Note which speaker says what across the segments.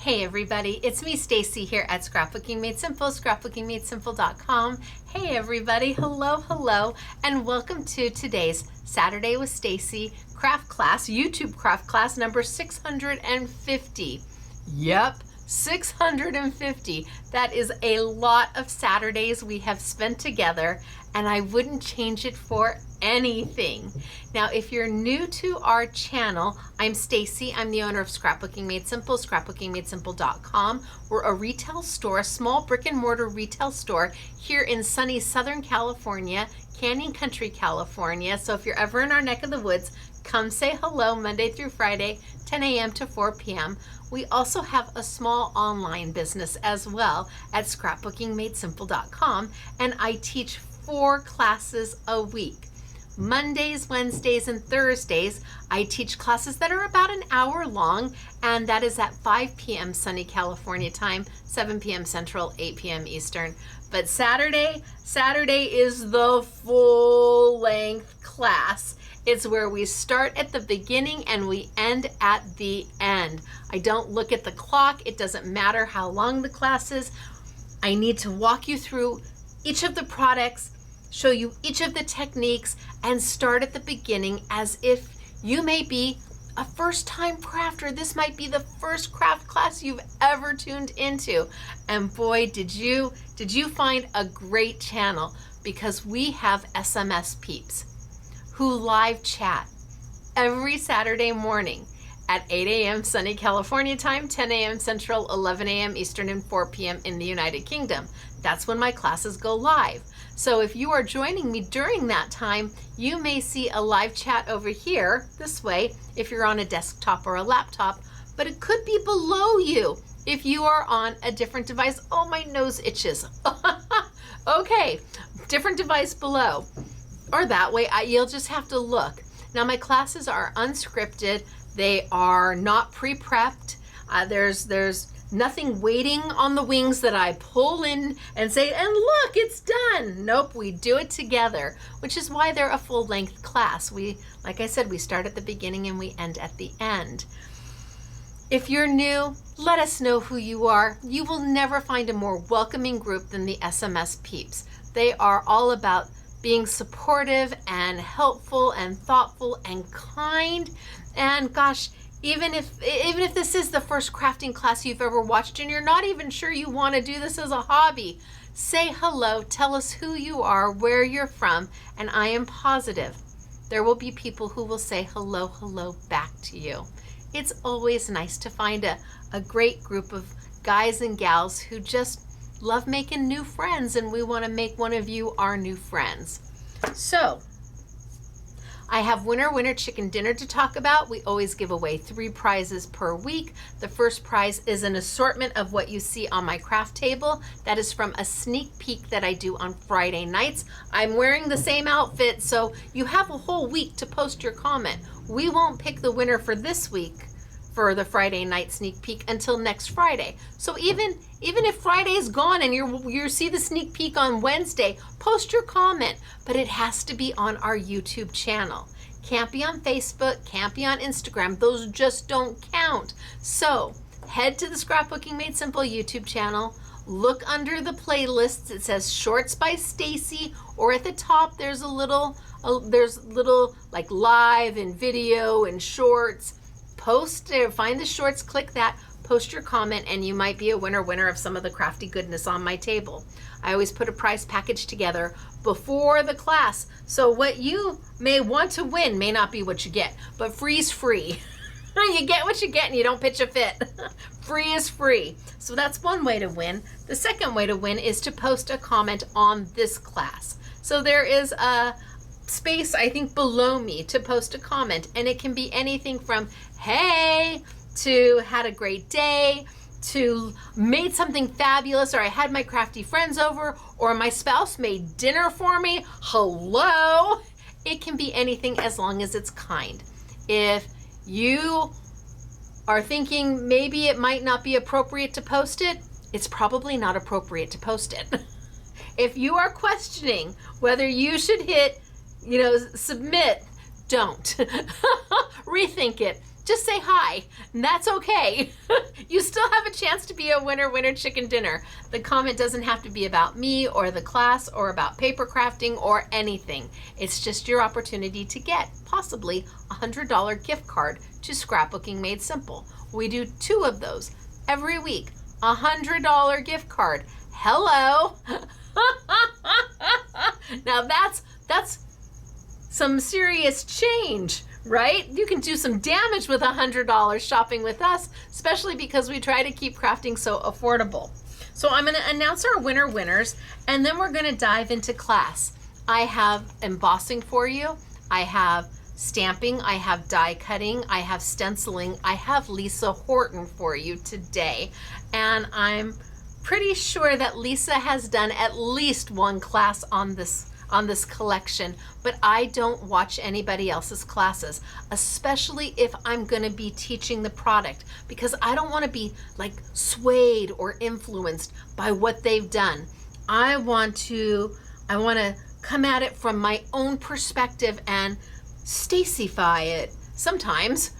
Speaker 1: Hey everybody, it's me Stacey here at Scrapbooking Made Simple, scrapbookingmadesimple.com. Hey everybody, hello, and welcome to today's Saturday with Stacey craft class, YouTube craft class number 650. Yep, 650. That is a lot of Saturdays we have spent together, and I wouldn't change it for anything. Now, if you're new to our channel, I'm Stacey. I'm the owner of Scrapbooking Made Simple, scrapbookingmadesimple.com. We're a retail store, a small brick and mortar retail store here in sunny Southern California, Canyon Country, California. So if you're ever in our neck of the woods, come say hello Monday through Friday, 10 a.m. to 4 p.m. We also have a small online business as well at scrapbookingmadesimple.com, and I teach 4 classes a week. Mondays, Wednesdays, and Thursdays, I teach classes that are about an hour long, and that is at 5 p.m. sunny California time, 7 p.m. Central, 8 p.m. Eastern. But Saturday is the full length class. It's where we start at the beginning and we end at the end. I don't look at the clock. It doesn't matter how long the class is. I need to walk you through each of the products, show you each of the techniques, and start at the beginning as if you may be a first-time crafter. This might be the first craft class you've ever tuned into. And boy, did you find a great channel, because we have SMS peeps who live chat every Saturday morning at 8 a.m. sunny California time, 10 a.m. Central, 11 a.m. Eastern, and 4 p.m. in the United Kingdom. That's when my classes go live. So if you are joining me during that time, you may see a live chat over here this way if you're on a desktop or a laptop, but it could be below you if you are on a different device. Oh, my nose itches. Okay, different device below. Or that way, you'll just have to look. Now, my classes are unscripted. They are not pre-prepped. There's nothing waiting on the wings that I pull in and say, and look, it's done. Nope, we do it together, which is why they're a full-length class. Like I said, we start at the beginning and we end at the end. If you're new, let us know who you are. You will never find a more welcoming group than the SMS peeps. They are all about being supportive and helpful and thoughtful and kind. And gosh, even if this is the first crafting class you've ever watched and you're not even sure you want to do this as a hobby, say hello, tell us who you are, where you're from, and I am positive there will be people who will say hello back to you. It's always nice to find a great group of guys and gals who just love making new friends, and we want to make one of you our new friends. So I have winner chicken dinner to talk about. We always give away 3 prizes per week. The first prize is an assortment of what you see on my craft table. That is from a sneak peek that I do on Friday nights. I'm wearing the same outfit, so you have a whole week to post your comment. We won't pick the winner for this week for the Friday night sneak peek until next Friday. So even if Friday's gone and you see the sneak peek on Wednesday, post your comment, but it has to be on our YouTube channel. Can't be on Facebook, can't be on Instagram. Those just don't count. So head to the Scrapbooking Made Simple YouTube channel, look under the playlists. It says Shorts by Stacey, or at the top there's little like live and video and shorts. Post there, find the shorts, click that, post your comment, and you might be a winner of some of the crafty goodness on my table. I always put a prize package together before the class, so what you may want to win may not be what you get, but free is free. You get what you get and you don't pitch a fit. Free is free. So that's one way to win. The second way to win is to post a comment on this class. So there is a space, I think, below me to post a comment, and it can be anything from hey to had a great day to made something fabulous, or I had my crafty friends over, or my spouse made dinner for me. Hello. It can be anything as long as it's kind. If you are thinking maybe it might not be appropriate to post it, it's probably not appropriate to post it. If you are questioning whether you should hit submit, don't. Rethink it. Just say hi, and that's okay. You still have a chance be a winner chicken dinner. The comment doesn't have to be about me or the class or about paper crafting or anything. It's just your opportunity to get possibly a $100 gift card to Scrapbooking Made Simple. We do 2 of those every week. A $100 gift card. Hello. Now that's some serious change, right? You can do some damage with $100 shopping with us, especially because we try to keep crafting so affordable. So I'm going to announce our winners, and then we're going to dive into class. I have embossing for you. I have stamping. I have die cutting. I have stenciling. I have Lisa Horton for you today. And I'm pretty sure that Lisa has done at least 1 class on this collection, but I don't watch anybody else's classes, especially if I'm going to be teaching the product, because I don't want to be like swayed or influenced by what they've done. I want to come at it from my own perspective and Staceyfy it. Sometimes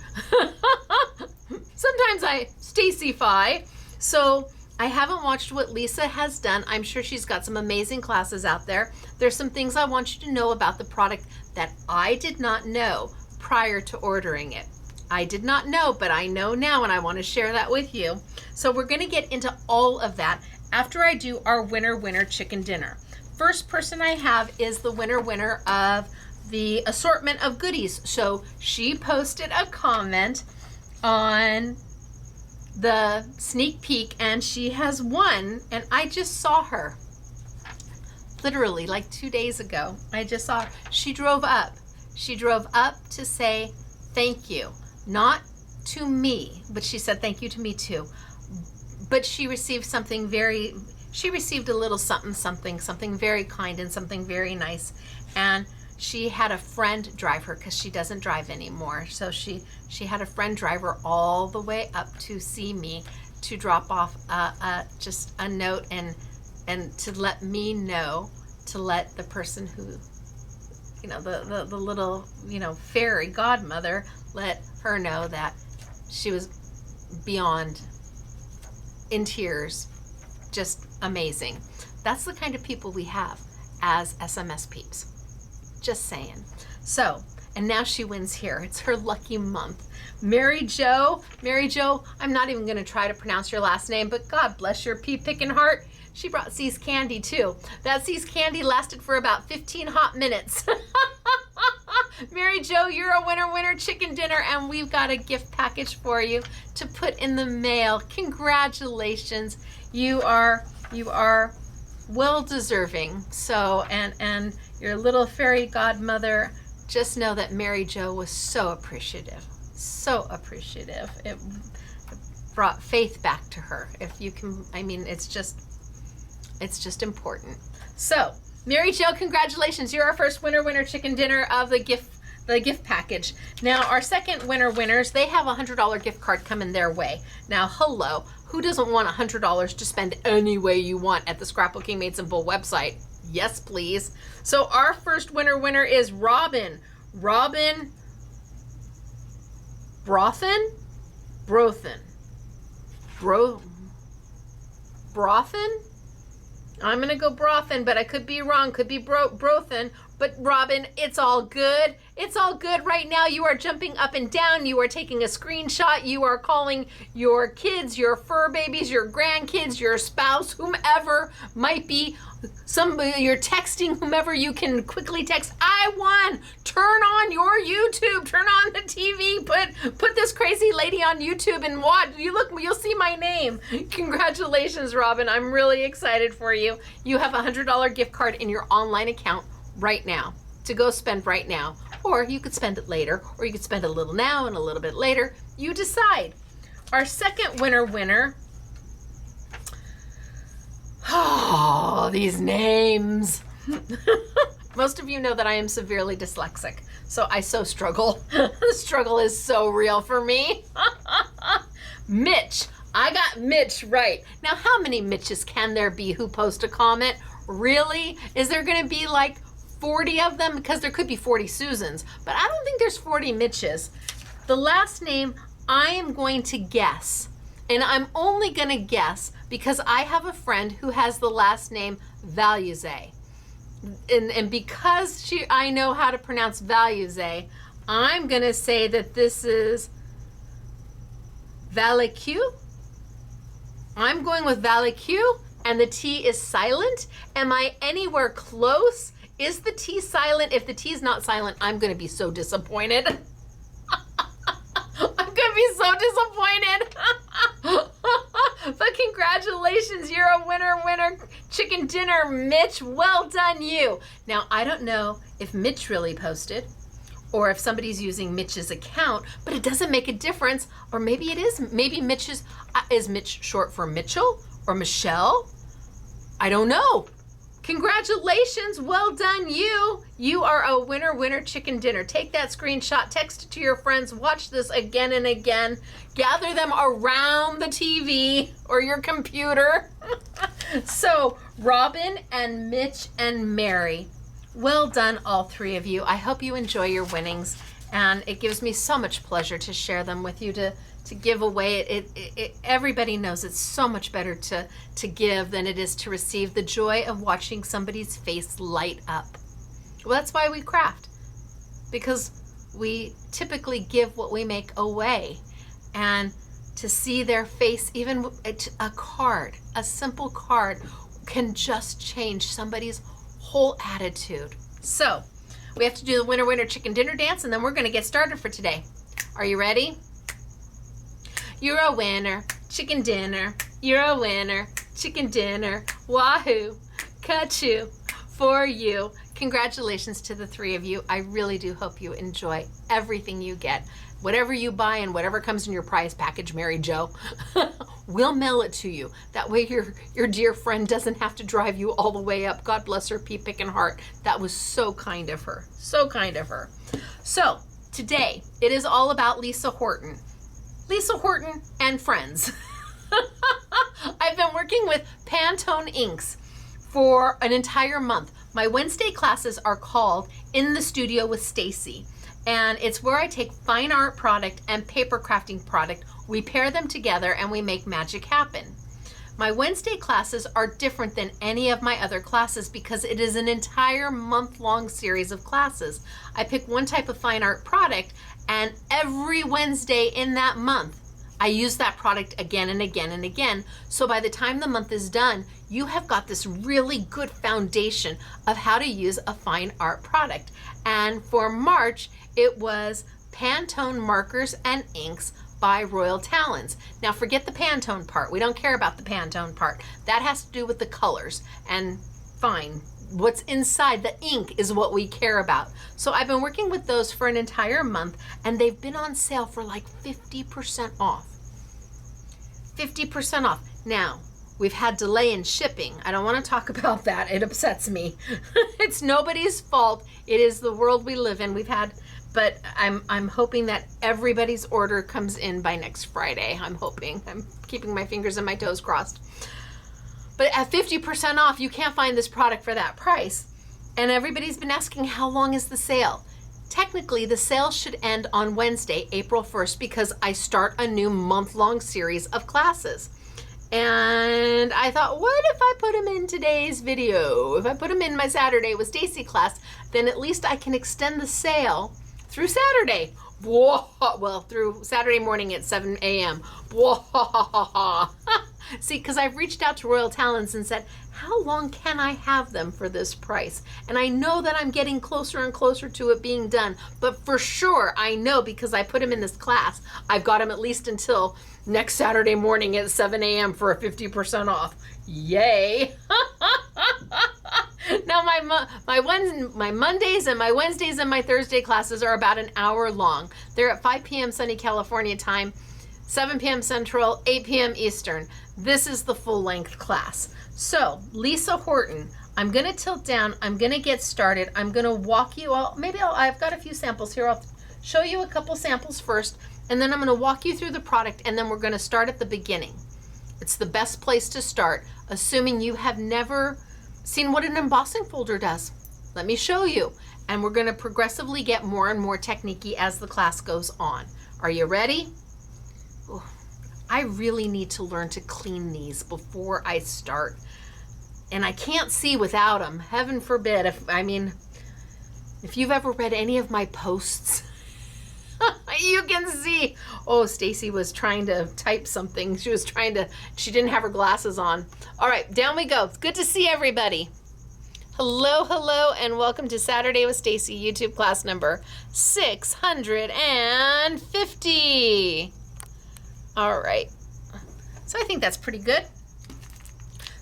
Speaker 1: I Staceyfy. So I haven't watched what Lisa has done. I'm sure she's got some amazing classes out there. There's some things I want you to know about the product that I did not know prior to ordering it. I did not know, but I know now, and I want to share that with you. So we're going to get into all of that after I do our winner chicken dinner. First person I have is the winner of the assortment of goodies. So she posted a comment on the sneak peek, and she has won, and I just saw her literally like 2 days ago. I just saw her. She drove up to say thank you, not to me, but she said thank you to me too. But she received something she received a little something very kind and something very nice, and she had a friend drive her because she doesn't drive anymore. So she had a friend drive her all the way up to see me to drop off just a note and to let me know, to let the person who, the little, fairy godmother, let her know that she was beyond in tears. Just amazing. That's the kind of people we have as SMS peeps. Just saying. So, and now she wins here. It's her lucky month. Mary Jo, I'm not even going to try to pronounce your last name, but God bless your pea picking heart. She brought C's candy too. That C's candy lasted for about 15 hot minutes. Mary Jo, you're a winner chicken dinner, and we've got a gift package for you to put in the mail. Congratulations. You are well deserving. So, and your little fairy godmother, just know that Mary Jo was so appreciative. It brought faith back to her. If you can, it's just important. So, Mary Jo, congratulations. You're our first winner chicken dinner of the gift package. Now, our second winners, they have a $100 gift card coming their way. Now, hello, who doesn't want $100 to spend any way you want at the Scrapbooking Made Simple website? Yes, please. So our first winner is Robin Brothen? I'm gonna go Brothen, but I could be wrong. Could be Brothen. But Robin, it's all good. It's all good right now. You are jumping up and down. You are taking a screenshot. You are calling your kids, your fur babies, your grandkids, your spouse, whomever might be. You're texting whomever you can quickly text. I won. Turn on your YouTube. Turn on the TV. Put this crazy lady on YouTube and watch. You'll see my name. Congratulations, Robin. I'm really excited for you. You have a $100 gift card in your online account right now to go spend right now, or you could spend it later, or you could spend a little now and a little bit later. You decide. Our second winner. Oh, these names. Most of you know that I am severely dyslexic, so I so struggle. The struggle is so real for me. Mitch. I got Mitch right. Now, how many Mitches can there be who post a comment? Really? Is there going to be like 40 of them? Because there could be 40 Susans, but I don't think there's 40 Mitches. The last name I am going to guess And I'm only gonna guess because I have a friend who has the last name Valuze. And because I know how to pronounce Valuze, I'm gonna say that this is Valique. I'm going with Valique, and the T is silent. Am I anywhere close? Is the T silent? If the T is not silent, I'm gonna be so disappointed. I'm gonna be so disappointed. But congratulations, you're a winner chicken dinner, Mitch. Well done, you. Now, I don't know if Mitch really posted or if somebody's using Mitch's account, but it doesn't make a difference. Or maybe it is. Maybe Mitch's, is Mitch short for Mitchell or Michelle? I don't know. Congratulations, well done, you. You are a winner chicken dinner. Take that screenshot, text it to your friends, watch this again and again. Gather them around the TV or your computer. So, Robin and Mitch and Mary, well done, all three of you. I hope you enjoy your winnings, and it gives me so much pleasure to share them with you, to give away. Everybody knows it's so much better to give than it is to receive. The joy of watching somebody's face light up. Well, that's why we craft, because we typically give what we make away, and to see their face, even a card, a simple card, can just change somebody's whole attitude. So we have to do the winner chicken dinner dance, and then we're going to get started for today. Are you ready? You're a winner, chicken dinner. You're a winner, chicken dinner. Wahoo, ka-choo for you. Congratulations to the three of you. I really do hope you enjoy everything you get. Whatever you buy and whatever comes in your prize package, Mary Jo, we'll mail it to you. That way your dear friend doesn't have to drive you all the way up. God bless her pea-picking heart. That was so kind of her. So kind of her. So today, it is all about Lisa Horton. Lisa Horton and friends. I've been working with Pantone inks for an entire month. My Wednesday classes are called In the Studio with Stacey, and it's where I take fine art product and paper crafting product, we pair them together, and we make magic happen. My Wednesday classes are different than any of my other classes because it is an entire month-long series of classes. I pick one type of fine art product, and every Wednesday in that month, I use that product again and again and again. So by the time the month is done, you have got this really good foundation of how to use a fine art product. And for March, it was Pantone markers and inks by Royal Talens. Now forget the Pantone part. We don't care about the Pantone part. That has to do with the colors, and fine. What's inside the ink is what we care about. So I've been working with those for an entire month, and they've been on sale for like 50% off. 50% off. Now, we've had delay in shipping. I don't want to talk about that. It upsets me. It's nobody's fault. It is the world we live in. But I'm hoping that everybody's order comes in by next Friday. I'm hoping. I'm keeping my fingers and my toes crossed. But at 50% off, you can't find this product for that price. And everybody's been asking, how long is the sale? Technically, the sale should end on Wednesday, April 1st, because I start a new month-long series of classes. And I thought, what if I put them in today's video? If I put them in my Saturday with Stacey class, then at least I can extend the sale through Saturday. Well, through Saturday morning at 7 a.m. See, because I've reached out to Royal Talens and said, how long can I have them for this price? And I know that I'm getting closer and closer to it being done, but for sure, I know because I put them in this class, I've got them at least until next Saturday morning at 7 a.m. for a 50% off. Yay! Now my Mondays and my Wednesdays and my Thursday classes are about an hour long. They're at 5 p.m. sunny California time, 7 p.m. Central, 8 p.m. Eastern. This is the full-length class. So, Lisa Horton, I'm going to tilt down. I'm going to get started. I'm going to walk you all. I've got a few samples here. I'll show you a couple samples first, and then I'm going to walk you through the product, and then we're going to start at the beginning. It's the best place to start, assuming you have never seen what an embossing folder does. Let me show you. And we're going to progressively get more and more technique-y as the class goes on. Are you ready? Ooh, I really need to learn to clean these before I start. And I can't see without them. Heaven forbid. If you've ever read any of my posts, you can see, oh, Stacey was trying to type something. She didn't have her glasses on. All right, down we go. It's good to see everybody. Hello, hello, and welcome to Saturday with Stacey, YouTube class number 650. All right, so I think that's pretty good.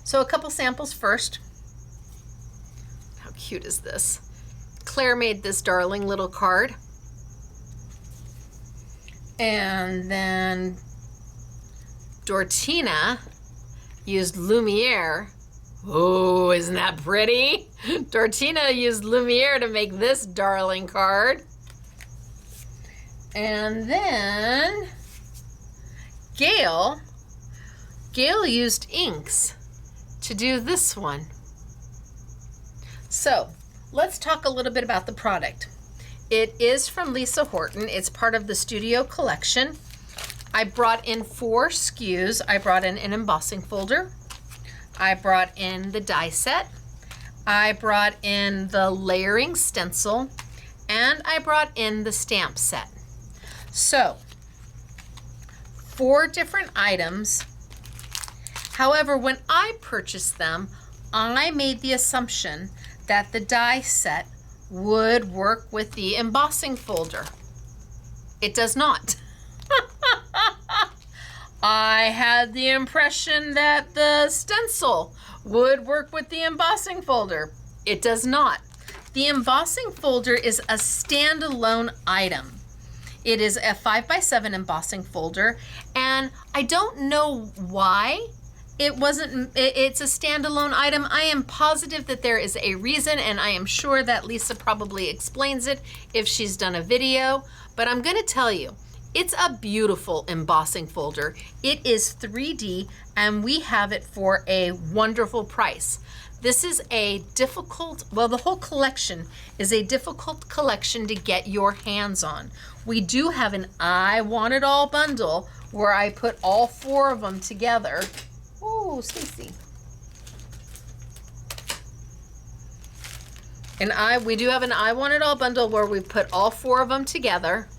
Speaker 1: So a couple samples first. How cute is this? Claire made this darling little card. And then Dortina used Lumiere. Oh, isn't that pretty? Dortina used Lumiere to make this darling card. And then Gail used inks to do this one. So let's talk a little bit about the product. It is from Lisa Horton. It's part of the Studio collection. I brought in 4 SKUs. I brought in an embossing folder. I brought in the die set. I brought in the layering stencil. And I brought in the stamp set. So 4 different items. However, when I purchased them, I made the assumption that the die set would work with the embossing folder. It does not. I had the impression that the stencil would work with the embossing folder. It does not. The embossing folder is a standalone item. It is a 5x7 embossing folder, and I don't know why it's a standalone item. I am positive that there is a reason, and I am sure that Lisa probably explains it if she's done a video, but I'm gonna tell you, it's a beautiful embossing folder. It is 3D, and we have it for a wonderful price. This is a difficult, well, the whole collection is a difficult collection to get your hands on. We do have an I Want It All bundle where I put all 4 of them together. Oh, Stacey. And we do have an I Want It All bundle where we put all 4 of them together.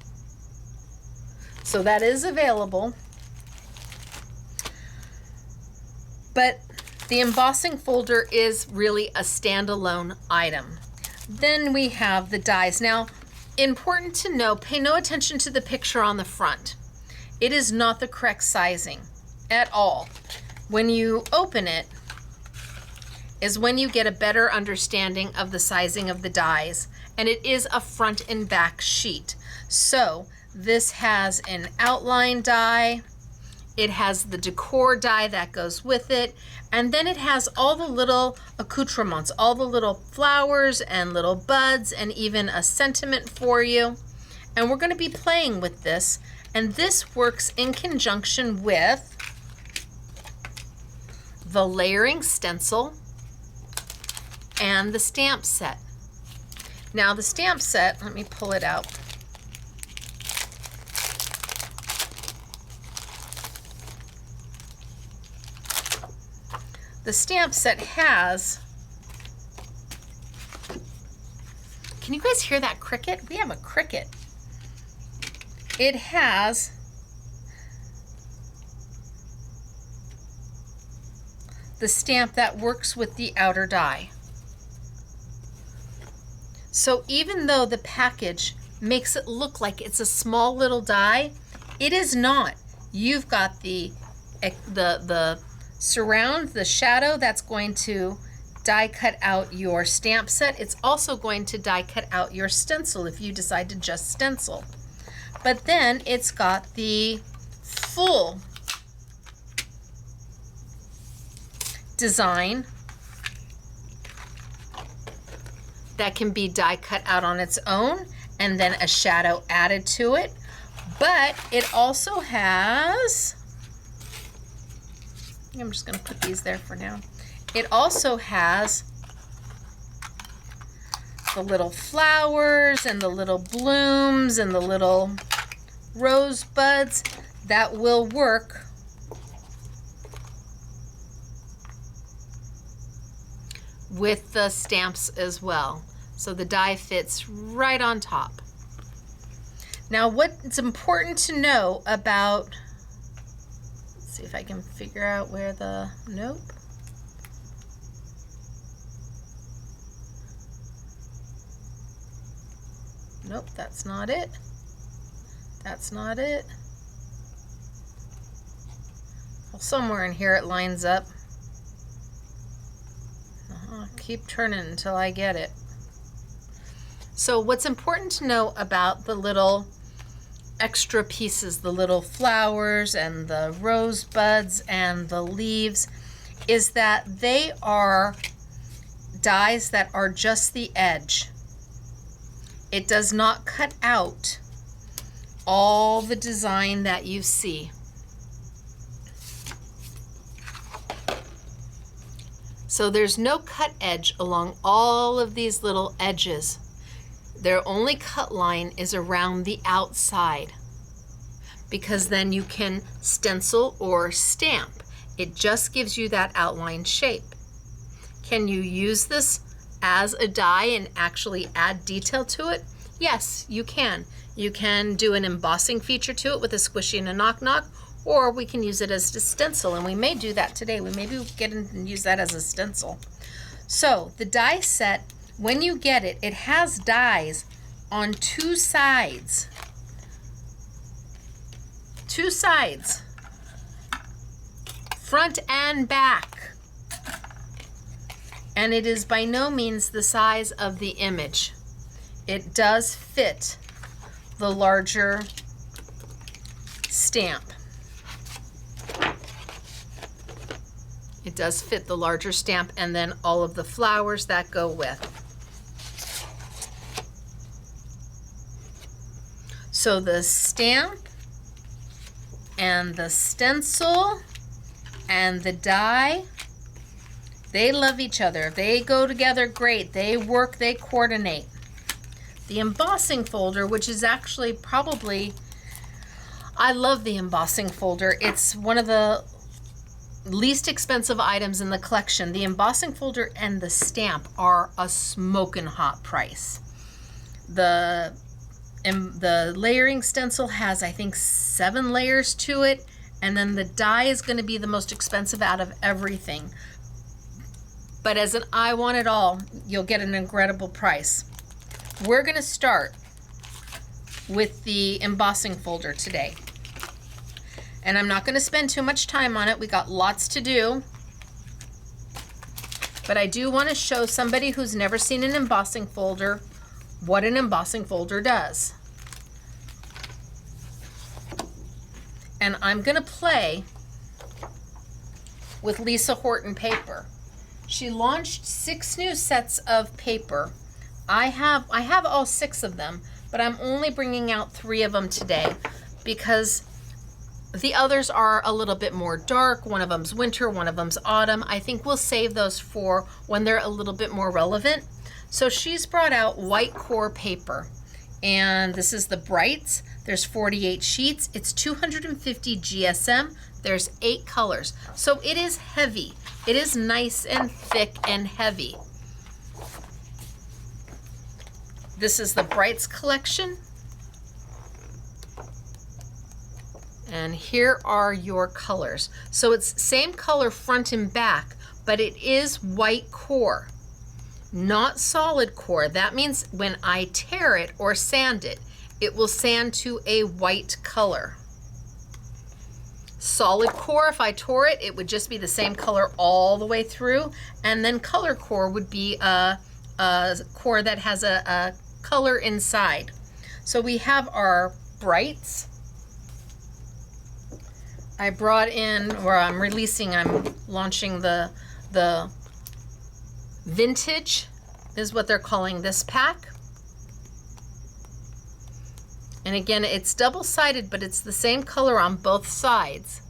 Speaker 1: So that is available. But the embossing folder is really a standalone item. Then we have the dies. Now, important to know, pay no attention to the picture on the front. It is not the correct sizing at all. When you open it is when you get a better understanding of the sizing of the dies, and it is a front and back sheet. So this has an outline die, it has the decor die that goes with it, and then it has all the little accoutrements, all the little flowers and little buds, and even a sentiment for you. And we're going to be playing with this, and this works in conjunction with the layering stencil and the stamp set. Now the stamp set, let me pull it out. The stamp set has, can you guys hear that cricket? We have a cricket. It has the stamp that works with the outer die. So even though the package makes it look like it's a small little die, it is not. You've got the surround, the shadow that's going to die cut out your stamp set. It's also going to die cut out your stencil if you decide to just stencil. But then it's got the full design that can be die cut out on its own and then a shadow added to it. But it also has, I'm just going to put these there for now. It also has the little flowers and the little blooms and the little rosebuds that will work with the stamps as well. So the die fits right on top. Now what's important to know about, let's see if I can figure out where the, nope. Nope, that's not it. That's not it. Well, somewhere in here it lines up. Keep turning until I get it. So what's important to know about the little extra pieces, the little flowers and the rosebuds and the leaves, is that they are dies that are just the edge. It does not cut out all the design that you see. So there's no cut edge along all of these little edges. Their only cut line is around the outside, because then you can stencil or stamp. It just gives you that outline shape. Can you use this as a die and actually add detail to it? Yes, you can. You can do an embossing feature to it with a squishy and a knock-knock, or we can use it as a stencil, and we may do that today. We maybe get in and use that as a stencil. So the die set, when you get it, it has dies on two sides. Two sides, front and back. And it is by no means the size of the image. It does fit the larger stamp. It does fit the larger stamp, and then all of the flowers that go with. So the stamp and the stencil and the die, they love each other. They go together great. They work, they coordinate. The embossing folder, which is actually probably, I love the embossing folder. It's one of the least expensive items in the collection. The embossing folder and the stamp are a smoking hot price. The layering stencil has, I think, 7 layers to it, and then the die is going to be the most expensive out of everything. But as an I want it all, you'll get an incredible price. We're going to start with the embossing folder today. And I'm not going to spend too much time on it. We got lots to do. But I do want to show somebody who's never seen an embossing folder what an embossing folder does. And I'm going to play with Lisa Horton paper. She launched 6 new sets of paper. I have all 6 of them, but I'm only bringing out 3 of them today because the others are a little bit more dark. One of them's winter, one of them's autumn. I think we'll save those for when they're a little bit more relevant. So she's brought out white core paper, and this is the Brights. There's 48 sheets. It's 250 GSM. There's 8 colors. So it is heavy. It is nice and thick and heavy. This is the Brights collection. And here are your colors. So it's same color front and back, but it is white core, not solid core. That means when I tear it or sand it, it will sand to a white color. Solid core, if I tore it, it would just be the same color all the way through. And then color core would be a core that has a color inside. So we have our Brights. I brought in, or I'm launching the vintage is what they're calling this pack. And again, it's double-sided, but it's the same color on both sides.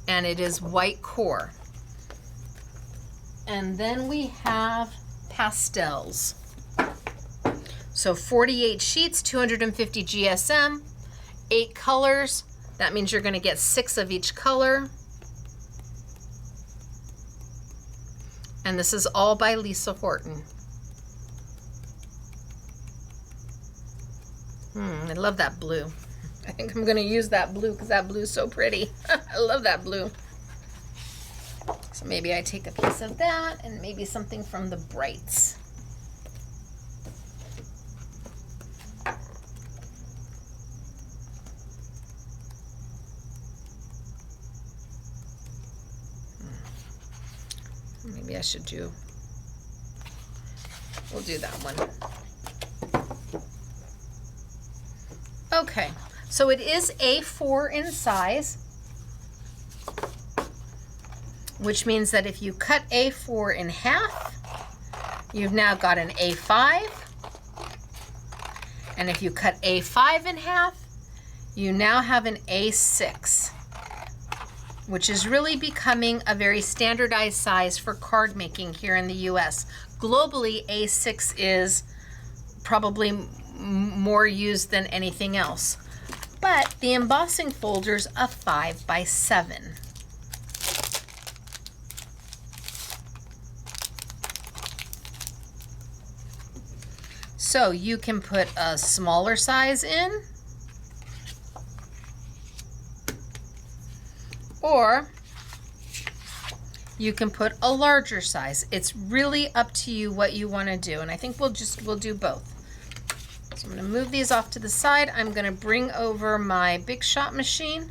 Speaker 1: And it is white core. And then we have pastels. So 48 sheets, 250 GSM, 8 colors. That means you're going to get 6 of each color. And this is all by Lisa Horton. I love that blue. I think I'm going to use that blue because that blue is so pretty. I love that blue. So maybe I take a piece of that and maybe something from the Brights. Maybe I should do, we'll do that one. Okay, so it is A4 in size, which means that if you cut A4 in half, you've now got an A5. And if you cut A5 in half, you now have an A6, which is really becoming a very standardized size for card making here in the US. Globally, A6 is probably more used than anything else. But the embossing folder's a 5 by 7. So you can put a smaller size in, or you can put a larger size. It's really up to you what you want to do, and I think we'll do both. So I'm going to move these off to the side. I'm going to bring over my Big Shot machine.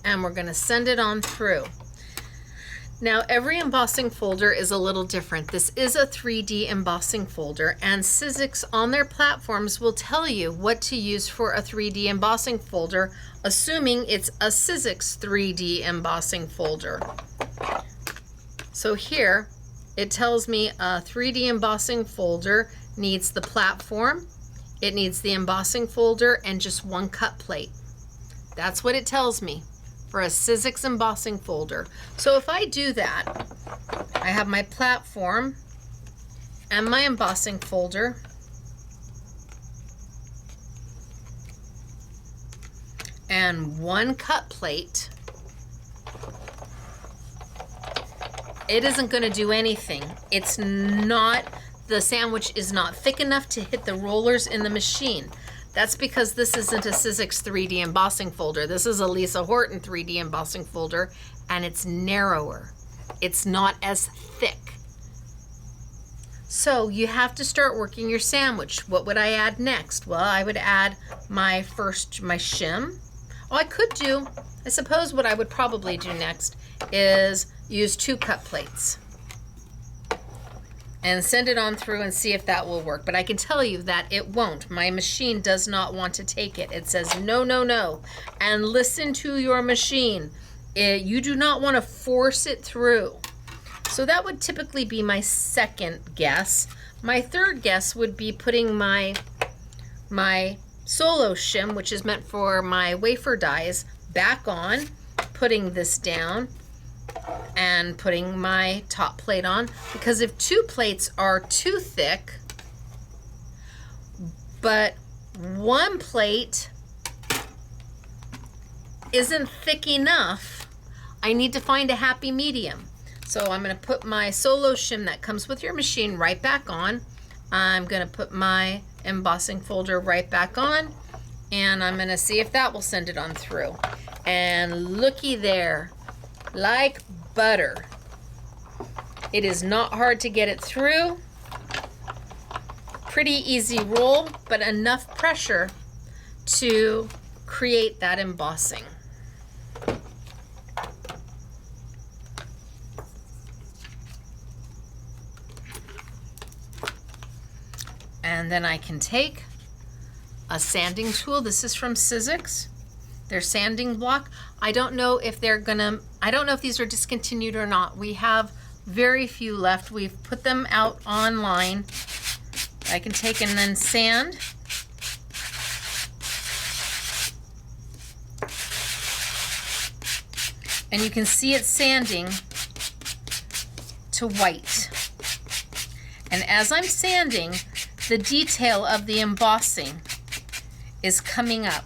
Speaker 1: And we're going to send it on through. Now, every embossing folder is a little different. This is a 3D embossing folder, and Sizzix on their platforms will tell you what to use for a 3D embossing folder, assuming it's a Sizzix 3D embossing folder. So here, it tells me a 3D embossing folder needs the platform, it needs the embossing folder, and just 1 cut plate. That's what it tells me for a Sizzix embossing folder. So if I do that, I have my platform and my embossing folder, and 1 cut plate. It isn't going to do anything. It's not, the sandwich is not thick enough to hit the rollers in the machine. That's because this isn't a Sizzix 3D embossing folder. This is a Lisa Horton 3D embossing folder, and it's narrower. It's not as thick. So you have to start working your sandwich. What would I add next? Well, I would add my shim. Oh, I suppose what I would probably do next is use 2 cut plates and send it on through and see if that will work. But I can tell you that it won't. My machine does not want to take it. It says no, no, no. And listen to your machine. You do not want to force it through. So that would typically be my second guess. My third guess would be putting my solo shim, which is meant for my wafer dies, back on, putting this down, and putting my top plate on, because if 2 plates are too thick, but 1 plate isn't thick enough, I need to find a happy medium. So I'm going to put my solo shim that comes with your machine right back on. I'm going to put my embossing folder right back on, and I'm going to see if that will send it on through. And looky there, like butter. It is not hard to get it through. Pretty easy roll, but enough pressure to create that embossing. And then I can take a sanding tool. This is from Sizzix. Their sanding block. I don't know if these are discontinued or not. We have very few left. We've put them out online. I can take and then sand. And you can see it sanding to white. And as I'm sanding, the detail of the embossing is coming up.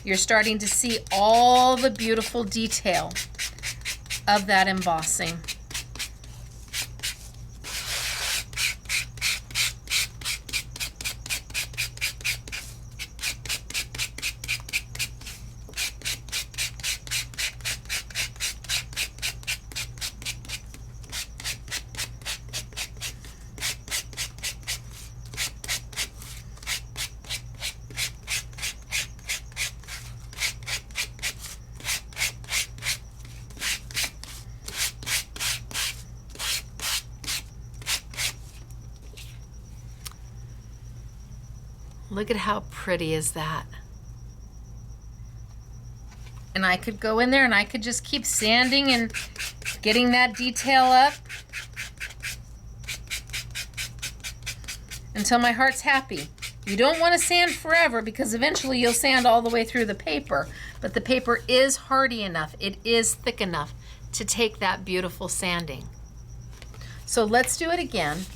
Speaker 1: You're starting to see all the beautiful detail of that embossing. Look at how pretty is that. And I could go in there and I could just keep sanding and getting that detail up until my heart's happy. You don't want to sand forever because eventually you'll sand all the way through the paper, but the paper is hardy enough, it is thick enough to take that beautiful sanding. So let's do it again.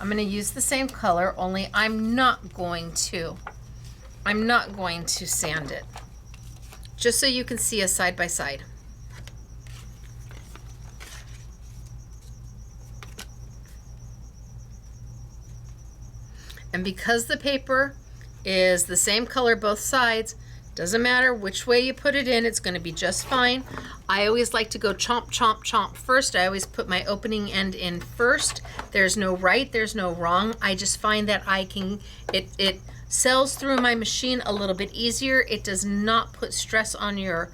Speaker 1: I'm going to use the same color, only I'm not going to sand it. Just so you can see us side by side. And because the paper is the same color both sides, doesn't matter which way you put it in, it's going to be just fine. I always like to go chomp, chomp, chomp first. I always put my opening end in first. There's no right, there's no wrong. I just find that it sells through my machine a little bit easier. It does not put stress on your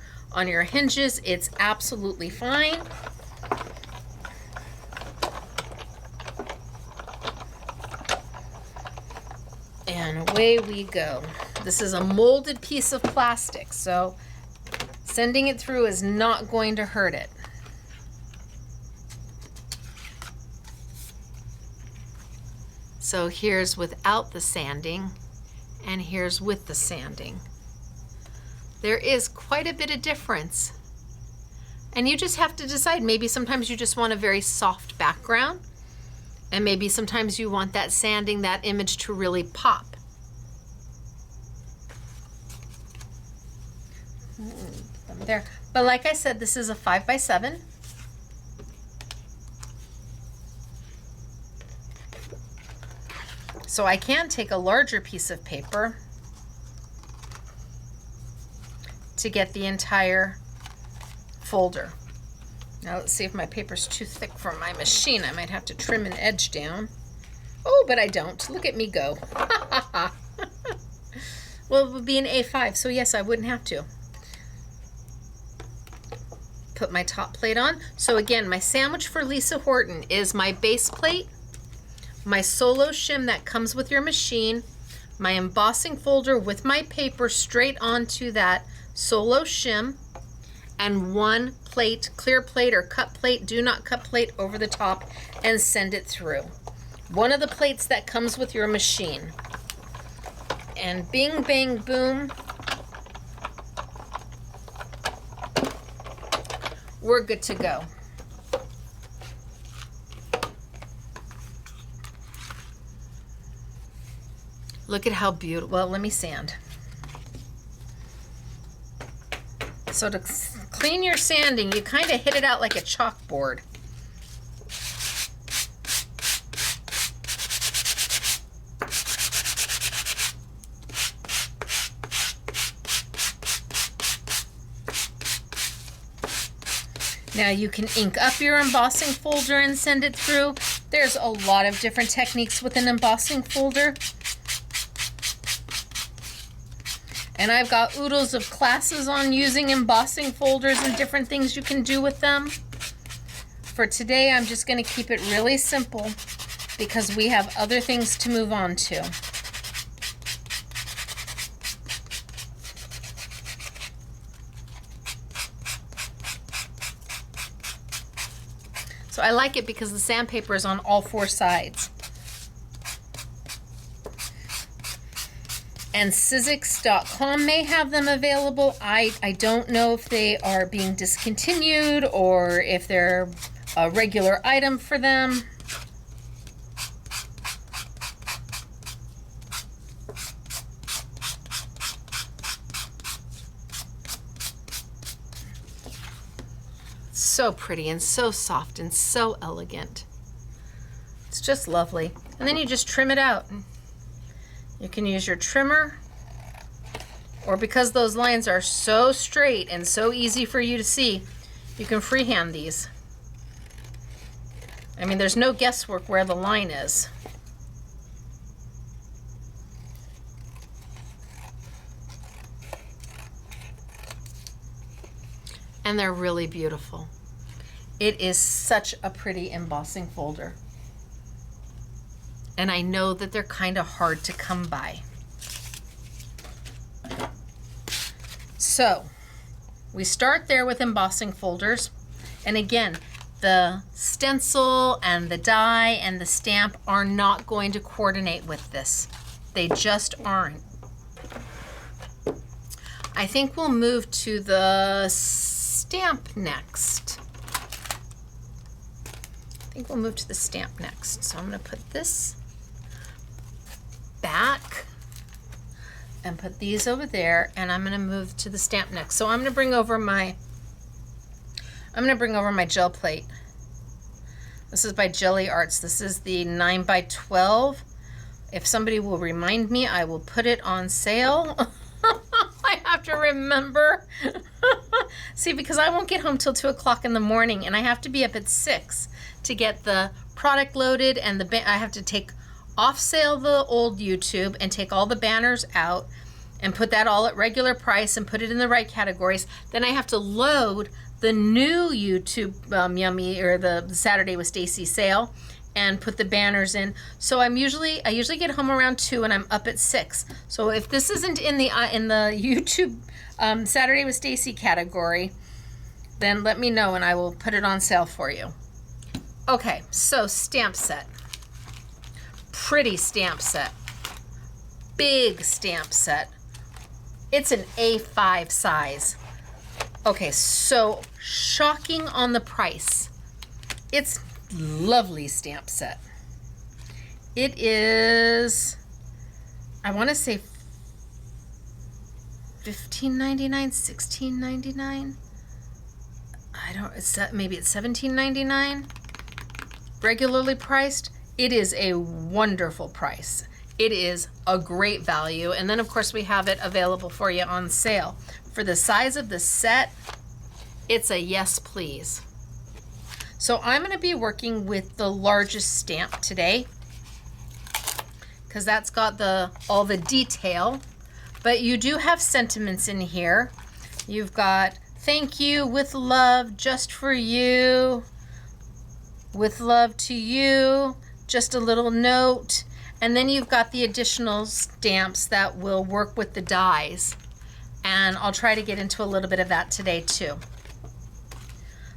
Speaker 1: hinges. It's absolutely fine. And away we go. This is a molded piece of plastic, so sending it through is not going to hurt it. So here's without the sanding, and here's with the sanding. There is quite a bit of difference. And you just have to decide, maybe sometimes you just want a very soft background, and maybe sometimes you want that sanding, that image to really pop. There. But like I said, this is a 5x7. So I can take a larger piece of paper to get the entire folder. Now let's see if my paper's too thick for my machine. I might have to trim an edge down. Oh, but I don't. Look at me go. Well, it would be an A5, so yes, I wouldn't have to. Put my top plate on. So again, my sandwich for Lisa Horton is my base plate, my solo shim that comes with your machine, my embossing folder with my paper straight onto that solo shim, and one plate, clear plate or cut plate, do not cut plate over the top, and send it through. One of the plates that comes with your machine. And bing, bang, boom, we're good to go. Look at how beautiful. Well, let me sand. So to clean your sanding, you kind of hit it out like a chalkboard. Now you can ink up your embossing folder and send it through. There's a lot of different techniques with an embossing folder. And I've got oodles of classes on using embossing folders and different things you can do with them. For today, I'm just going to keep it really simple because we have other things to move on to. So I like it because the sandpaper is on all four sides. and Sizzix.com may have them available. I don't know if they are being discontinued or if they're a regular item for them. So pretty and so soft and so elegant. It's just lovely. And then you just trim it out. You can use your trimmer, or because those lines are so straight and so easy for you to see, you can freehand these. I mean, there's no guesswork where the line is. And they're really beautiful. It is such a pretty embossing folder. And I know that they're kind of hard to come by. So we start there with embossing folders. And again, the stencil and the die and the stamp are not going to coordinate with this. They just aren't. I think we'll move to the stamp next. I think we'll move to the stamp next. So I'm going to put this back and put these over there, and I'm going to move to the stamp next. So I'm going to bring over my gel plate. This is by Jelly Arts. This is the 9x12. If somebody will remind me, I will put it on sale. I have to remember. See, because I won't get home till 2 o'clock in the morning, and I have to be up at 6 to get the product loaded, and I have to take off sale the old YouTube and take all the banners out and put that all at regular price and put it in the right categories. Then I have to load the new YouTube Yummy or the Saturday with Stacey sale and put the banners in. So I usually get home around 2 and I'm up at 6. So if this isn't in the YouTube Saturday with Stacey category, then let me know and I will put it on sale for you. Okay, so stamp set. Pretty stamp set. Big stamp set. It's an A5 size. Okay, so shocking on the price. It's lovely stamp set. It is, I want to say $15.99, $16.99. I don't, maybe it's $17.99. Regularly priced. It is a wonderful price. It is a great value. And then of course we have it available for you on sale. For the size of the set, it's a yes please. So I'm going to be working with the largest stamp today because that's got all the detail, but you do have sentiments in here. You've got thank you, with love, just for you, with love to you, just a little note, and then you've got the additional stamps that will work with the dies, and I'll try to get into a little bit of that today too.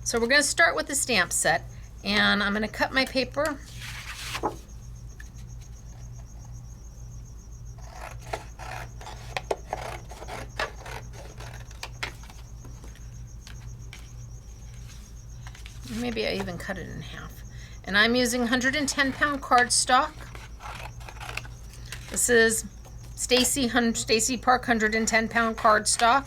Speaker 1: So we're going to start with the stamp set, and I'm going to cut my paper. Maybe I even cut it in half. And I'm using 110-pound cardstock. This is Stacey Park 110-pound cardstock.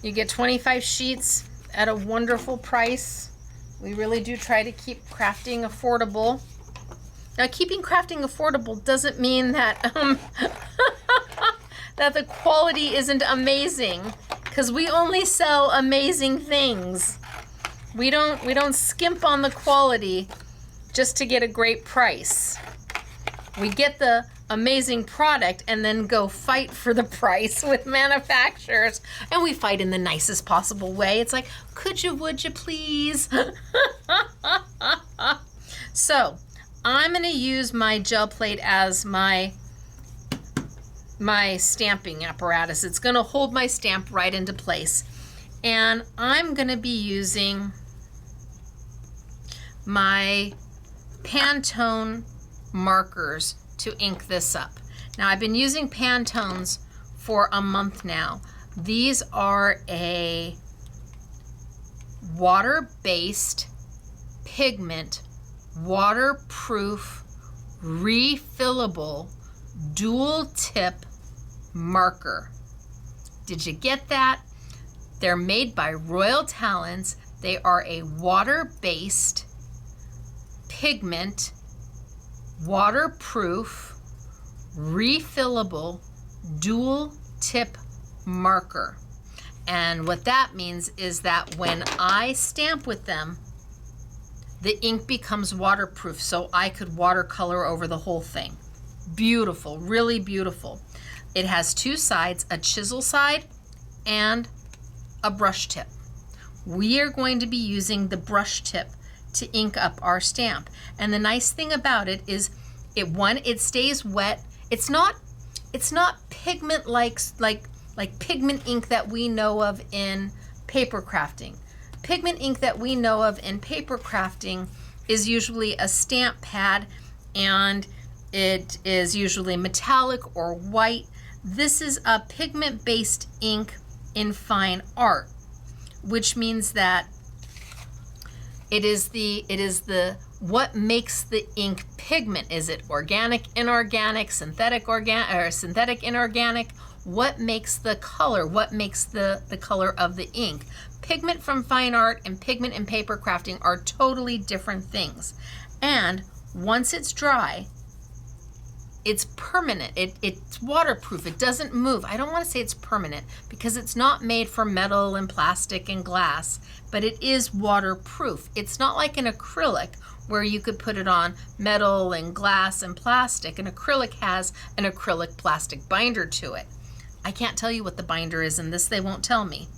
Speaker 1: You get 25 sheets at a wonderful price. We really do try to keep crafting affordable. Now, keeping crafting affordable doesn't mean that that the quality isn't amazing, because we only sell amazing things. We don't skimp on the quality just to get a great price. We get the amazing product and then go fight for the price with manufacturers, and we fight in the nicest possible way. It's like, could you, would you please? So I'm going to use my gel plate as my stamping apparatus. It's going to hold my stamp right into place, and I'm going to be using my Pantone markers to ink this up. Now I've been using Pantones for a month now. These are a water-based pigment, waterproof, refillable, dual tip marker. Did you get that? They're made by Royal Talens. They are a water-based pigment, waterproof, refillable, dual tip marker. And what that means is that when I stamp with them, the ink becomes waterproof, so I could watercolor over the whole thing. Beautiful, really beautiful. It has two sides, a chisel side and a brush tip. We are going to be using the brush tip to ink up our stamp. And the nice thing about it is it stays wet. It's not pigment like pigment ink that we know of in paper crafting. Pigment ink that we know of in paper crafting is usually a stamp pad, and it is usually metallic or white. This is a pigment-based ink in fine art, which means that it is the what makes the ink pigment. Is it organic, inorganic, synthetic organic, or synthetic inorganic? What makes the color? What makes the color of the ink? Pigment from fine art and pigment in paper crafting are totally different things. And once it's dry, it's permanent. It's waterproof. It doesn't move. I don't want to say it's permanent because it's not made for metal and plastic and glass, but it is waterproof. It's not like an acrylic where you could put it on metal and glass and plastic. An acrylic has an acrylic plastic binder to it. I can't tell you what the binder is in this. They won't tell me.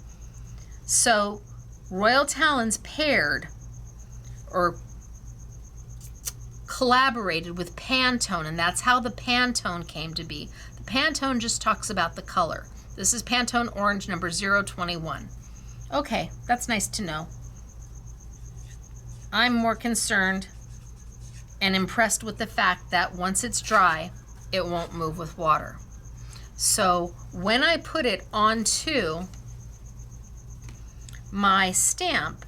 Speaker 1: So Royal Talens paired or collaborated with Pantone, and that's how the Pantone came to be. The Pantone just talks about the color. This is Pantone Orange number 021. Okay, that's nice to know. I'm more concerned and impressed with the fact that once it's dry, it won't move with water. So when I put it onto my stamp,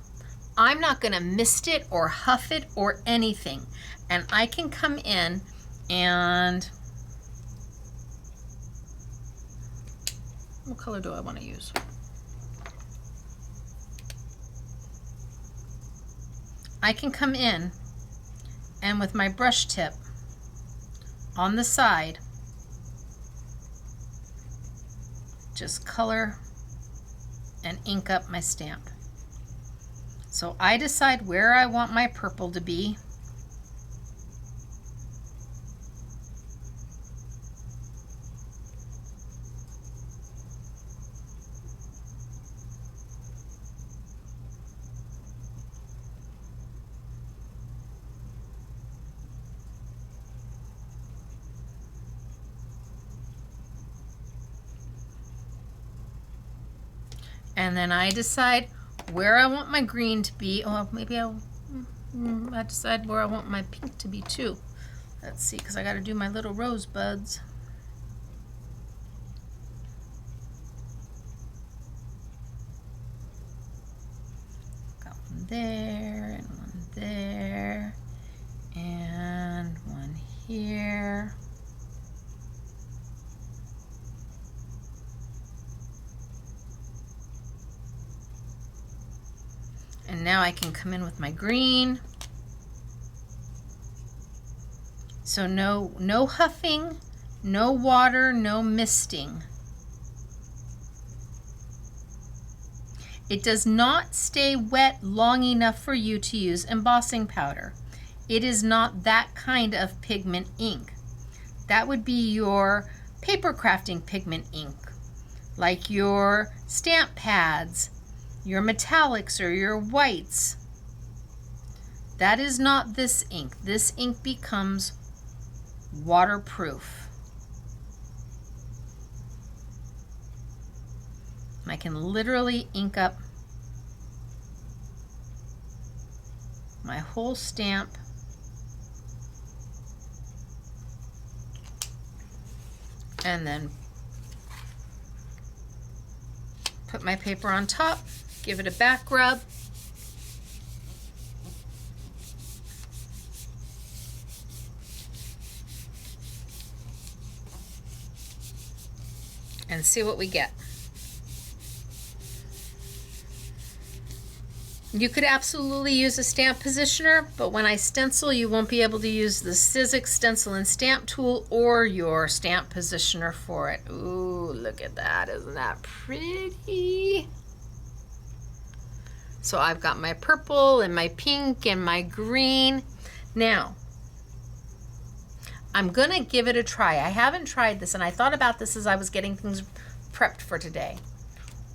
Speaker 1: I'm not going to mist it or huff it or anything. And I can come in and, what color do I want to use? I can come in and with my brush tip on the side, just color and ink up my stamp. So I decide where I want my purple to be. And then I decide where I want my green to be. Oh, maybe I decide where I want my pink to be too. Let's see, because I got to do my little rosebuds. Got one there, and one there, and one here. And now I can come in with my green. So no huffing, no water, no misting. It does not stay wet long enough for you to use embossing powder. It is not that kind of pigment ink. That would be your paper crafting pigment ink, like your stamp pads, your metallics or your whites. That is not this ink. This ink becomes waterproof. I can literally ink up my whole stamp. And then put my paper on top, give it a back rub. And see what we get. You could absolutely use a stamp positioner, but when I stencil, you won't be able to use the Sizzix stencil and stamp tool or your stamp positioner for it. Ooh, look at that. Isn't that pretty? So I've got my purple and my pink and my green. Now, I'm gonna give it a try. I haven't tried this, and I thought about this as I was getting things prepped for today.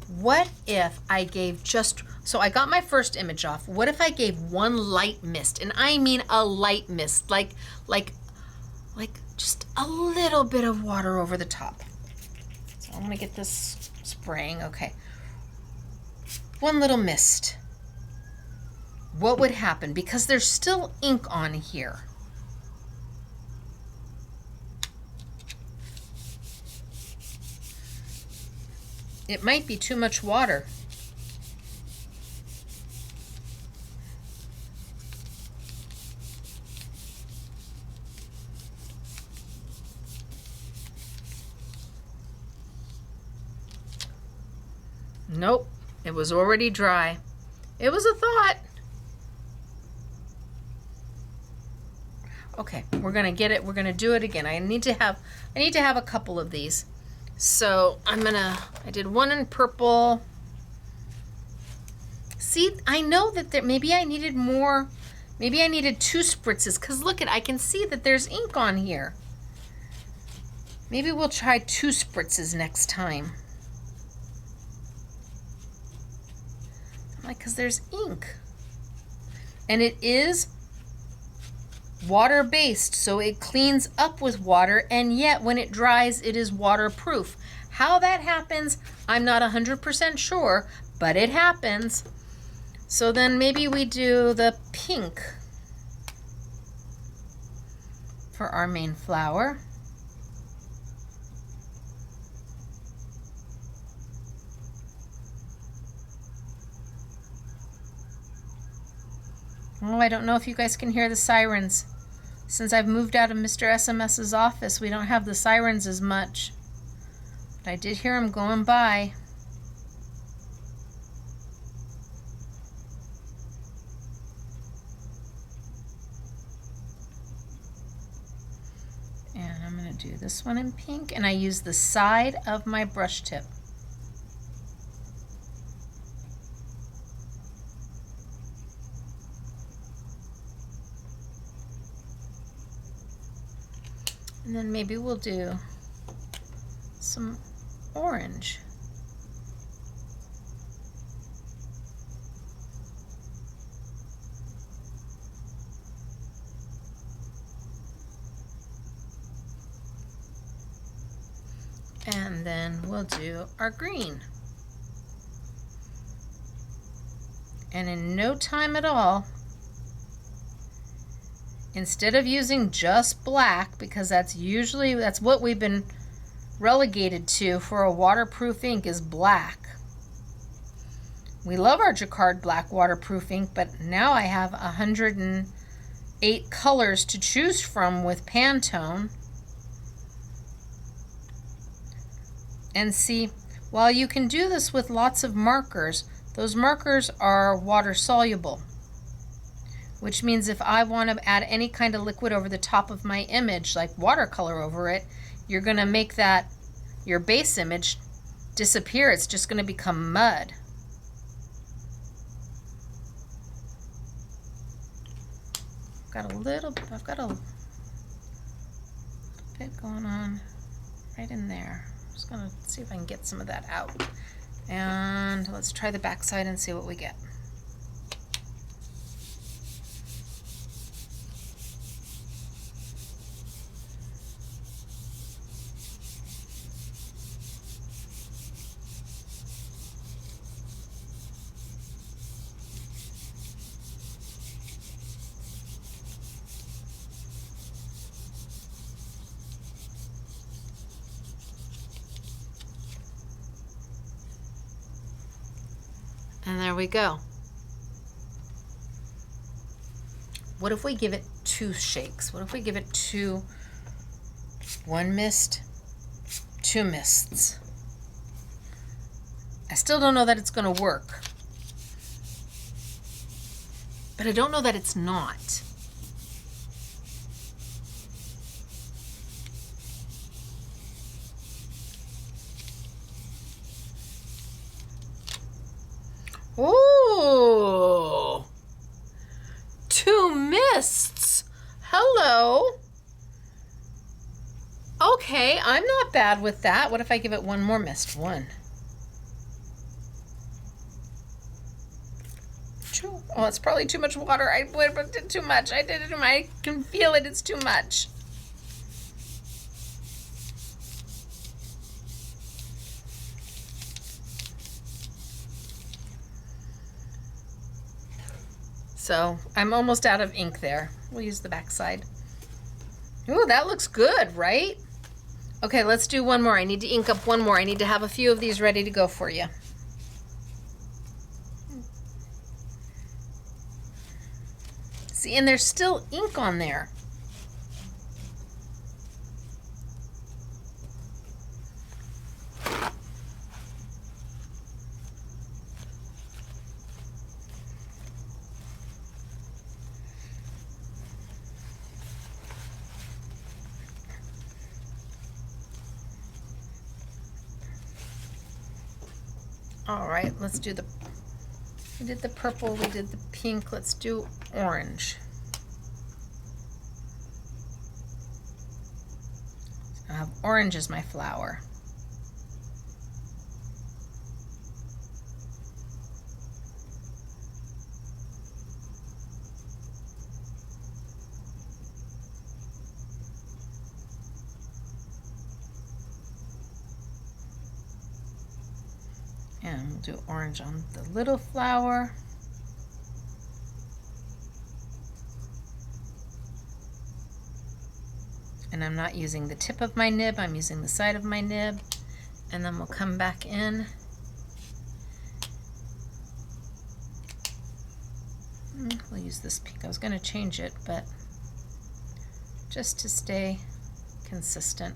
Speaker 1: What if I gave just, so I got my first image off. What if I gave one light mist? And I mean a light mist, like just a little bit of water over the top. So I'm gonna get this spraying, okay. One little mist. What would happen? Because there's still ink on here. It might be too much water. Nope, it was already dry. It was a thought. Okay, we're gonna get it. We're gonna do it again. I need to have a couple of these. So I did one in purple. See, I know that maybe I needed more, maybe I needed 2 spritzes, because look I can see that there's ink on here. Maybe we'll try 2 spritzes next time. Because there's ink. And it is water-based, so it cleans up with water, and yet when it dries, it is waterproof. How that happens, I'm not 100% sure, but it happens. So then maybe we do the pink for our main flower. Oh, I don't know if you guys can hear the sirens. Since I've moved out of Mr. SMS's office, we don't have the sirens as much. But I did hear them going by. And I'm going to do this one in pink, and I use the side of my brush tip. And then maybe we'll do some orange. And then we'll do our green. And in no time at all, instead of using just black, because that's what we've been relegated to for a waterproof ink is black. We love our Jacquard black waterproof ink, but now I have 108 colors to choose from with Pantone. And see, while you can do this with lots of markers, those markers are water soluble. Which means if I want to add any kind of liquid over the top of my image, like watercolor over it, you're going to make that, your base image, disappear. It's just going to become mud. I've got a bit going on right in there. I'm just going to see if I can get some of that out. And let's try the back side and see what we get. And there we go. What if we give it 2 shakes? What if we give it 1 mist, 2 mists? I still don't know that it's going to work. But I don't know that it's not. Ooh, 2 mists. Hello. Okay, I'm not bad with that. What if I give it 1 more mist? 1. 2. Oh, it's probably too much water. I did too much. I did it. I can feel it. It's too much. So I'm almost out of ink there. We'll use the back side. Ooh, that looks good, right? Okay, let's do 1 more. I need to ink up 1 more. I need to have a few of these ready to go for you. See, and there's still ink on there. All right, let's do we did the purple, we did the pink, let's do orange. I have orange as my flower. And we'll do orange on the little flower. And I'm not using the tip of my nib, I'm using the side of my nib. And then we'll come back in. We'll use this pink. I was going to change it, but just to stay consistent.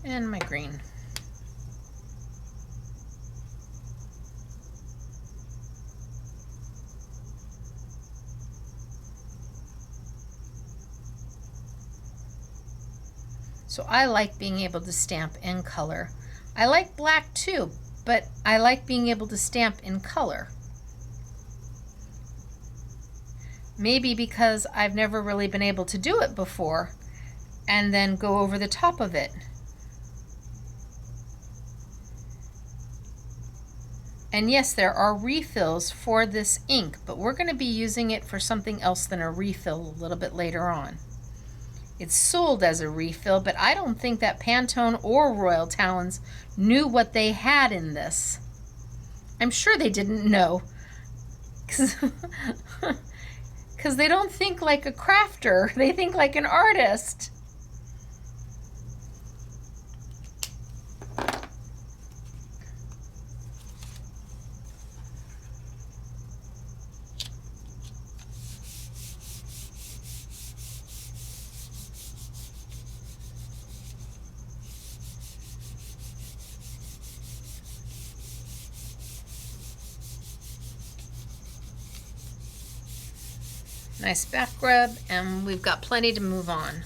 Speaker 1: And my green. So I like being able to stamp in color. I like black too, but I like being able to stamp in color. Maybe because I've never really been able to do it before and then go over the top of it. And yes, there are refills for this ink, but we're going to be using it for something else than a refill a little bit later on. It's sold as a refill, but I don't think that Pantone or Royal Talens knew what they had in this. I'm sure they didn't know, because they don't think like a crafter, they think like an artist. Nice back rub, and we've got plenty to move on.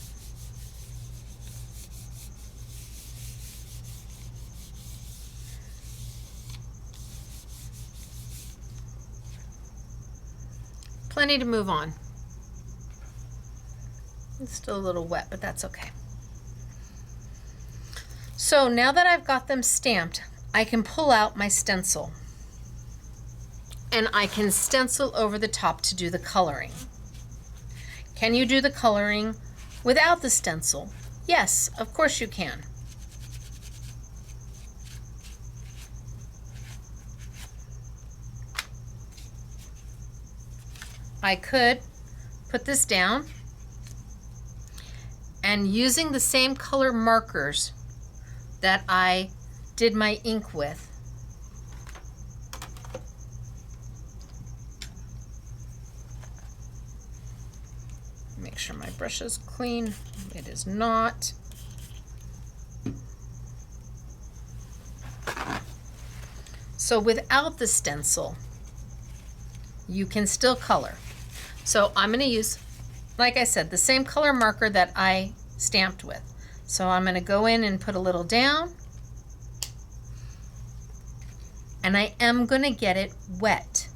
Speaker 1: Plenty to move on. It's still a little wet, but that's okay. So now that I've got them stamped, I can pull out my stencil. And I can stencil over the top to do the coloring. Can you do the coloring without the stencil? Yes, of course you can. I could put this down, and using the same color markers that I did my ink with, make sure my brush is clean. It is not. So without the stencil, you can still color. So I'm going to use, like I said, the same color marker that I stamped with. So I'm going to go in and put a little down, and I am going to get it wet.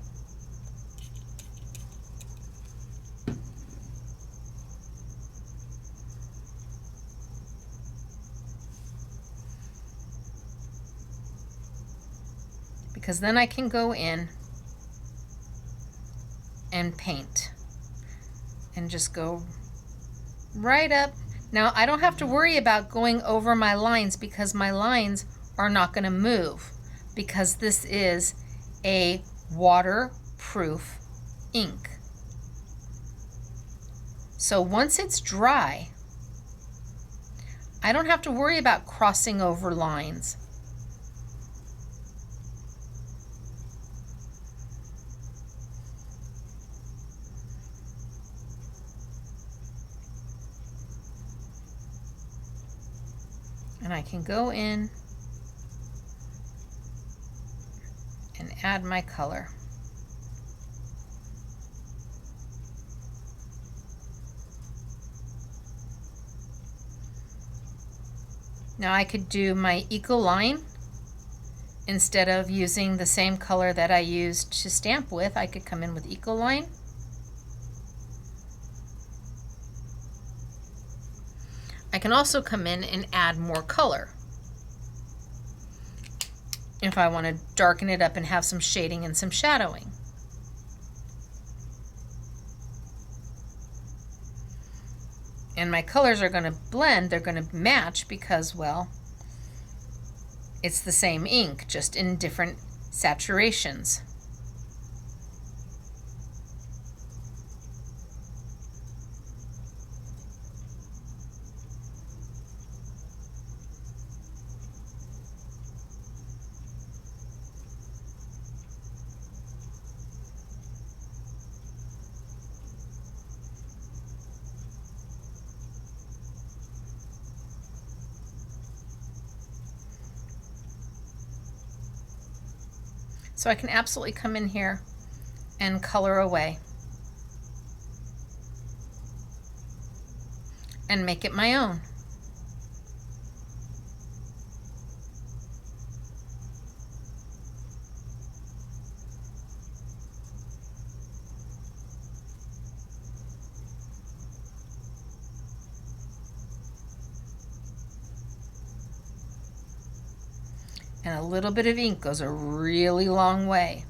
Speaker 1: Because then I can go in and paint and just go right up. Now I don't have to worry about going over my lines because my lines are not going to move because this is a waterproof ink. So once it's dry, I don't have to worry about crossing over lines. And I can go in and add my color. Now I could do my Ecoline instead of using the same color that I used to stamp with. I could come in with Ecoline. I can also come in and add more color if I want to darken it up and have some shading and some shadowing. And my colors are going to blend, they're going to match because, well, it's the same ink, just in different saturations. So I can absolutely come in here and color away and make it my own. And a little bit of ink goes a really long way.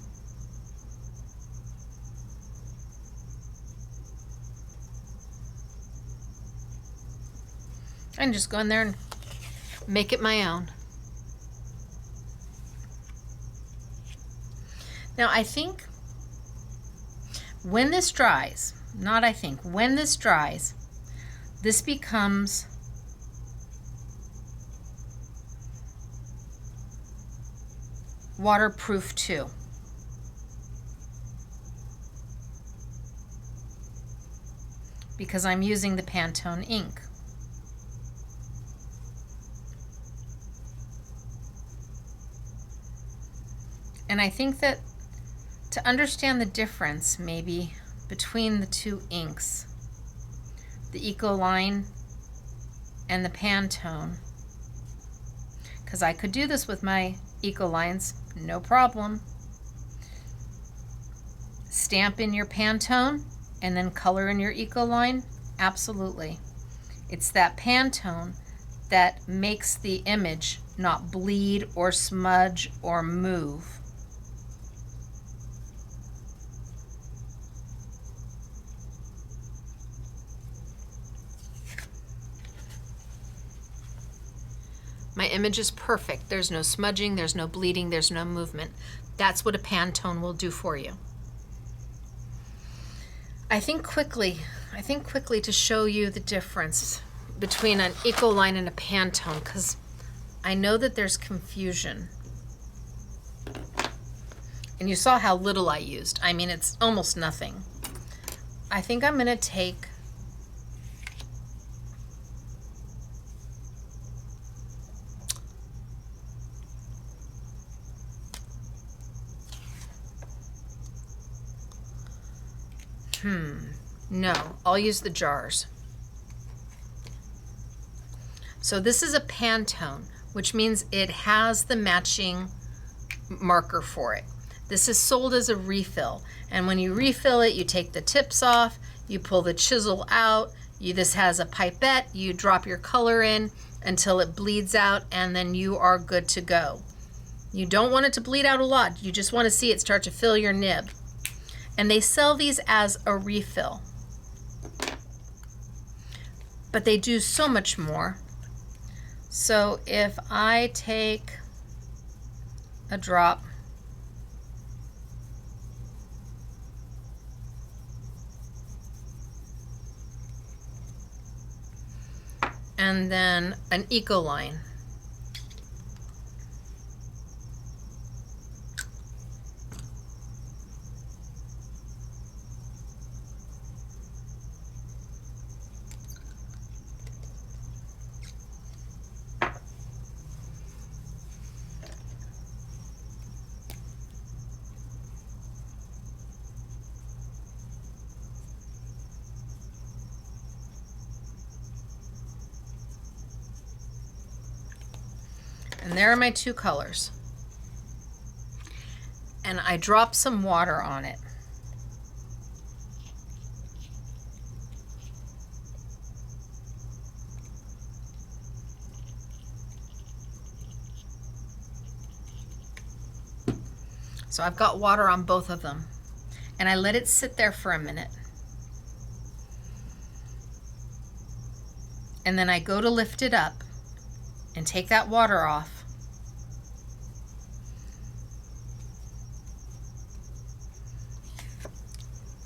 Speaker 1: And just go in there and make it my own. Now I think when this dries, when this dries, this becomes waterproof too. Because I'm using the Pantone ink. And I think that to understand the difference maybe between the two inks, the Ecoline and the Pantone, because I could do this with my Ecolines, no problem. Stamp in your Pantone and then color in your Ecoline, absolutely. It's that Pantone that makes the image not bleed or smudge or move. My image is perfect. There's no smudging, there's no bleeding, there's no movement. That's what a Pantone will do for you. I think quickly to show you the difference between an Ecoline and a Pantone, because I know that there's confusion. And you saw how little I used. I mean, it's almost nothing. I think I'm gonna take no, I'll use the jars. So this is a Pantone, which means it has the matching marker for it. This is sold as a refill, and when you refill it, you take the tips off, you pull the chisel out, this has a pipette, you drop your color in until it bleeds out, and then you are good to go. You don't want it to bleed out a lot, you just want to see it start to fill your nib. And they sell these as a refill. But they do so much more. So if I take a drop, and then an Ecoline, and there are my two colors. And I drop some water on it. So I've got water on both of them. And I let it sit there for a minute. And then I go to lift it up and take that water off.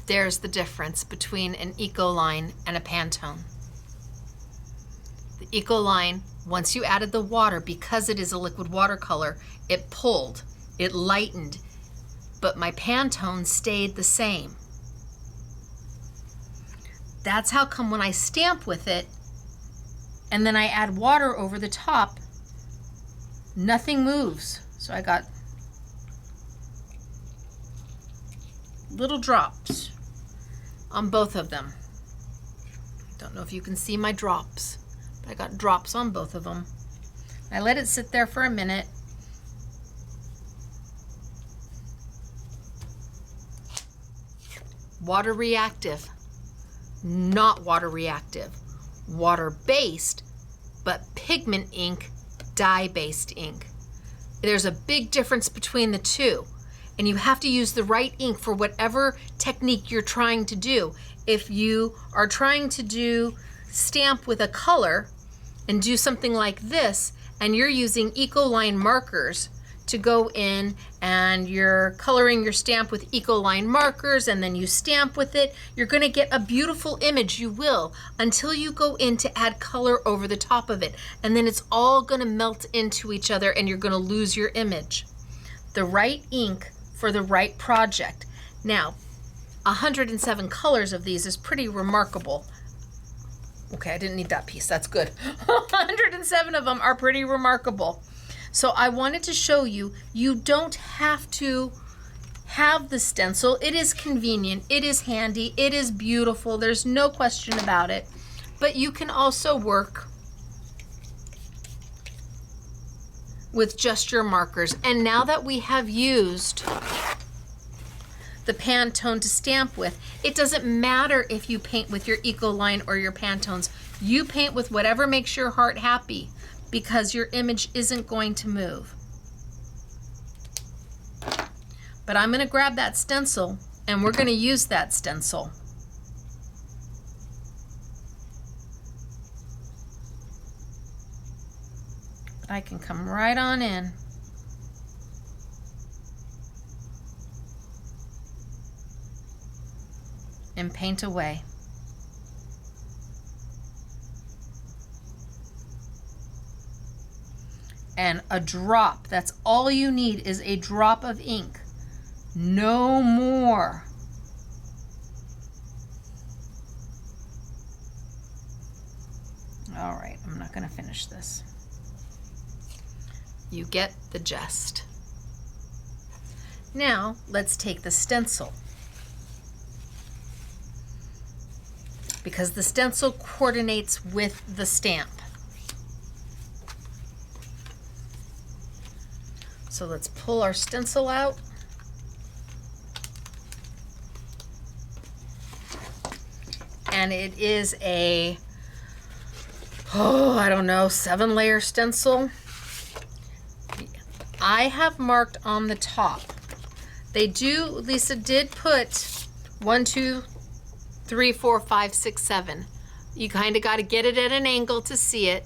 Speaker 1: There's the difference between an Ecoline and a Pantone. The Ecoline, once you added the water, because it is a liquid watercolor, it pulled, it lightened, but my Pantone stayed the same. That's how come when I stamp with it, and then I add water over the top, nothing moves. So I got little drops on both of them. Don't know if you can see my drops, but I got drops on both of them. I let it sit there for a minute. Water reactive, not water reactive. Water based, but pigment ink, dye based ink. There's a big difference between the two. And you have to use the right ink for whatever technique you're trying to do. If you are trying to do stamp with a color and do something like this, and you're using Ecoline markers to go in and you're coloring your stamp with Ecoline markers and then you stamp with it, you're gonna get a beautiful image, you will, until you go in to add color over the top of it. And then it's all gonna melt into each other and you're gonna lose your image. The right ink for the right project. Now, 107 colors of these is pretty remarkable. Okay, I didn't need that piece, that's good. 107 of them are pretty remarkable. So I wanted to show you, you don't have to have the stencil. It is convenient, it is handy, it is beautiful, there's no question about it. But you can also work with just your markers. And now that we have used the Pantone to stamp with, it doesn't matter if you paint with your Ecoline or your Pantones. You paint with whatever makes your heart happy, because your image isn't going to move. But I'm gonna grab that stencil and we're gonna use that stencil. I can come right on in. and paint away. And a drop, that's all you need, is a drop of ink. No more. All right, I'm not going to finish this. You get the gist. Now, let's take the stencil. Because the stencil coordinates with the stamp. So let's pull our stencil out. And it is a, I don't know, 7-layer stencil. I have marked on the top. They do, Lisa did put 1, 2, 3, 4, 5, 6, 7. You kind of got to get it at an angle to see it,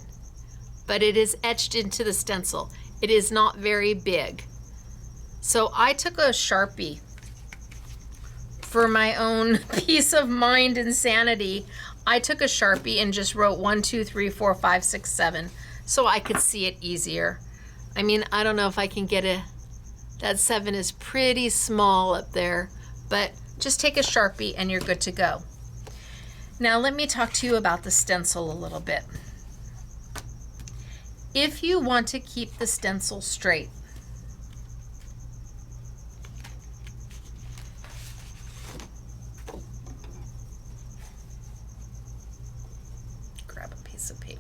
Speaker 1: but it is etched into the stencil. It is not very big. So I took a Sharpie for my own peace of mind and sanity. I took a Sharpie and just wrote 1, 2, 3, 4, 5, 6, 7 so I could see it easier. I mean, I don't know if I can get it. That 7 is pretty small up there, but just take a Sharpie and you're good to go. Now let me talk to you about the stencil a little bit. If you want to keep the stencil straight, grab a piece of paper.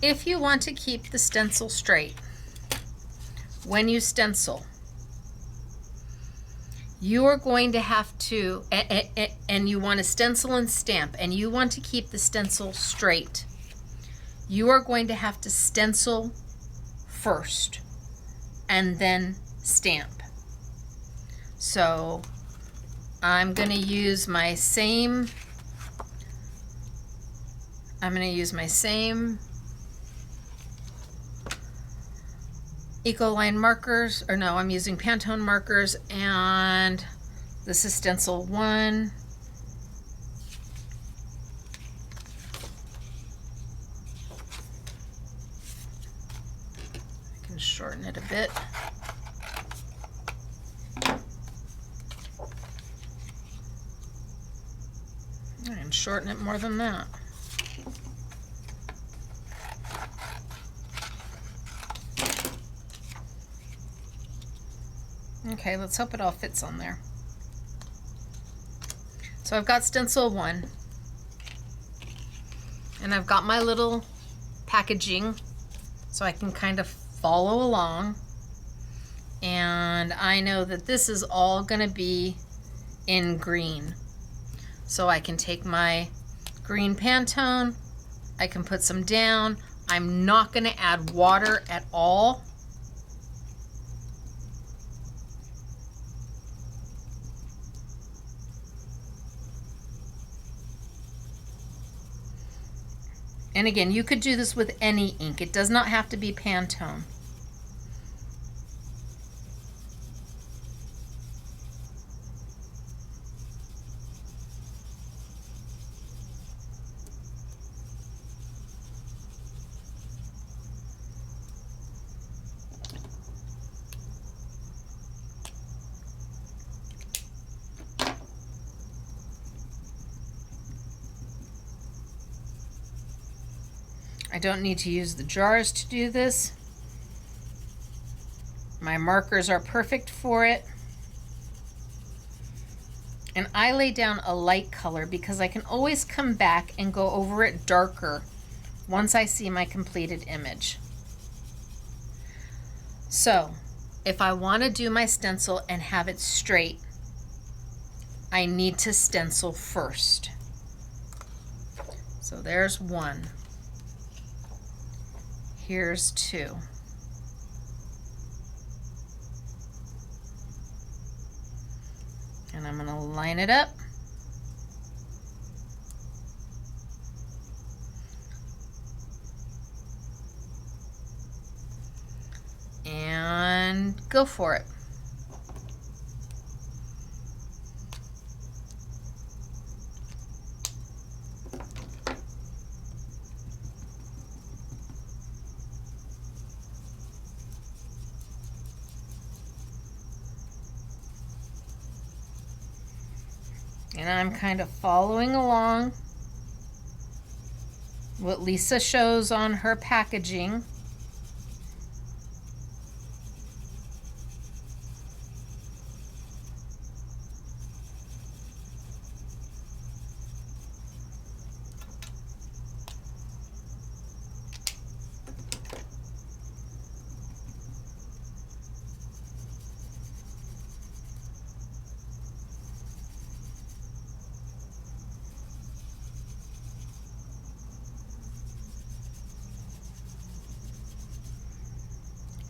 Speaker 1: If you want to keep the stencil straight, when you stencil, you are going to have to, and you want to stencil and stamp, and you want to keep the stencil straight, you are going to have to stencil first and then stamp. So I'm going to use my same Ecoline markers, or no, I'm using Pantone markers, and this is stencil 1. I can shorten it a bit. I can shorten it more than that. Okay, let's hope it all fits on there. So I've got stencil 1, and I've got my little packaging so I can kind of follow along. And I know that this is all going to be in green. So I can take my green Pantone, I can put some down. I'm not going to add water at all. And again, you could do this with any ink. It does not have to be Pantone. I don't need to use the jars to do this. My markers are perfect for it. And I lay down a light color because I can always come back and go over it darker once I see my completed image. So, if I want to do my stencil and have it straight, I need to stencil first. So there's 1. Here's 2. And I'm going to line it up. and go for it. And I'm kind of following along what Lisa shows on her packaging.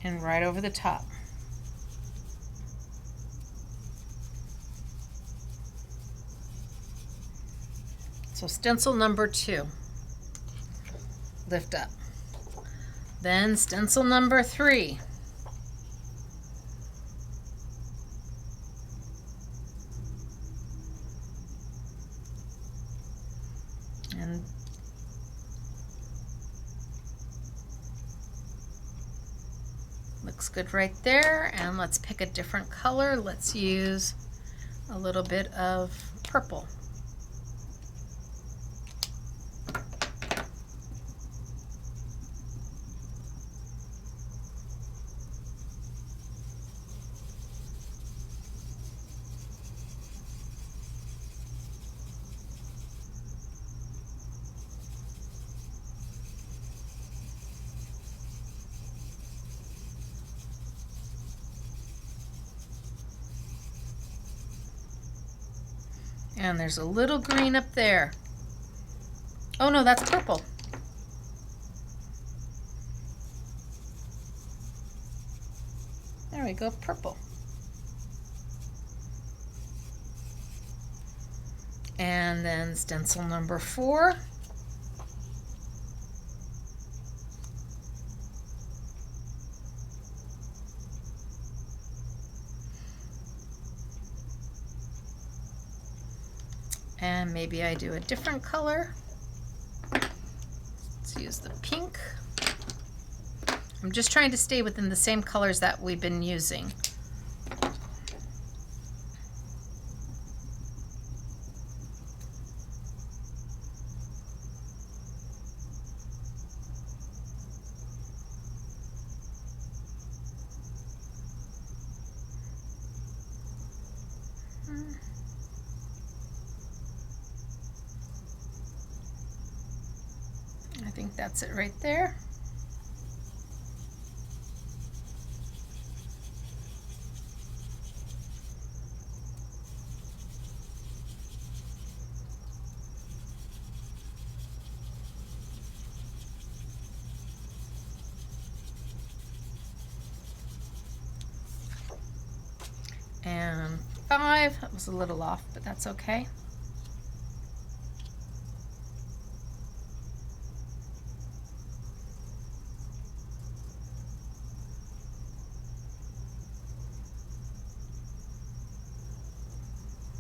Speaker 1: And right over the top. So stencil number 2, lift up. Then stencil number 3. And looks good right there. And let's pick a different color. Let's use a little bit of purple. And there's a little green up there. Oh no, that's purple. There we go, purple. And then stencil number 4. And maybe I do a different color. Let's use the pink. I'm just trying to stay within the same colors that we've been using. I think that's it right there. And 5, that was a little off, but that's okay.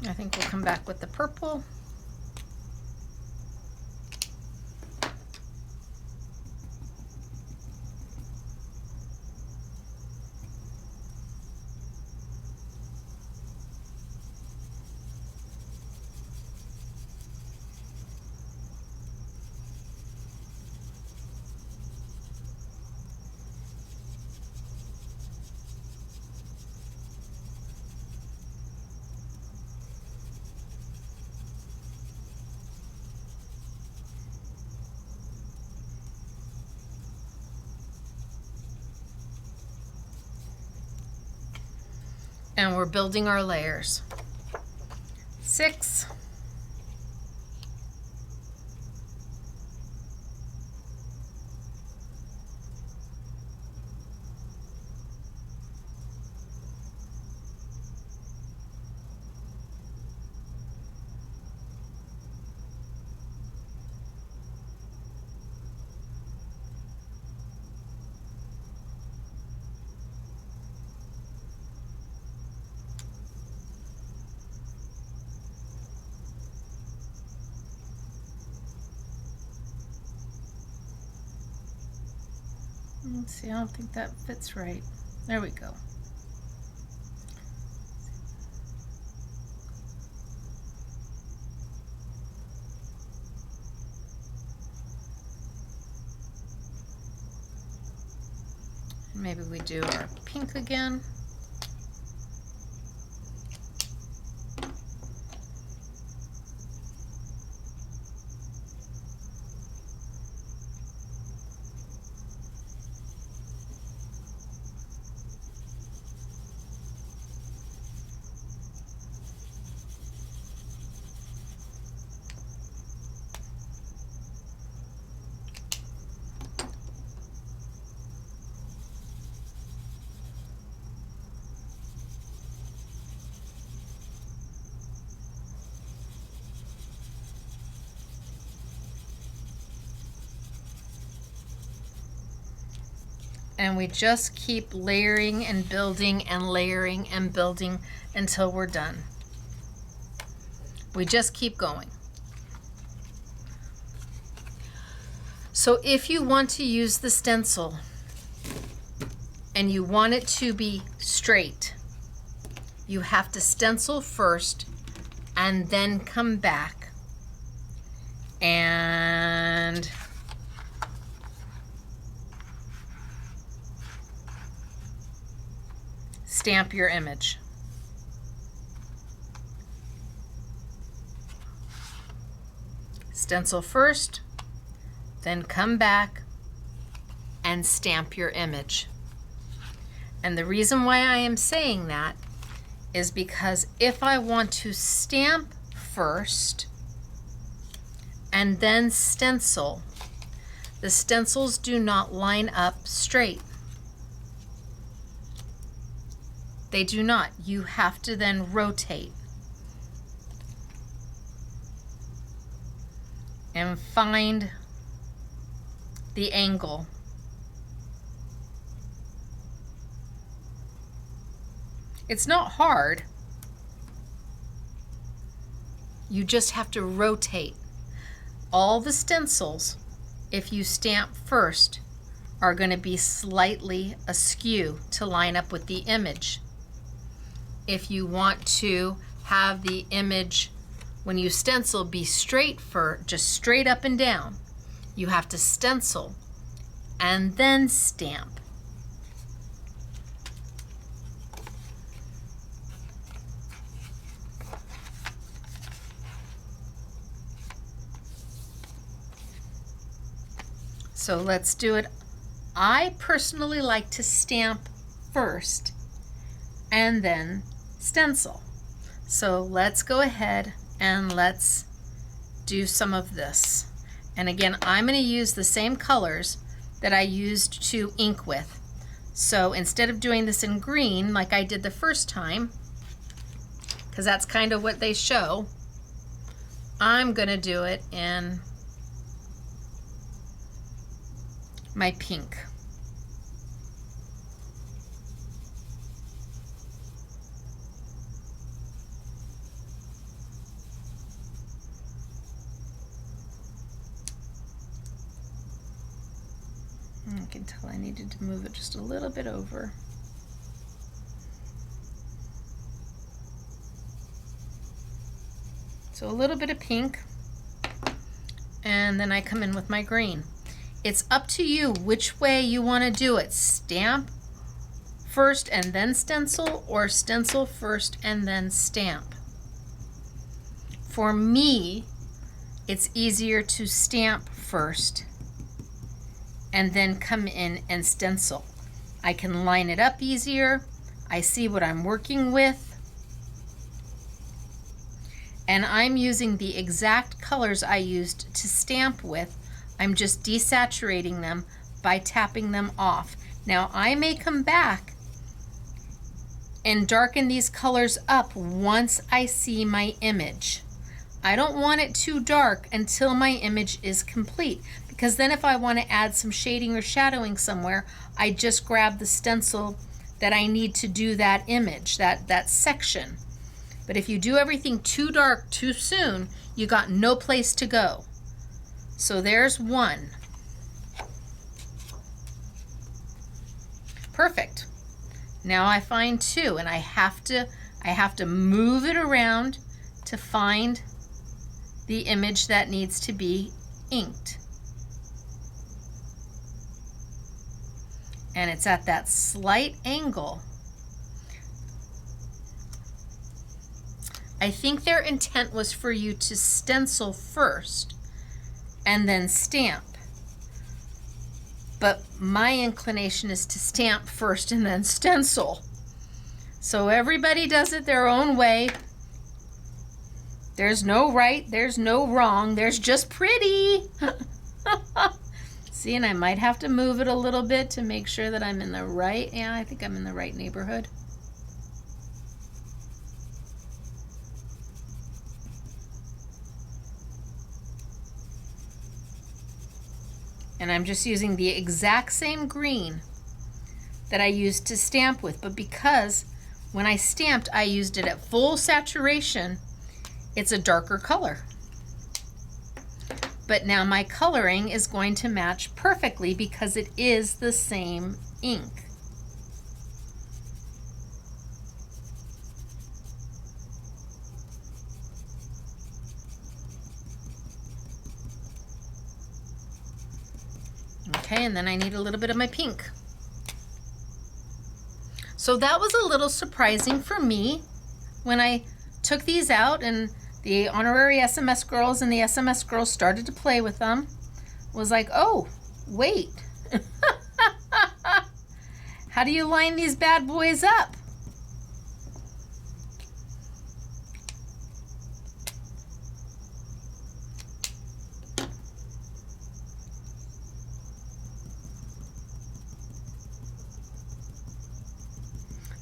Speaker 1: I think we'll come back with the purple. And we're building our layers. 6. Let's see, I don't think that fits right. There we go. Maybe we do our pink again. And we just keep layering and building and layering and building until we're done. We just keep going. So if you want to use the stencil and you want it to be straight, you have to stencil first and then come back and stamp your image. Stencil first, then come back and stamp your image. And the reason why I am saying that is because if I want to stamp first and then stencil, the stencils do not line up straight. They do not. You have to then rotate and find the angle. It's not hard. You just have to rotate. All the stencils, if you stamp first, are going to be slightly askew to line up with the image. If you want to have the image, when you stencil, be straight just straight up and down, you have to stencil and then stamp. So let's do it. I personally like to stamp first and then stencil. So let's go ahead and let's do some of this. And again, I'm going to use the same colors that I used to ink with. So instead of doing this in green like I did the first time, because that's kind of what they show, I'm going to do it in my pink. I can tell I needed to move it just a little bit over. So a little bit of pink, and then I come in with my green. It's up to you which way you want to do it. Stamp first and then stencil, or stencil first and then stamp. For me, it's easier to stamp first and then come in and stencil. I can line it up easier. I see what I'm working with. And I'm using the exact colors I used to stamp with. I'm just desaturating them by tapping them off. Now I may come back and darken these colors up once I see my image. I don't want it too dark until my image is complete, because then if I want to add some shading or shadowing somewhere, I just grab the stencil that I need to do that image, that section. But if you do everything too dark too soon, you got no place to go. So there's one. Perfect. Now I find 2, and I have to move it around to find the image that needs to be inked. And it's at that slight angle. I think their intent was for you to stencil first and then stamp. But my inclination is to stamp first and then stencil. So everybody does it their own way. There's no right, there's no wrong, there's just pretty. See, and I might have to move it a little bit to make sure that I'm in the right, yeah, I think I'm in the right neighborhood. And I'm just using the exact same green that I used to stamp with, but because when I stamped, I used it at full saturation, it's a darker color. But now my coloring is going to match perfectly because it is the same ink. Okay, and then I need a little bit of my pink. So that was a little surprising for me when I took these out and the honorary SMS girls and the SMS girls started to play with them. Was like, oh, wait. How do you line these bad boys up?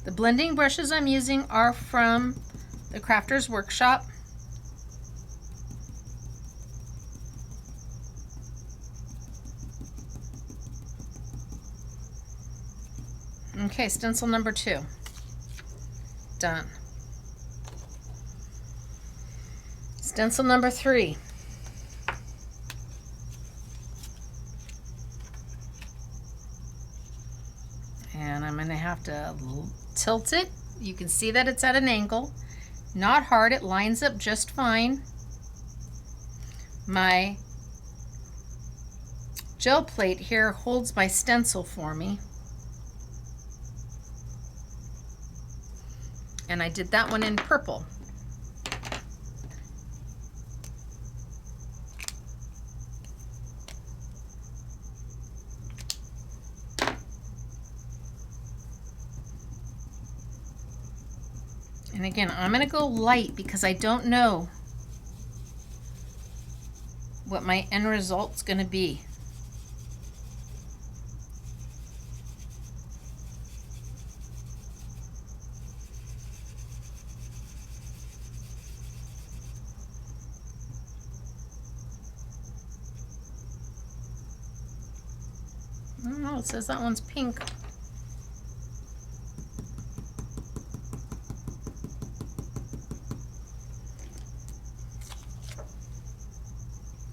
Speaker 1: The blending brushes I'm using are from the Crafter's Workshop. Okay, stencil number 2. Done. Stencil number 3. And I'm going to have to tilt it. You can see that it's at an angle. Not hard, it lines up just fine. My gel plate here holds my stencil for me. And I did that one in purple. And again, I'm going to go light because I don't know what my end result's going to be. I don't know, it says that one's pink.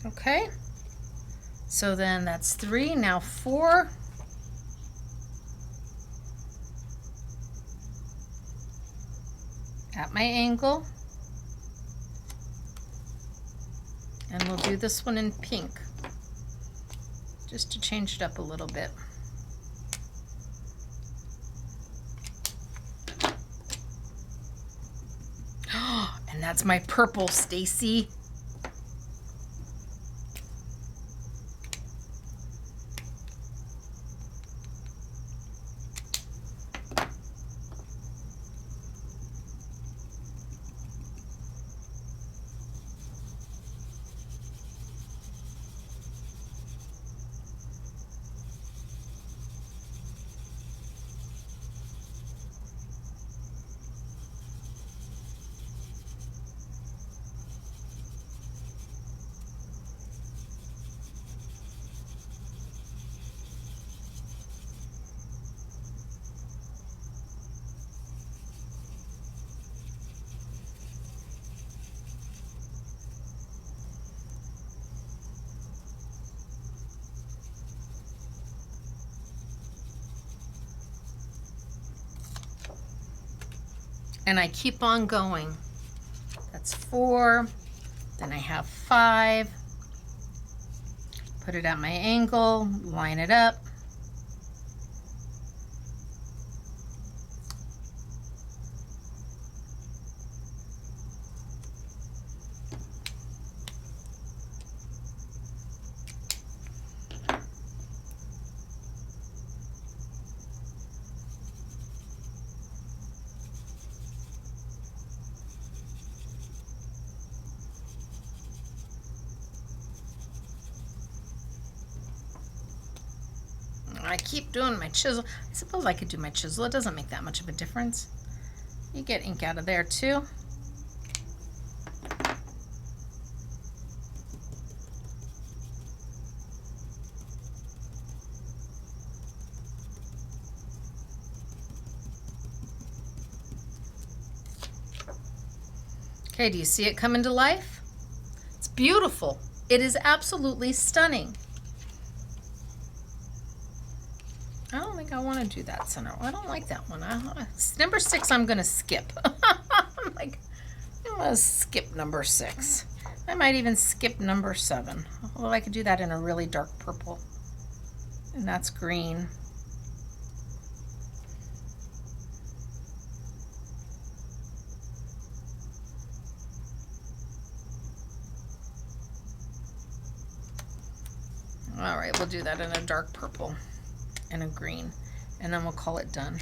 Speaker 1: Okay, so then that's 3, now 4. At my angle. And we'll do this one in pink, just to change it up a little bit. And that's my purple, Stacey. And I keep on going. That's 4, then I have 5. Put it at my angle, line it up. I keep doing my chisel. I suppose I could do my chisel. It doesn't make that much of a difference. You get ink out of there too. Okay, do you see it coming to life? It's beautiful. It is absolutely stunning. I don't think I want to do that center. I don't like that one. Number 6 I'm going to skip. I'm going to skip number 6. I might even skip number 7. Although I could do that in a really dark purple. And that's green. All right, we'll do that in a dark purple and a green, and then we'll call it done.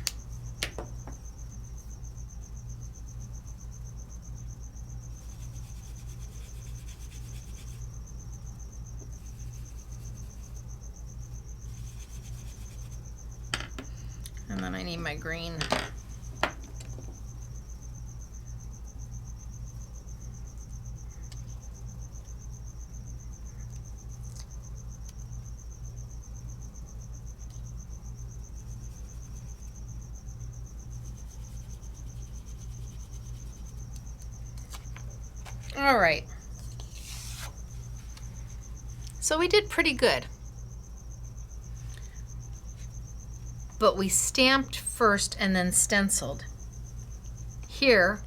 Speaker 1: And then I need my green. All right, so we did pretty good, but we stamped first and then stenciled. Here,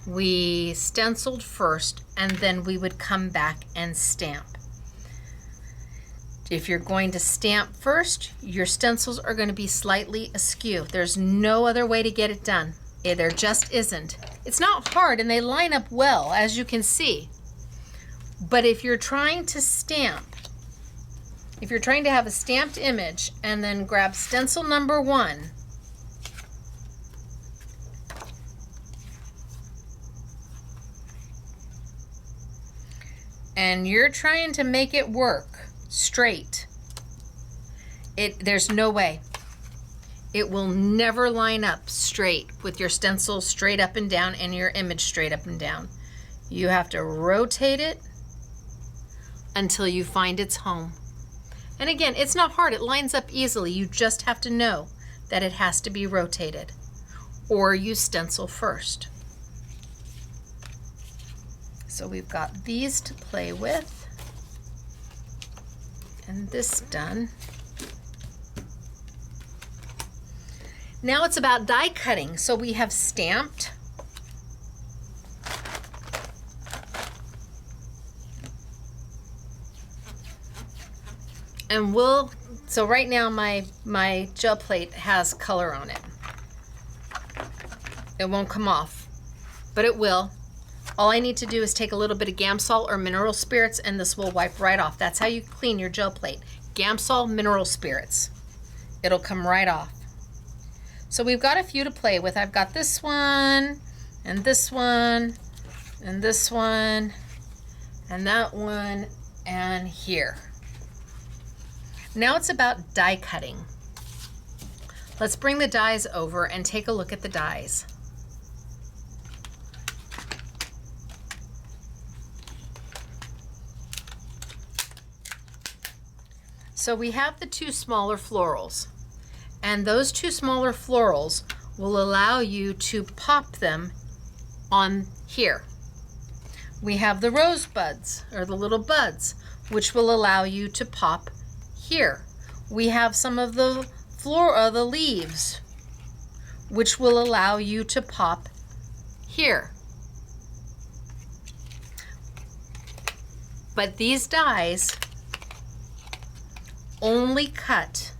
Speaker 1: we stenciled first and then we would come back and stamp. If you're going to stamp first, your stencils are going to be slightly askew. There's no other way to get it done. There just isn't. It's not hard and they line up well, as you can see. But if you're trying to stamp, if you're trying to have a stamped image and then grab stencil number 1, and you're trying to make it work straight, there's no way. It will never line up straight with your stencil straight up and down and your image straight up and down. You have to rotate it until you find its home. And again, it's not hard. It lines up easily. You just have to know that it has to be rotated, or you stencil first. So we've got these to play with and this done. Now it's about die cutting. So we have stamped. And so right now my gel plate has color on it. It won't come off, but it will. All I need to do is take a little bit of Gamsol or mineral spirits and this will wipe right off. That's how you clean your gel plate. Gamsol, mineral spirits. It'll come right off. So we've got a few to play with. I've got this one, and this one, and this one, and that one, and here. Now it's about die cutting. Let's bring the dies over and take a look at the dies. So we have the 2 smaller florals. And those 2 smaller florals will allow you to pop them on here. We have the rose buds, or the little buds, which will allow you to pop here. We have some of the the leaves, which will allow you to pop here. But these dies only cut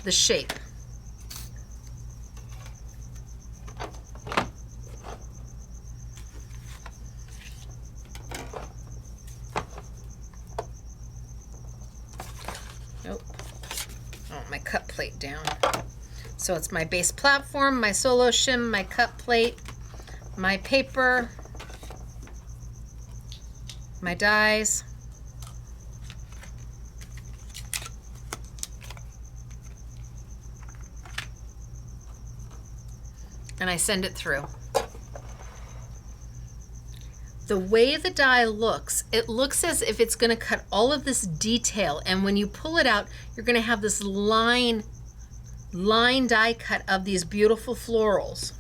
Speaker 1: the shape. Nope. I want my cut plate down. So it's my base platform, my solo shim, my cut plate, my paper, my dies, and I send it through. The way the die looks, it looks as if it's going to cut all of this detail, and when you pull it out, you're going to have this line die cut of these beautiful florals.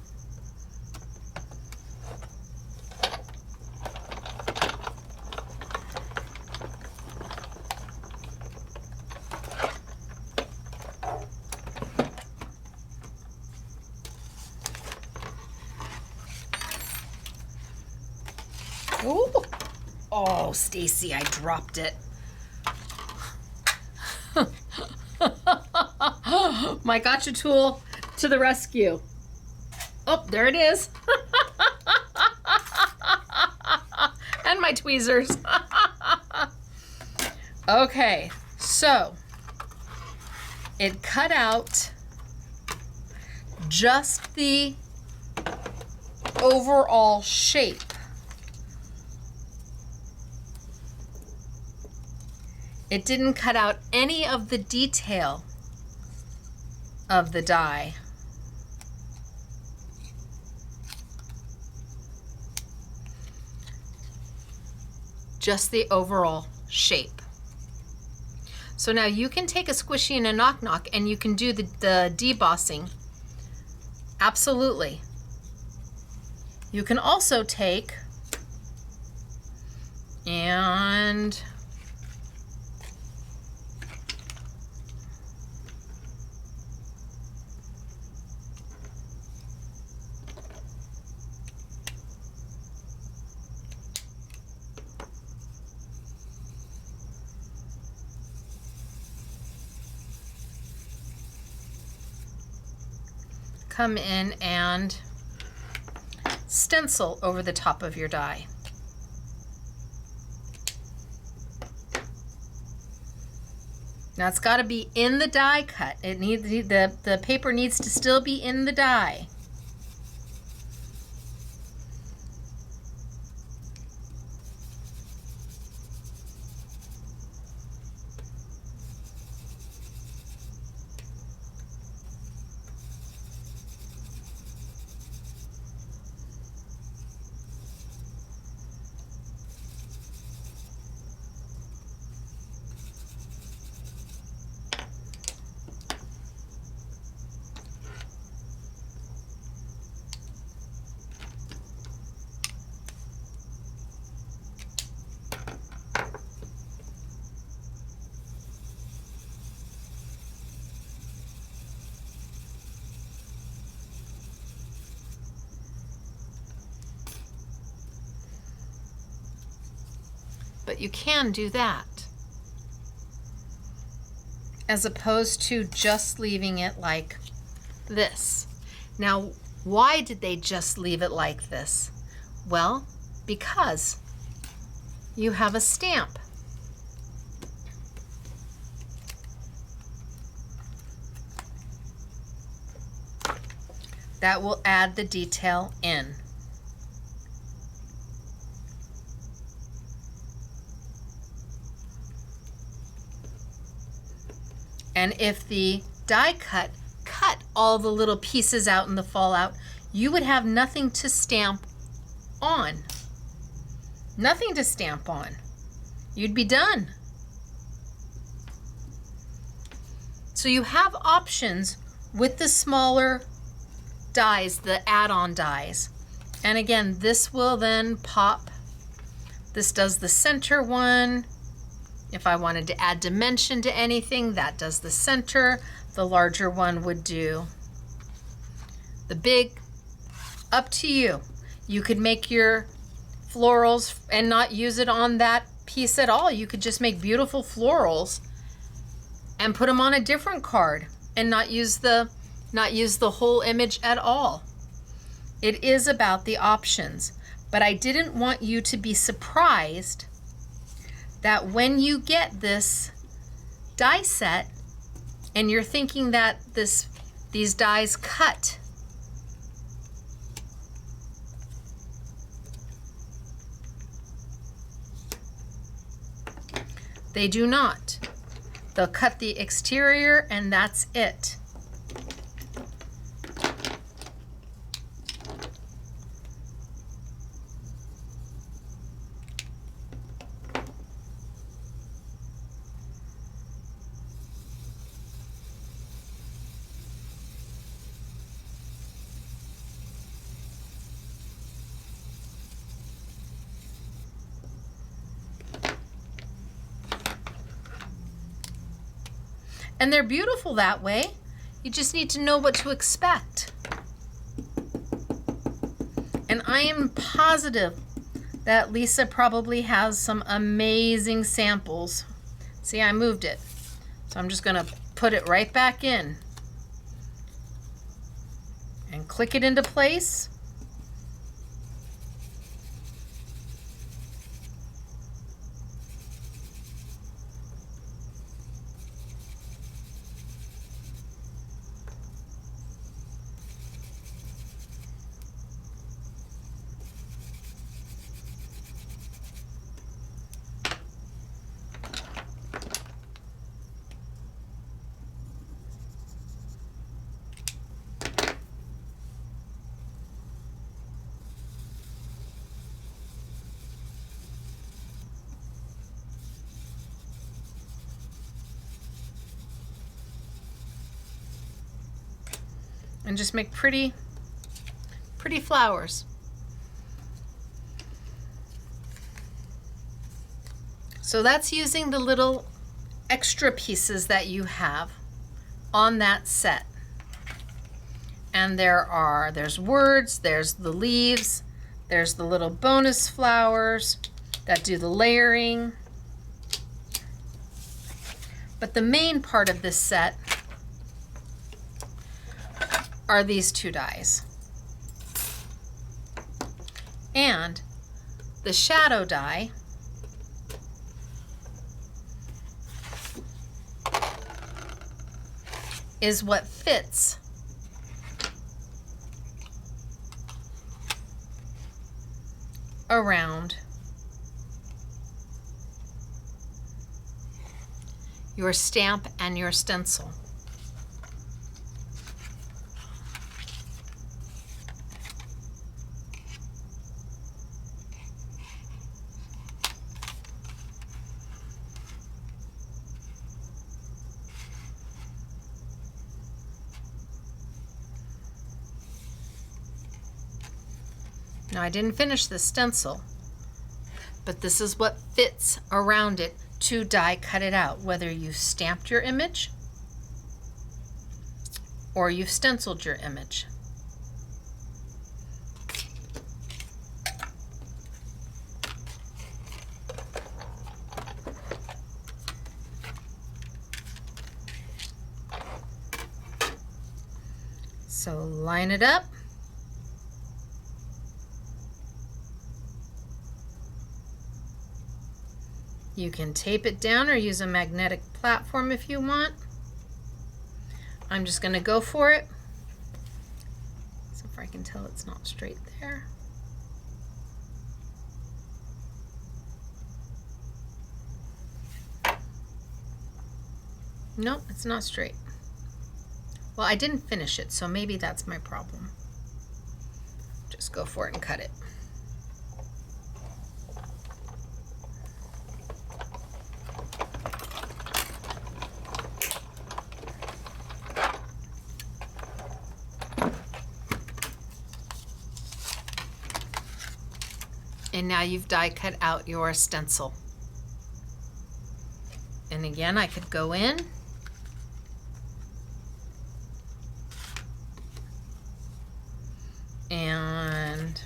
Speaker 1: Ooh. Oh, Stacey, I dropped it. My gotcha tool to the rescue. Oh, there it is. And my tweezers. Okay, so it cut out just the overall shape. It didn't cut out any of the detail of the die. Just the overall shape. So now you can take a squishy and a knock-knock and you can do the debossing. Absolutely. You can also take and come in and stencil over the top of your die. Now it's got to be in the die cut. It needs the paper needs to still be in the die. But you can do that as opposed to just leaving it like this. Now, why did they just leave it like this? Well, because you have a stamp. That will add the detail in. And if the die cut all the little pieces out in the fallout, you would have nothing to stamp on. Nothing to stamp on. You'd be done. So you have options with the smaller dies, the add-on dies. And again, this will then pop This does the center one. If I wanted to add dimension to anything, that does the center. The larger one would do the big. Up to you. You could make your florals and not use it on that piece at all. You could just make beautiful florals and put them on a different card and not use the whole image at all. It is about the options, but I didn't want you to be surprised that when you get this die set and you're thinking that these dies cut. They do not. They'll cut the exterior and that's it. And they're beautiful that way. You just need to know what to expect. And I am positive that Lisa probably has some amazing samples. See, I moved it. So I'm just gonna put it right back in and click it into place. And just make pretty flowers. So that's using the little extra pieces that you have on that set. And there's words, there's the leaves, there's the little bonus flowers that do the layering. But the main part of this set are these two dies. And the shadow die is what fits around your stamp and your stencil. Now I didn't finish the stencil, but this is what fits around it to die cut it out, whether you've stamped your image or you've stenciled your image. So line it up. You can tape it down or use a magnetic platform if you want. I'm just going to go for it. So if I can tell it's not straight there. Nope, it's not straight. Well, I didn't finish it, so maybe that's my problem. Just go for it and cut it. And now you've die cut out your stencil. And again, I could go in and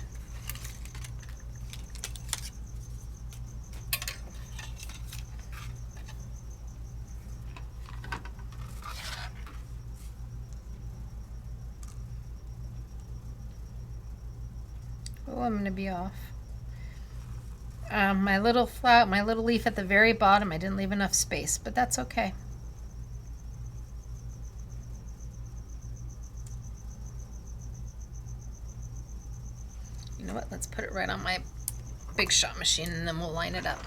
Speaker 1: oh, I'm going to be off. My little flower, my little leaf at the very bottom, I didn't leave enough space, but that's okay. You know what? Let's put it right on my Big Shot machine and then we'll line it up.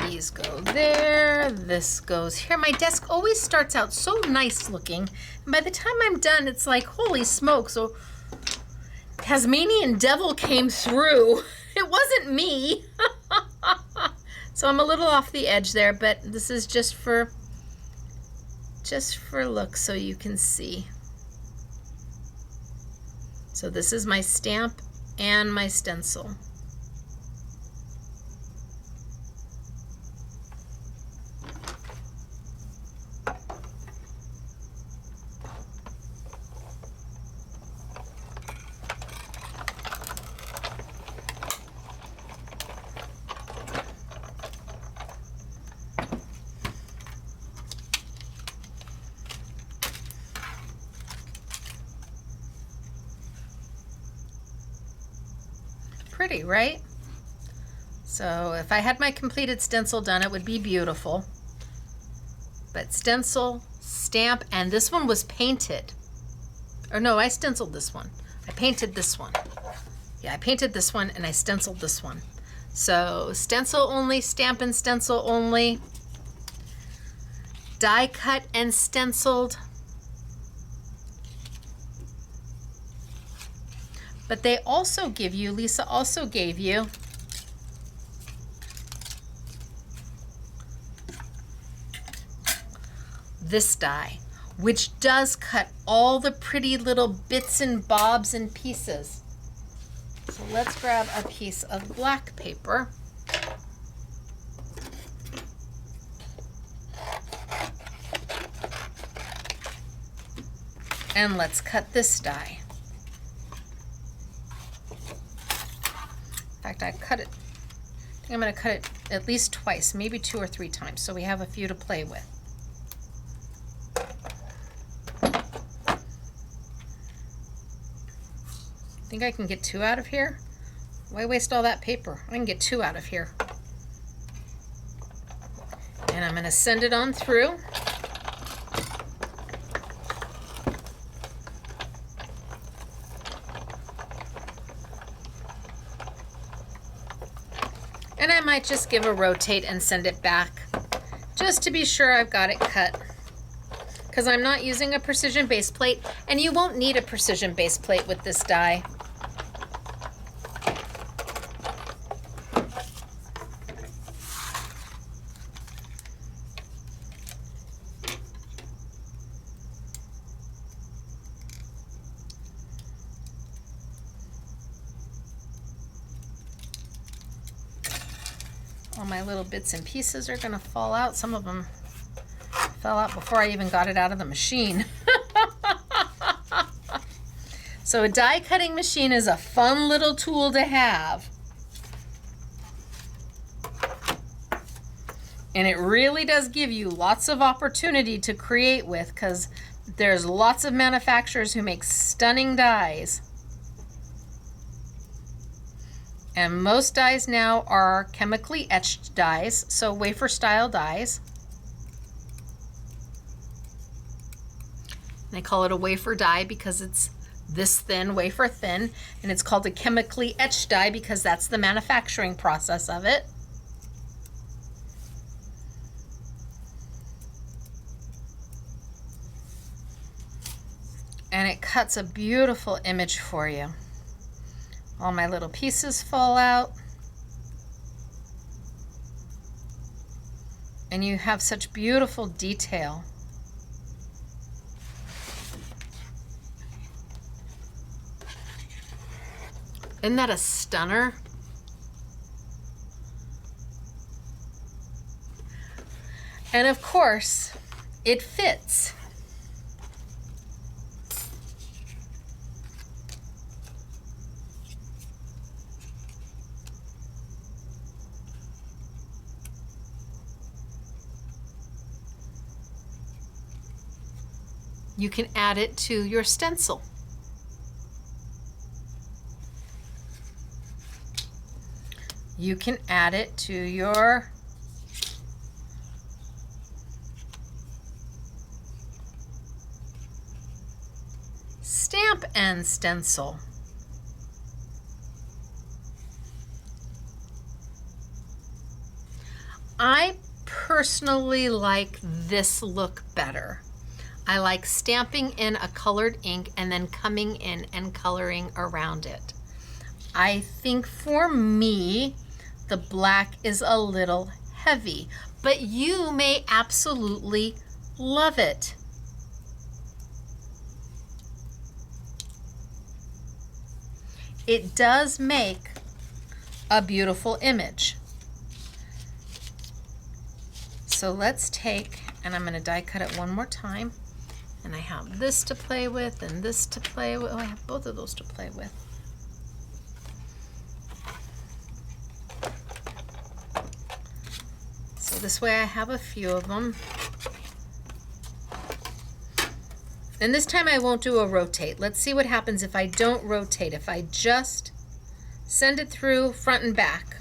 Speaker 1: These go there, this goes here. My desk always starts out so nice looking, and by the time I'm done, it's like, holy smoke. So Tasmanian devil came through. It wasn't me. So I'm a little off the edge there, but this is just for look so you can see. So this is my stamp and my stencil. Pretty, right? So if I had my completed stencil done, it would be beautiful. But stencil, stamp, and this one was painted. Or no, I stenciled this one. I painted this one. Yeah, I painted this one and I stenciled this one. So stencil only, stamp and stencil only. Die cut and stenciled. But they also give you, Lisa also gave you this die, which does cut all the pretty little bits and bobs and pieces. So let's grab a piece of black paper. And let's cut this die. In fact, I cut it. I think I'm going to cut it at least twice, maybe 2 or 3 times, so we have a few to play with. Think I can get 2 out of here? Why waste all that paper? I can get 2 out of here. And I'm going to send it on through. And I might just give a rotate and send it back just to be sure I've got it cut. Because I'm not using a precision base plate, and you won't need a precision base plate with this die. All my little bits and pieces are going to fall out. Some of them fell out before I even got it out of the machine. So a die cutting machine is a fun little tool to have. And it really does give you lots of opportunity to create with, because there's lots of manufacturers who make stunning dies. And most dies now are chemically etched dies, so wafer style dies. They call it a wafer die because it's this thin, wafer thin, and it's called a chemically etched die because that's the manufacturing process of it. And it cuts a beautiful image for you. All my little pieces fall out. And you have such beautiful detail. Isn't that a stunner? And of course, it fits. You can add it to your stencil. You can add it to your stamp and stencil. I personally like this look better. I like stamping in a colored ink and then coming in and coloring around it. I think for me, the black is a little heavy, but you may absolutely love it. It does make a beautiful image. So let's take, and I'm going to die cut it one more time. And I have this to play with and this to play with. Oh, I have both of those to play with. So this way I have a few of them. And this time I won't do a rotate. Let's see what happens if I don't rotate, if I just send it through front and back.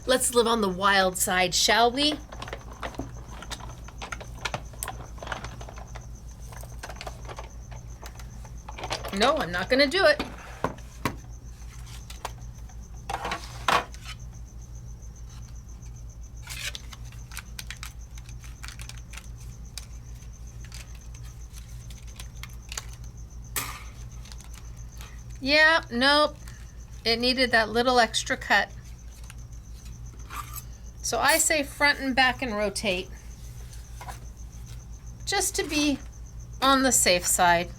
Speaker 1: Let's live on the wild side, shall we? No, I'm not going to do it. Yeah, nope. It needed that little extra cut. So I say front and back and rotate, just to be on the safe side.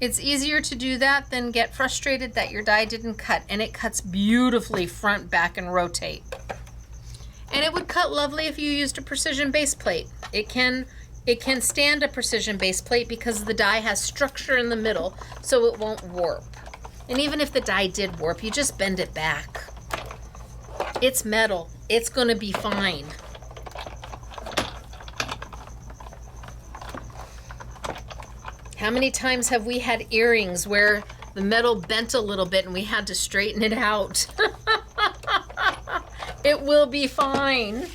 Speaker 1: It's easier to do that than get frustrated that your die didn't cut, and it cuts beautifully front, back, and rotate. And it would cut lovely if you used a precision base plate. It can stand a precision base plate because the die has structure in the middle, so it won't warp. And even if the die did warp, you just bend it back. It's metal. It's going to be fine. How many times have we had earrings where the metal bent a little bit and we had to straighten it out? It will be fine.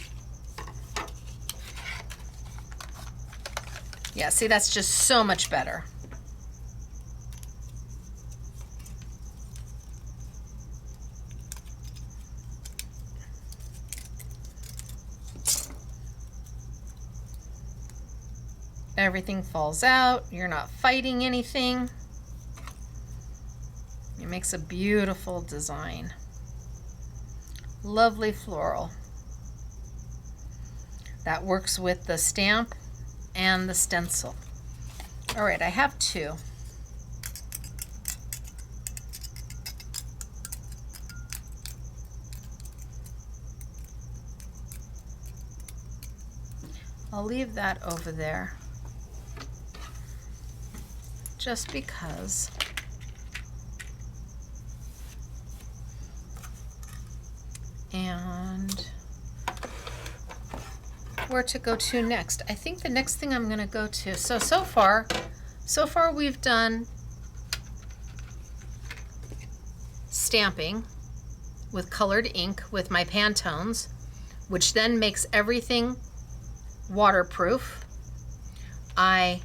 Speaker 1: Yeah, see, that's just so much better. Everything falls out. You're not fighting anything. It makes a beautiful design. Lovely floral. That works with the stamp and the stencil. All right, I have two. I'll leave that over there just because. And where to go to next? I think the next thing I'm going to go to, so far we've done stamping with colored ink with my Pantones, which then makes everything waterproof. I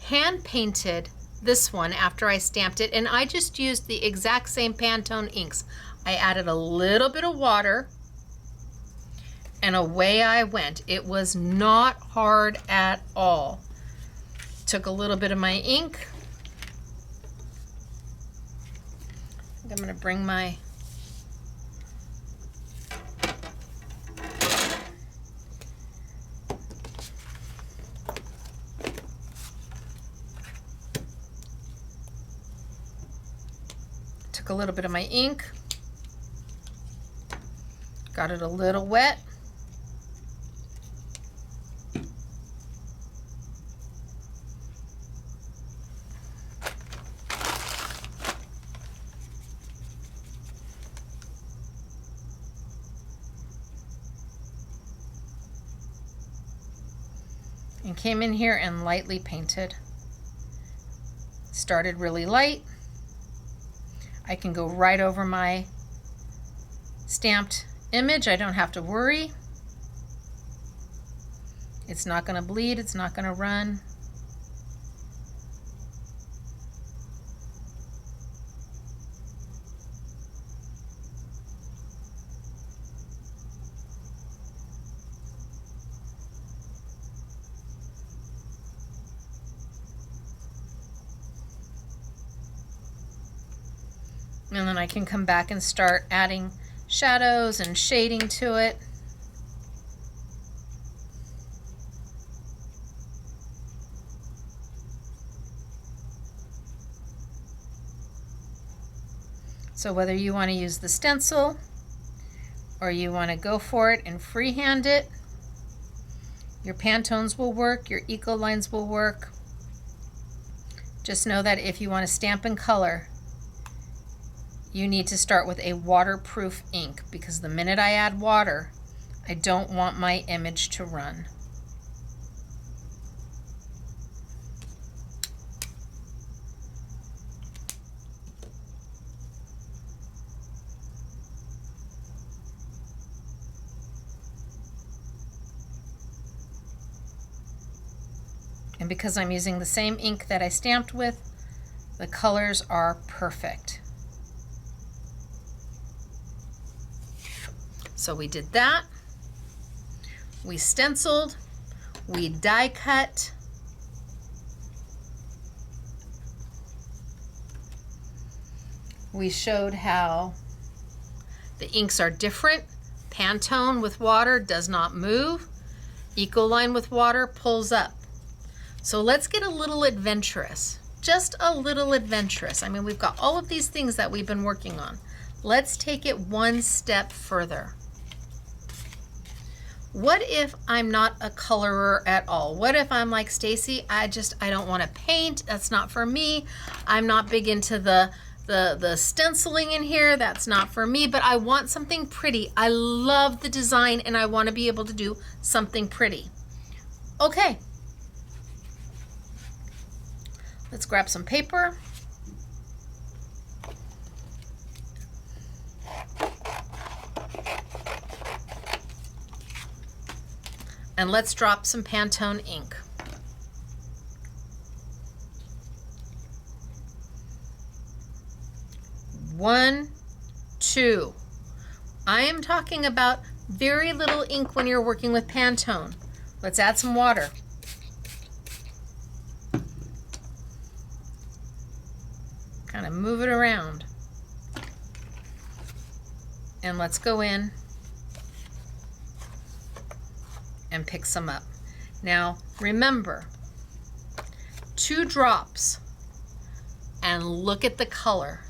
Speaker 1: hand painted this one after I stamped it, and I just used the exact same Pantone inks. I added a little bit of water and away I went. It was not hard at all. Took a little bit of my ink. I think I'm going to bring my Took a little bit of my ink, got it a little wet. And came in here and lightly painted. Started really light. I can go right over my stamped image. I don't have to worry. It's not going to bleed. It's not going to run. And then I can come back and start adding shadows and shading to it. So whether you want to use the stencil or you want to go for it and freehand it, your Pantones will work, your Ecolines will work. Just know that if you want to stamp in color, you need to start with a waterproof ink, because the minute I add water, I don't want my image to run. And because I'm using the same ink that I stamped with, the colors are perfect. So we did that, we stenciled, we die cut, we showed how the inks are different. Pantone with water does not move. Ecoline with water pulls up. So let's get a little adventurous, just a little adventurous. I mean, we've got all of these things that we've been working on. Let's take it one step further. What if I'm not a colorer at all? What if I'm like Stacey, I don't want to paint, that's not for me. I'm not big into the stenciling in here, that's not for me, but I want something pretty. I love the design and I want to be able to do something pretty. Okay. Let's grab some paper. And let's drop some Pantone ink. One, two. I am talking about very little ink when you're working with Pantone. Let's add some water. Kind of move it around. And let's go in and pick some up. Now remember, 2 drops and look at the color.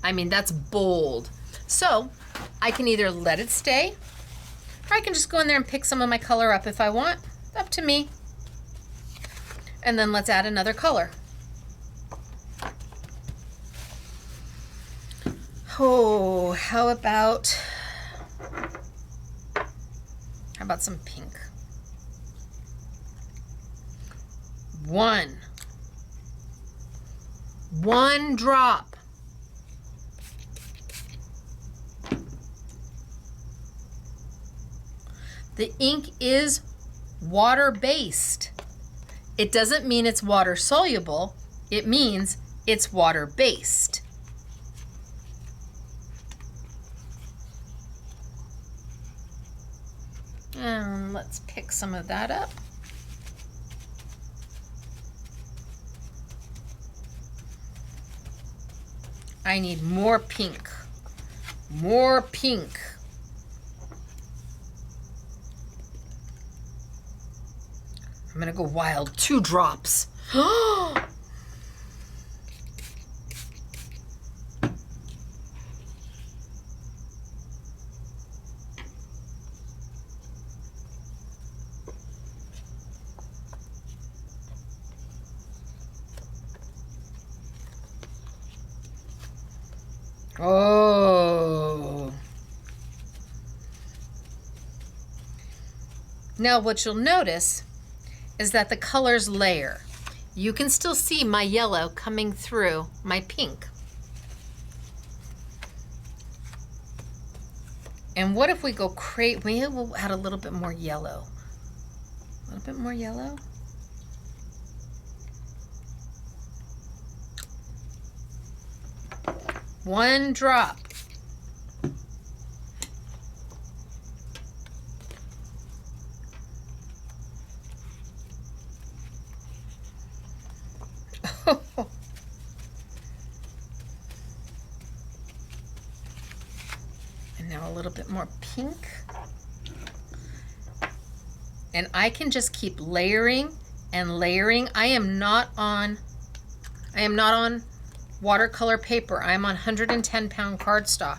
Speaker 1: I mean, that's bold. So I can either let it stay or I can just go in there and pick some of my color up if I want. Up to me. And then let's add another color. Oh, how about some pink? One drop. The ink is water-based. It doesn't mean it's water soluble. It means it's water-based. And let's pick some of that up. I need more pink. More pink. I'm gonna go wild. 2 drops. Oh. Now what you'll notice is that the colors layer. You can still see my yellow coming through my pink. And what if we go crazy? Maybe we'll add a little bit more yellow. A little bit more yellow. One drop. And now a little bit more pink. And I can just keep layering and layering. I am not on watercolor paper. I'm on 110-pound cardstock.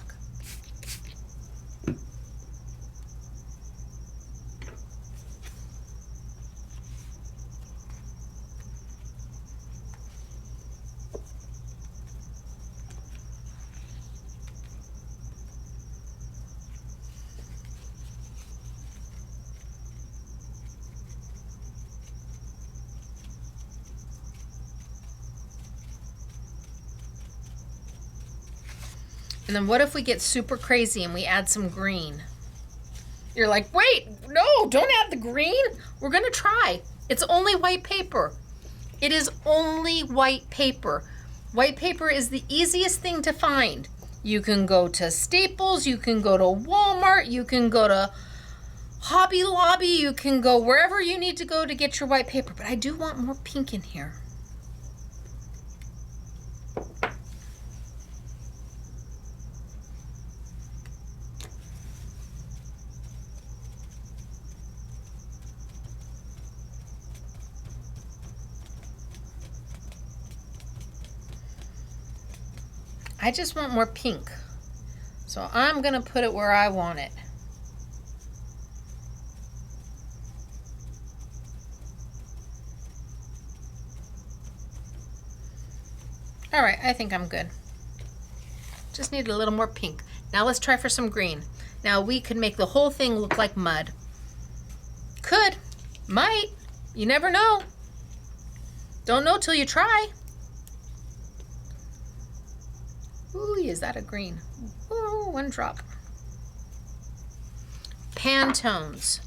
Speaker 1: And then what if we get super crazy and we add some green? You're like, wait, no, don't add the green. We're gonna try. It's only white paper. It is only white paper. White paper is the easiest thing to find. You can go to Staples, you can go to Walmart, you can go to Hobby Lobby, you can go wherever you need to go to get your white paper. But I do want more pink in here. I just want more pink. So I'm gonna put it where I want it. All right, I think I'm good. Just need a little more pink. Now let's try for some green. Now we could make the whole thing look like mud. Could, might, you never know. Don't know till you try. Ooh, is that a green? Ooh, one drop. Pantones.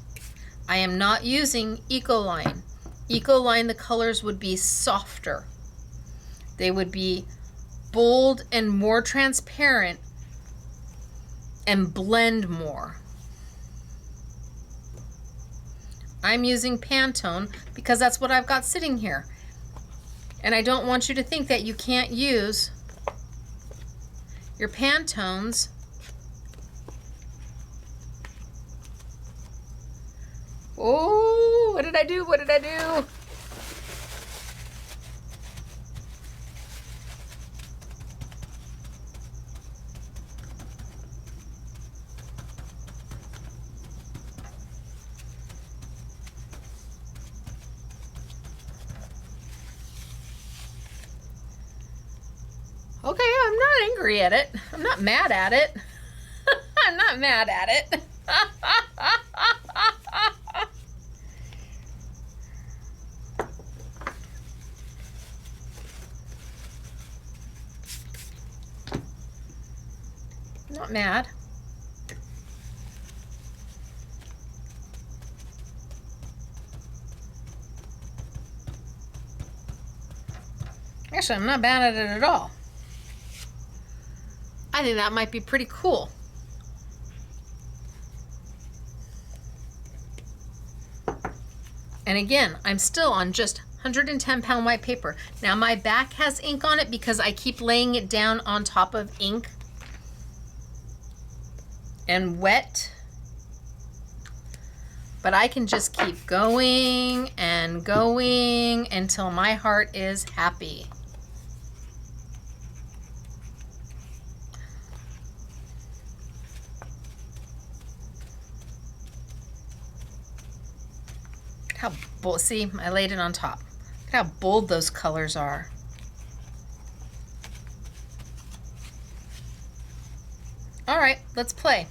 Speaker 1: I am not using Ecoline. Ecoline, the colors would be softer. They would be bold and more transparent and blend more. I'm using Pantone because that's what I've got sitting here. And I don't want you to think that you can't use your Pantones. Oh, what did I do? What did I do? Okay, I'm not angry at it. I'm not mad at it. I'm not mad at it. Not mad. Actually, I'm not mad at it at all. I think that might be pretty cool. And again, I'm still on just 110-pound white paper. Now my back has ink on it because I keep laying it down on top of ink and wet. But I can just keep going and going until my heart is happy. How bold, see, I laid it on top. Look how bold those colors are. let's play.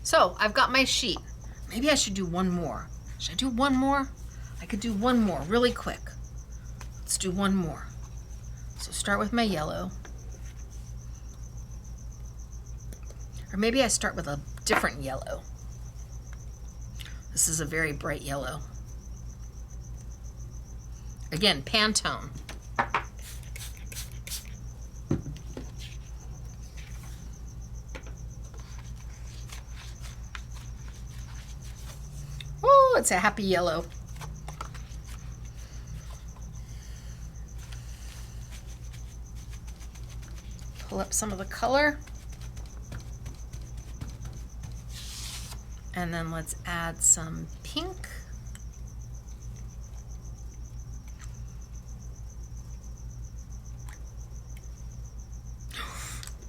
Speaker 1: So I've got my sheet. Maybe I should do one more. Should I do one more? I could do one more really quick. Let's do one more. So start with my yellow. Or maybe I start with a different yellow. This is a very bright yellow. Again, Pantone. Oh, it's a happy yellow. Pull up some of the color. And then let's add some pink.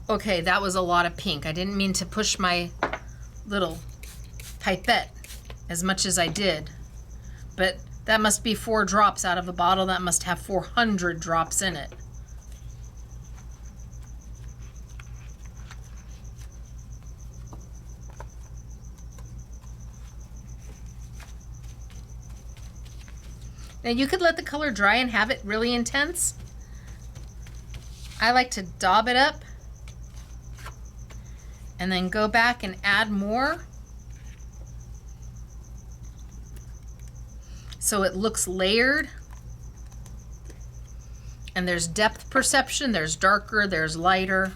Speaker 1: Okay, that was a lot of pink. I didn't mean to push my little pipette as much as I did, but that must be 4 drops out of a bottle. That must have 400 drops in it. Now you could let the color dry and have it really intense. I like to daub it up and then go back and add more so it looks layered. And there's depth perception, there's darker, there's lighter.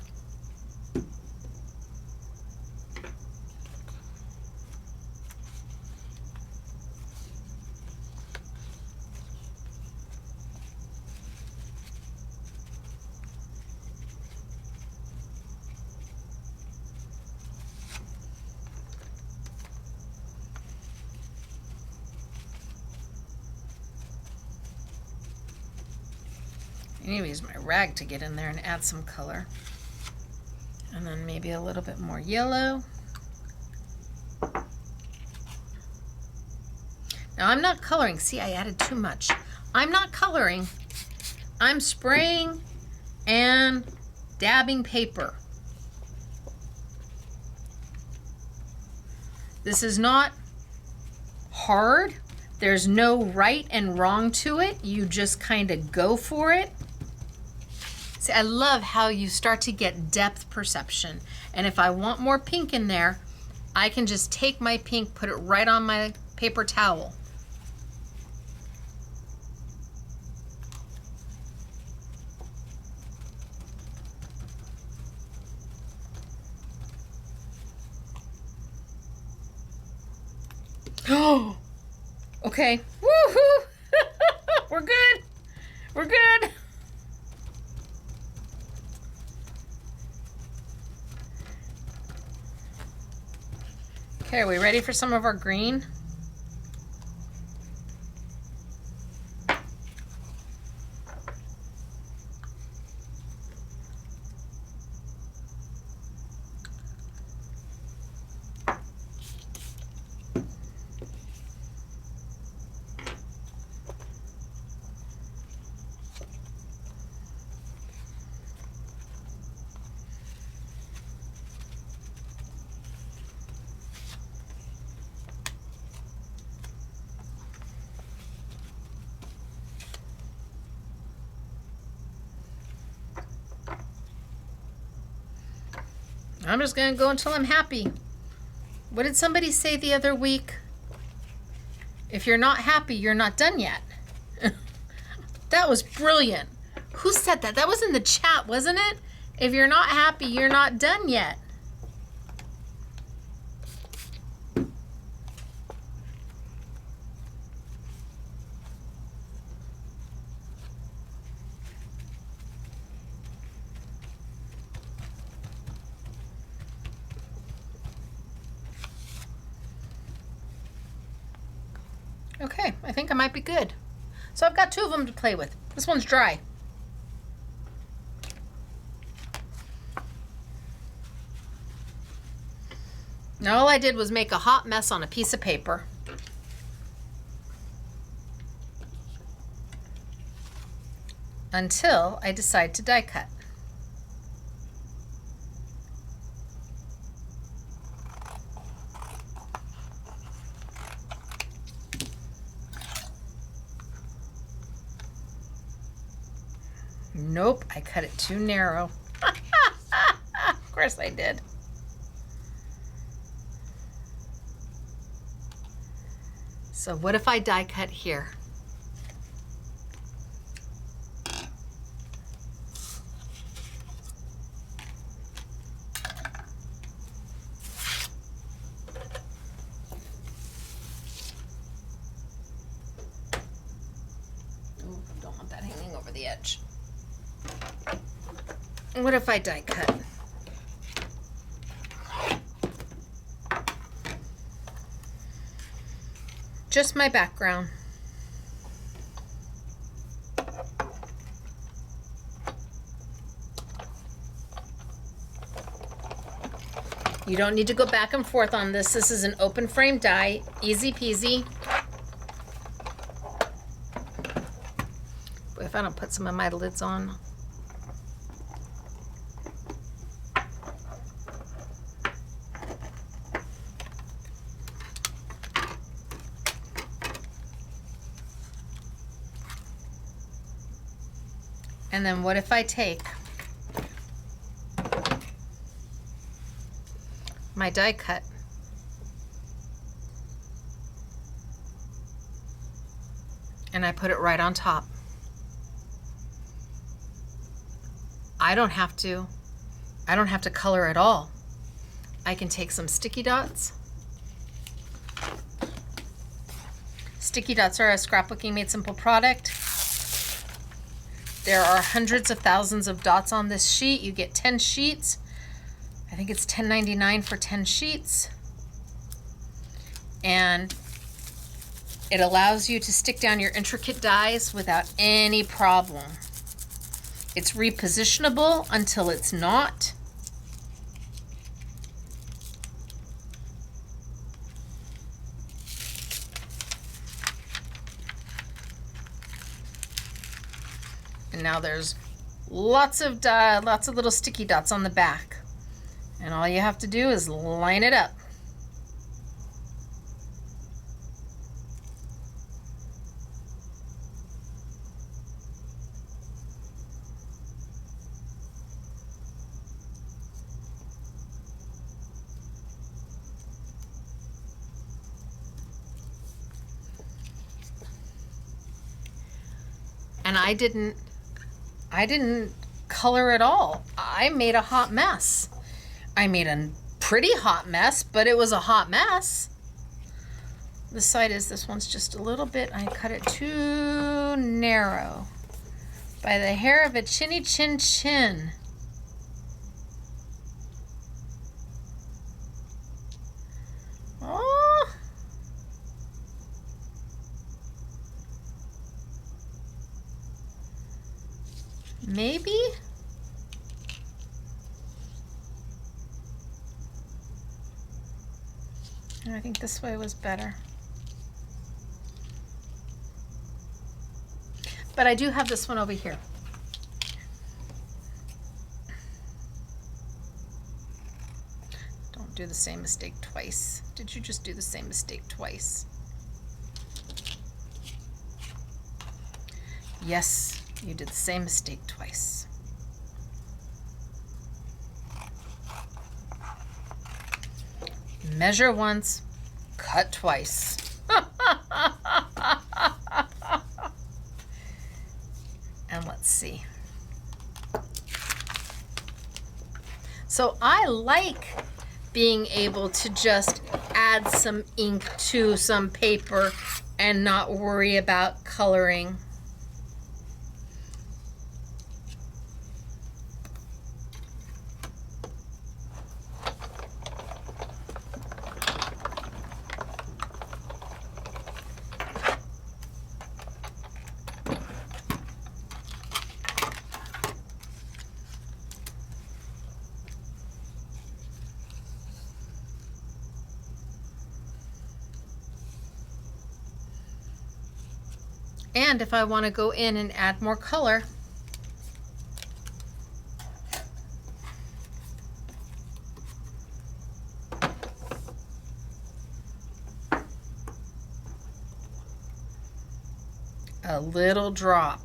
Speaker 1: I need to use my rag to get in there and add some color. And then maybe a little bit more yellow. Now I'm not coloring. See, I added too much. I'm not coloring. I'm spraying and dabbing paper. This is not hard. There's no right and wrong to it. You just kind of go for it. See, I love how you start to get depth perception. And if I want more pink in there, I can just take my pink, put it right on my paper towel. Oh, okay. Woohoo! We're good. We're good. Okay, are we ready for some of our green? I'm just gonna go until I'm happy. What did somebody say the other week? If you're not happy, you're not done yet. That was brilliant. Who said that? That was in the chat, wasn't it? If you're not happy, you're not done yet. Okay, I think I might be good. So I've got 2 of them to play with. This one's dry. Now all I did was make a hot mess on a piece of paper. Until I decide to die cut. Nope, I cut it too narrow. Of course I did. So what if I die cut here? Ooh, don't want that hanging over the edge. What if I die cut? Just my background. You don't need to go back and forth on this. This is an open frame die, easy peasy. Boy, if I don't put some of my lids on. And then what if I take my die cut and I put it right on top? I don't have to color at all. I can take some sticky dots. Sticky dots are a Scrapbooking Made Simple product. There are hundreds of thousands of dots on this sheet. You get 10 sheets. I think it's $10.99 for 10 sheets. And it allows you to stick down your intricate dies without any problem. It's repositionable until it's not. And now there's lots of little sticky dots on the back. And all you have to do is line it up. And I didn't color at all. I made a hot mess. I made a pretty hot mess, but it was a hot mess. The side is, this one's just a little bit, I cut it too narrow. By the hair of a chinny chin chin. Oh. Maybe? I think this way was better. But I do have this one over here. Don't do the same mistake twice. Did you just do the same mistake twice? Yes, you did the same mistake twice. Measure once, cut twice. And let's see. So I like being able to just add some ink to some paper and not worry about coloring. And if I want to go in and add more color, a little drop.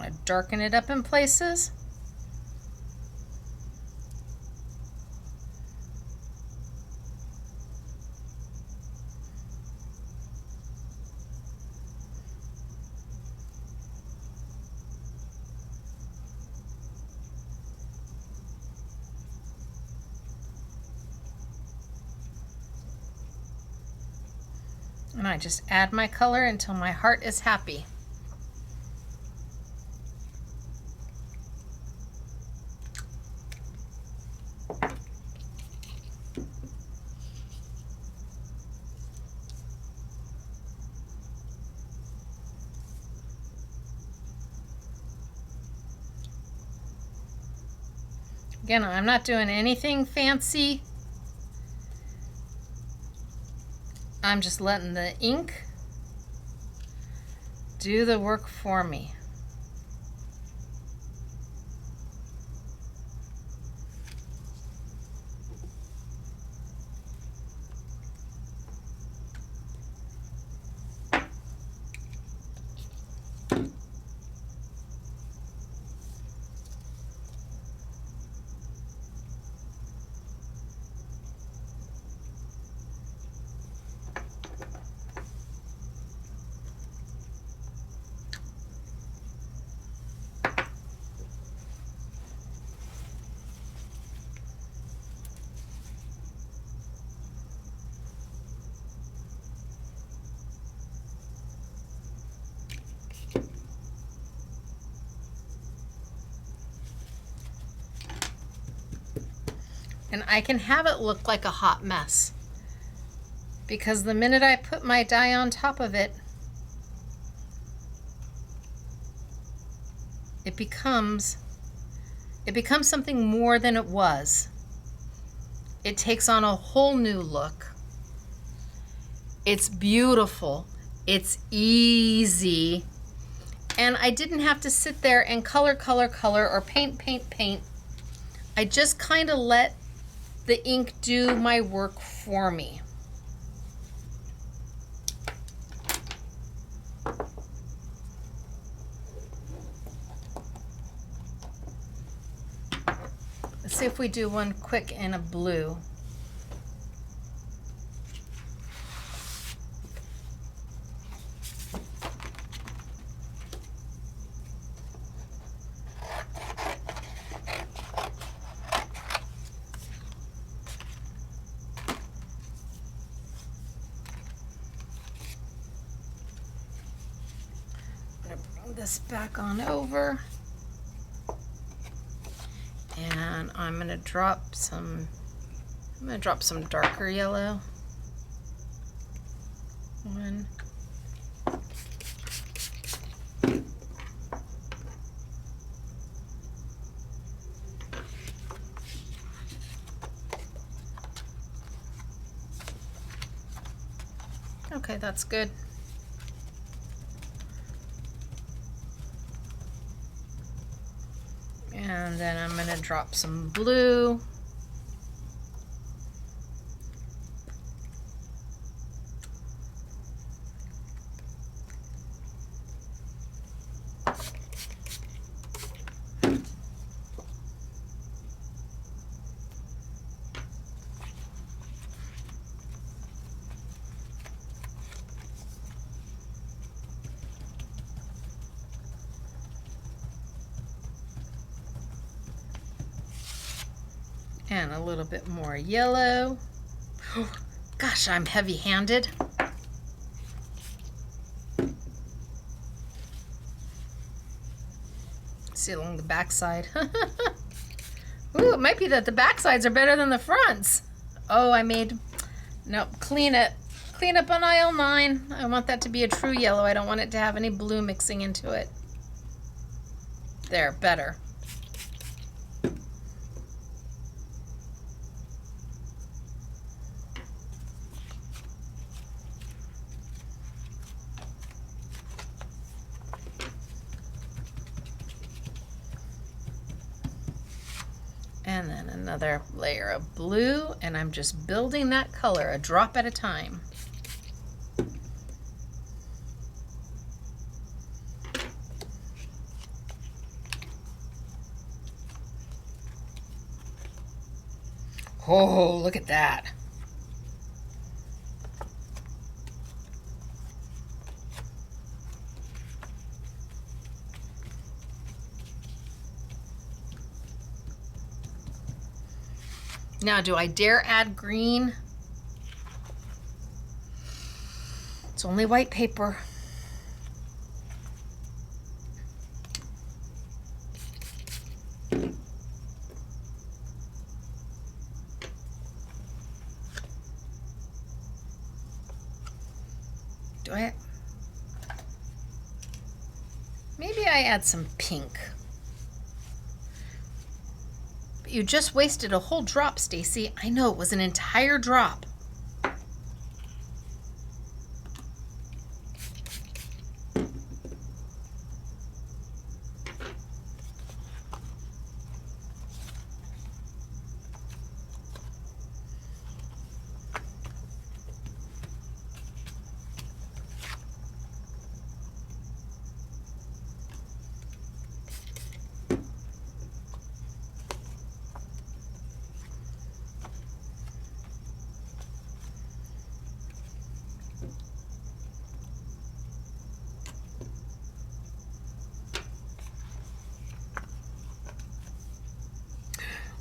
Speaker 1: to darken it up in places. And I just add my color until my heart is happy. Again, I'm not doing anything fancy. I'm just letting the ink do the work for me. And I can have it look like a hot mess, because the minute I put my dye on top of it, it becomes something more than it was. It takes on a whole new look. It's beautiful. It's easy. And I didn't have to sit there and color, or paint. I just kind of let the ink do my work for me. Let's see if we do one quick in a blue. This back on over, and I'm going to drop some darker yellow. One. Okay, that's good. And then I'm going to drop some blue. And a little bit more yellow. Oh, gosh, I'm heavy-handed. See along the backside. Ooh, it might be that the backsides are better than the fronts. Oh, nope, clean it. Clean up on aisle 9. I want that to be a true yellow. I don't want it to have any blue mixing into it. There, better. And then another layer of blue, and I'm just building that color a drop at a time. Oh, look at that. Now, do I dare add green? It's only white paper. Do I? Maybe I add some pink. But you just wasted a whole drop, Stacey. I know, it was an entire drop.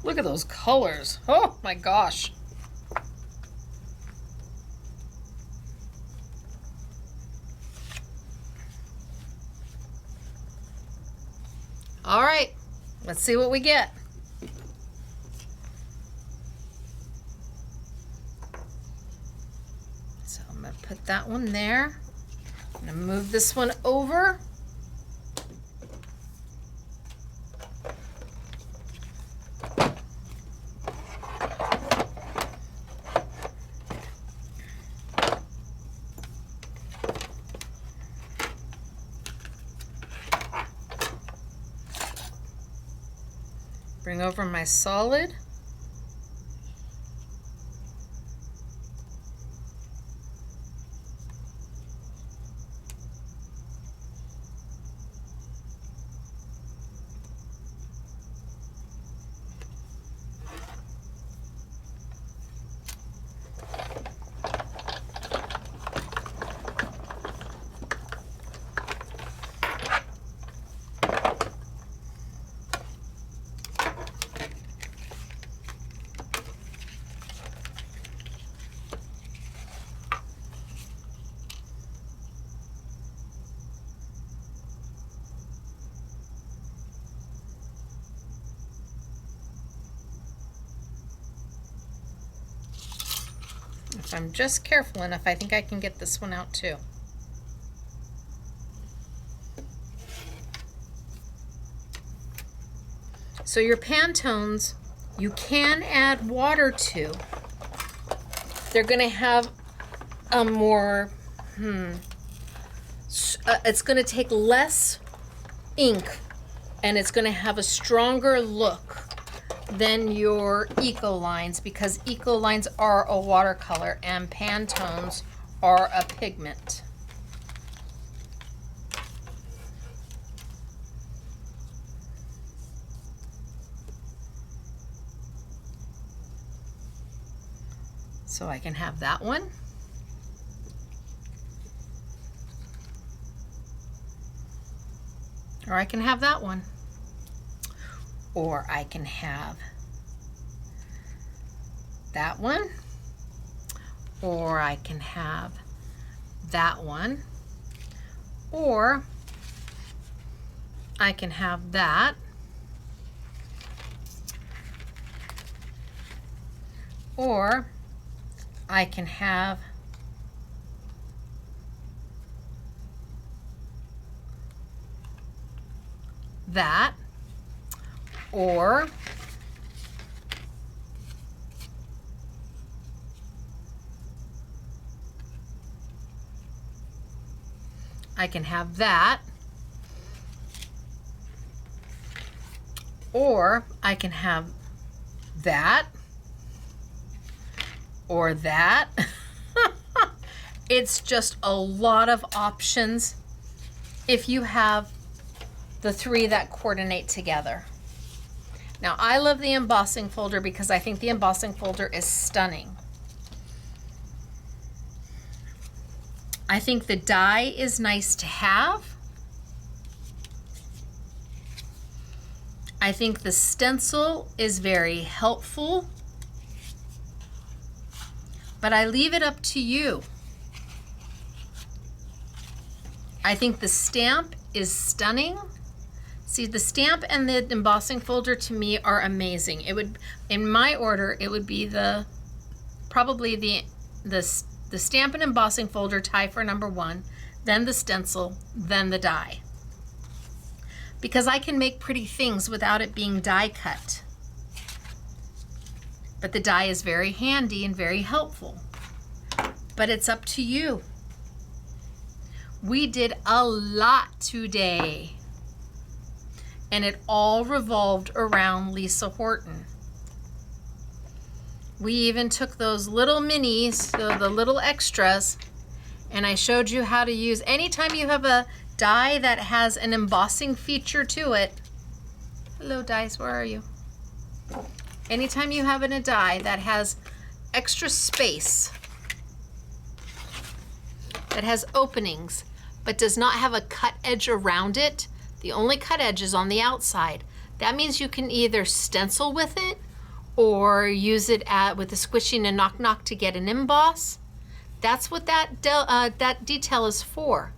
Speaker 1: Look at those colors. Oh my gosh. All right, let's see what we get. So I'm gonna put that one there. I'm gonna move this one over. Bring over my solid. If I'm just careful enough, I think I can get this one out too. So your Pantones, you can add water to. They're going to have a more, it's going to take less ink and it's going to have a stronger look than your Ecolines, because Ecolines are a watercolor and Pantones are a pigment. So I can have that one. Or I can have that one. Or I can have that one. Or I can have that one. Or I can have that. Or I can have that. Or I can have that. Or I can have that. Or that. It's just a lot of options if you have the three that coordinate together. Now, I love the embossing folder because I think the embossing folder is stunning. I think the die is nice to have. I think the stencil is very helpful, but I leave it up to you. I think the stamp is stunning. See, the stamp and the embossing folder to me are amazing. It would, in my order, it would be probably the stamp and embossing folder tie for number 1, then the stencil, then the die. Because I can make pretty things without it being die cut. But the die is very handy and very helpful. But it's up to you. We did a lot today. And it all revolved around Lisa Horton. We even took those little minis, so the little extras, and I showed you how to use, anytime you have a die that has an embossing feature to it. Hello dies, where are you? Anytime you have a die that has extra space, that has openings, but does not have a cut edge around it, the only cut edge is on the outside. That means you can either stencil with it or use it with the squishing and knock knock to get an emboss. That's what that detail is for.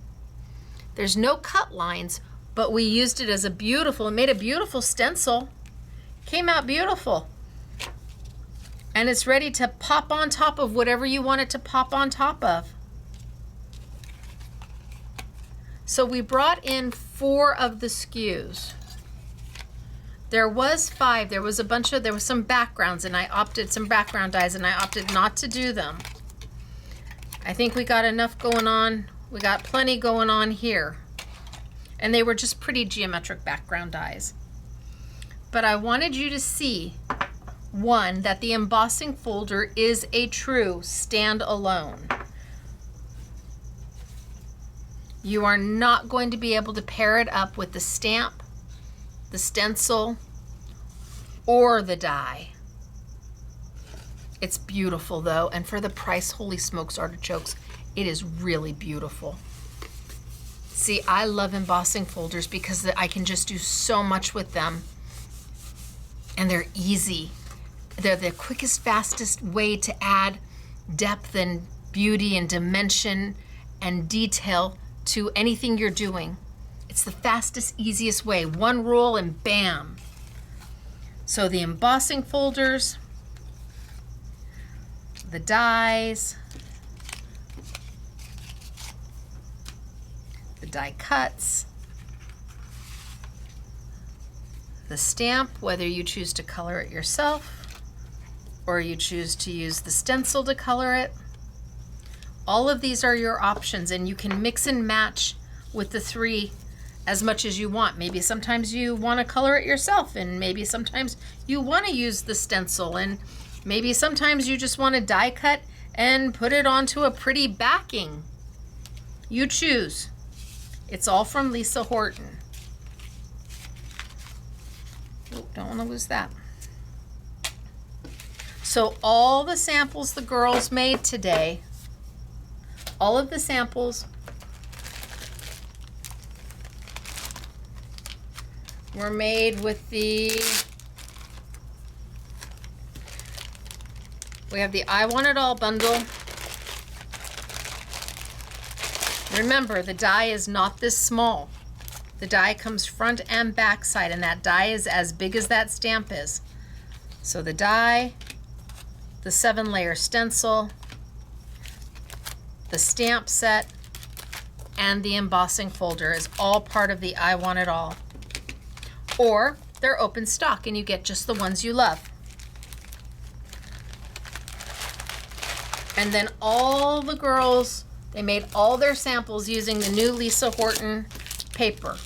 Speaker 1: There's no cut lines, but we used it as it made a beautiful stencil. Came out beautiful. And it's ready to pop on top of whatever you want it to pop on top of. So we brought in 4 of the SKUs. There was 5, there was some backgrounds, and I opted, some background dies, and I opted not to do them. I think we got enough going on. We got plenty going on here. And they were just pretty geometric background dies. But I wanted you to see, 1, that the embossing folder is a true stand-alone. You are not going to be able to pair it up with the stamp, the stencil, or the die. It's beautiful though, and for the price, holy smokes artichokes, it is really beautiful. See, I love embossing folders because I can just do so much with them, and they're easy. They're the quickest, fastest way to add depth and beauty and dimension and detail to anything you're doing. It's the fastest, easiest way. One roll and bam. So the embossing folders, the dies, the die cuts, the stamp, whether you choose to color it yourself or you choose to use the stencil to color it. All of these are your options, and you can mix and match with the 3 as much as you want. Maybe sometimes you want to color it yourself, and maybe sometimes you want to use the stencil, and maybe sometimes you just want to die cut and put it onto a pretty backing. You choose. It's all from Lisa Horton. Oh, don't want to lose that. So all the samples the girls made today, all of the samples were made with we have the I Want It All bundle. Remember, the die is not this small. The die comes front and back side, and that die is as big as that stamp is. So the die, the 7-layer stencil, the stamp set, and the embossing folder is all part of the I Want It All. Or they're open stock and you get just the ones you love. And then all the girls, they made all their samples using the new Lisa Horton paper,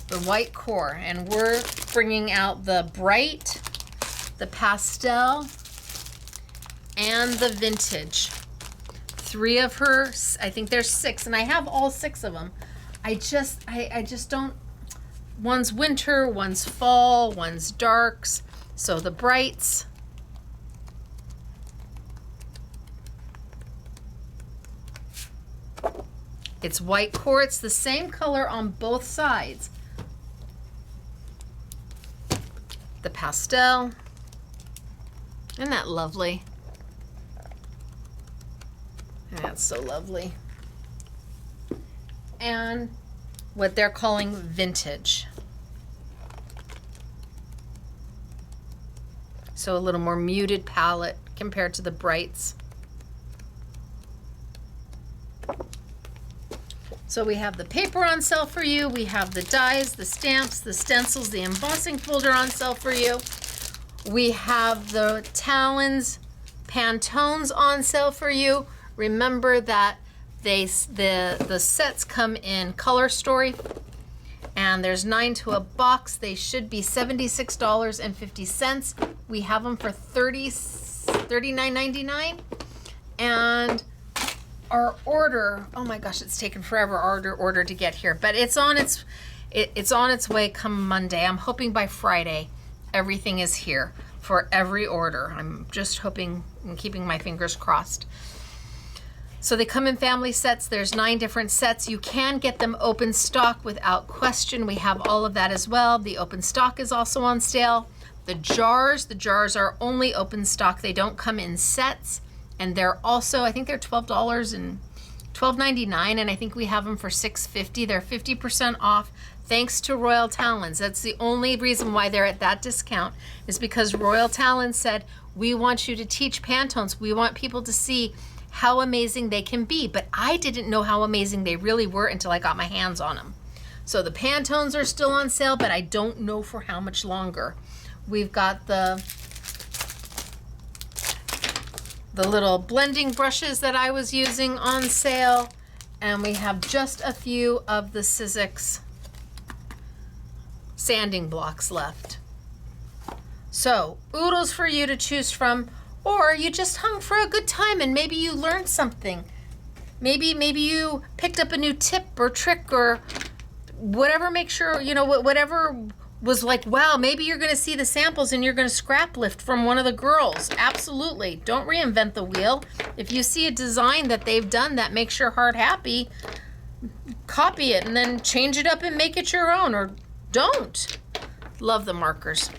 Speaker 1: the white core, and we're bringing out the bright, the pastel, and the vintage. 3 of her, I think there's 6, and I have all 6 of them. I just don't, one's winter, one's fall, one's darks. So the brights. It's white quartz, the same color on both sides. The pastel. Isn't that lovely? That's so lovely. And what they're calling vintage. So a little more muted palette compared to the brights. So we have the paper on sale for you. We have the dies, the stamps, the stencils, the embossing folder on sale for you. We have the Talens Pantones on sale for you. Remember that the sets come in color story, and there's 9 to a box. They should be $76.50. We have them for $39.99. And our order, oh my gosh, it's taken forever, our order to get here, but it's on its way come Monday. I'm hoping by Friday everything is here for every order. I'm just hoping and keeping my fingers crossed. So they come in family sets. There's 9 different sets. You can get them open stock without question. We have all of that as well. The open stock is also on sale. The jars are only open stock. They don't come in sets. And they're also, I think they're $12 and $12.99, and I think we have them for $6.50. They're 50% off thanks to Royal Talens. That's the only reason why they're at that discount, is because Royal Talens said, we want you to teach Pantones. We want people to see how amazing they can be. But I didn't know how amazing they really were until I got my hands on them. So the Pantones are still on sale, but I don't know for how much longer. We've got the little blending brushes that I was using on sale, and we have just a few of the Sizzix sanding blocks left. So oodles for you to choose from, or you just hung for a good time and maybe you learned something. Maybe you picked up a new tip or trick or whatever. Make sure, you know, whatever was like, wow, maybe you're gonna see the samples and you're gonna scrap lift from one of the girls. Absolutely, don't reinvent the wheel. If you see a design that they've done that makes your heart happy, copy it and then change it up and make it your own, or don't. Love the markers.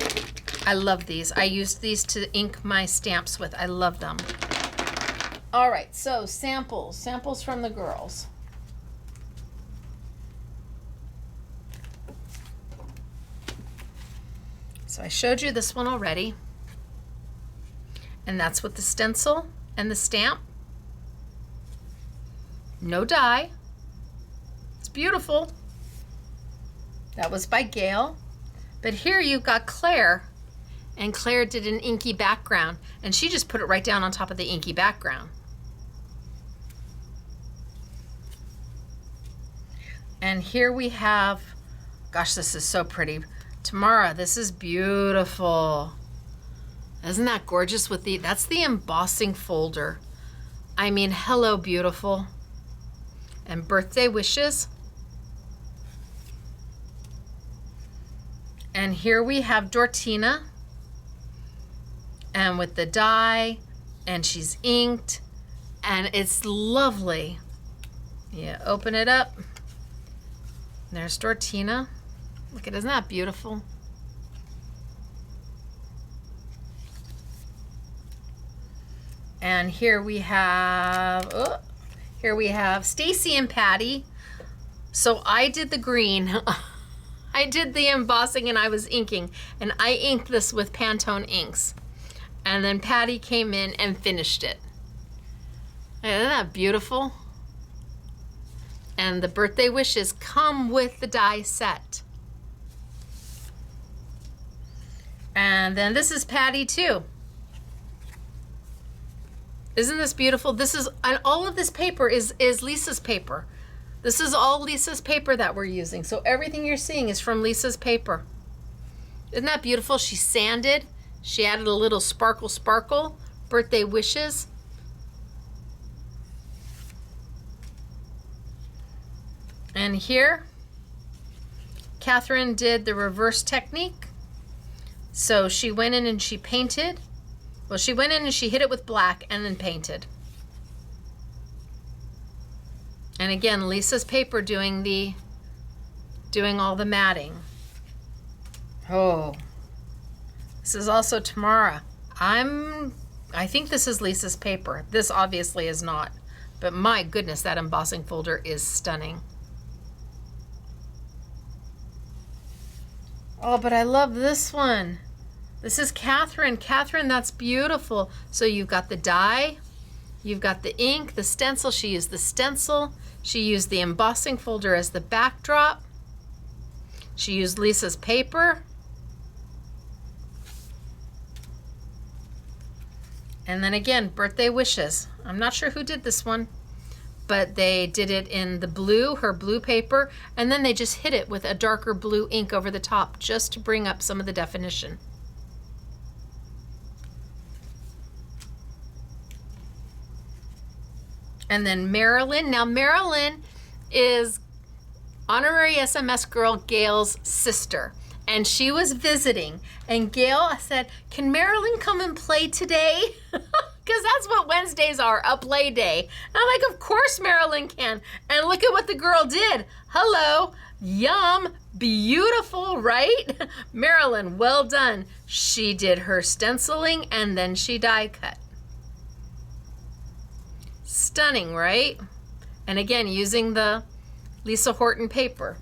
Speaker 1: I love these. I used these to ink my stamps with. I love them. All right, so samples from the girls. So I showed you this one already, and that's with the stencil and the stamp. No die. It's beautiful. That was by Gail. But here you've got Claire, and Claire did an inky background, and she just put it right down on top of the inky background. And here we have, gosh, this is so pretty. Tamara, this is beautiful. Isn't that gorgeous with that's the embossing folder. I mean, hello, beautiful. And birthday wishes. And here we have Dortina, and with the die, and she's inked, and it's lovely. Yeah, open it up. There's Dortina. Look at, isn't that beautiful? And here we have, Stacey and Patty. So I did the green. I did the embossing and I was inking, and I inked this with Pantone inks. And then Patty came in and finished it. Isn't that beautiful? And the birthday wishes come with the die set. And then this is Patty too. Isn't this beautiful? This is, and all of this paper is Lisa's paper. This is all Lisa's paper that we're using. So everything you're seeing is from Lisa's paper. Isn't that beautiful? She sanded. She added a little sparkle, birthday wishes. And here, Catherine did the reverse technique. So she went in and she painted. Well, she went in and she hit it with black and then painted. And again, Lisa's paper doing all the matting. Oh, this is also Tamara. I think this is Lisa's paper. This obviously is not, but my goodness, that embossing folder is stunning. Oh, but I love this one. This is Catherine. Catherine, that's beautiful. So you've got the die, you've got the ink, the stencil. She used the stencil. She used the embossing folder as the backdrop. She used Lisa's paper. And then again, birthday wishes. I'm not sure who did this one, but they did it in the blue, her blue paper, and then they just hit it with a darker blue ink over the top just to bring up some of the definition. And then Marilyn. Now Marilyn is honorary SMS girl Gail's sister, and she was visiting, and Gail said, can Marilyn come and play today? Because that's what Wednesdays are, a play day. And I'm like, of course Marilyn can. And look at what the girl did. Hello, yum, beautiful, right? Marilyn, well done. She did her stenciling and then she die cut. Stunning, right? And again, using the Lisa Horton paper.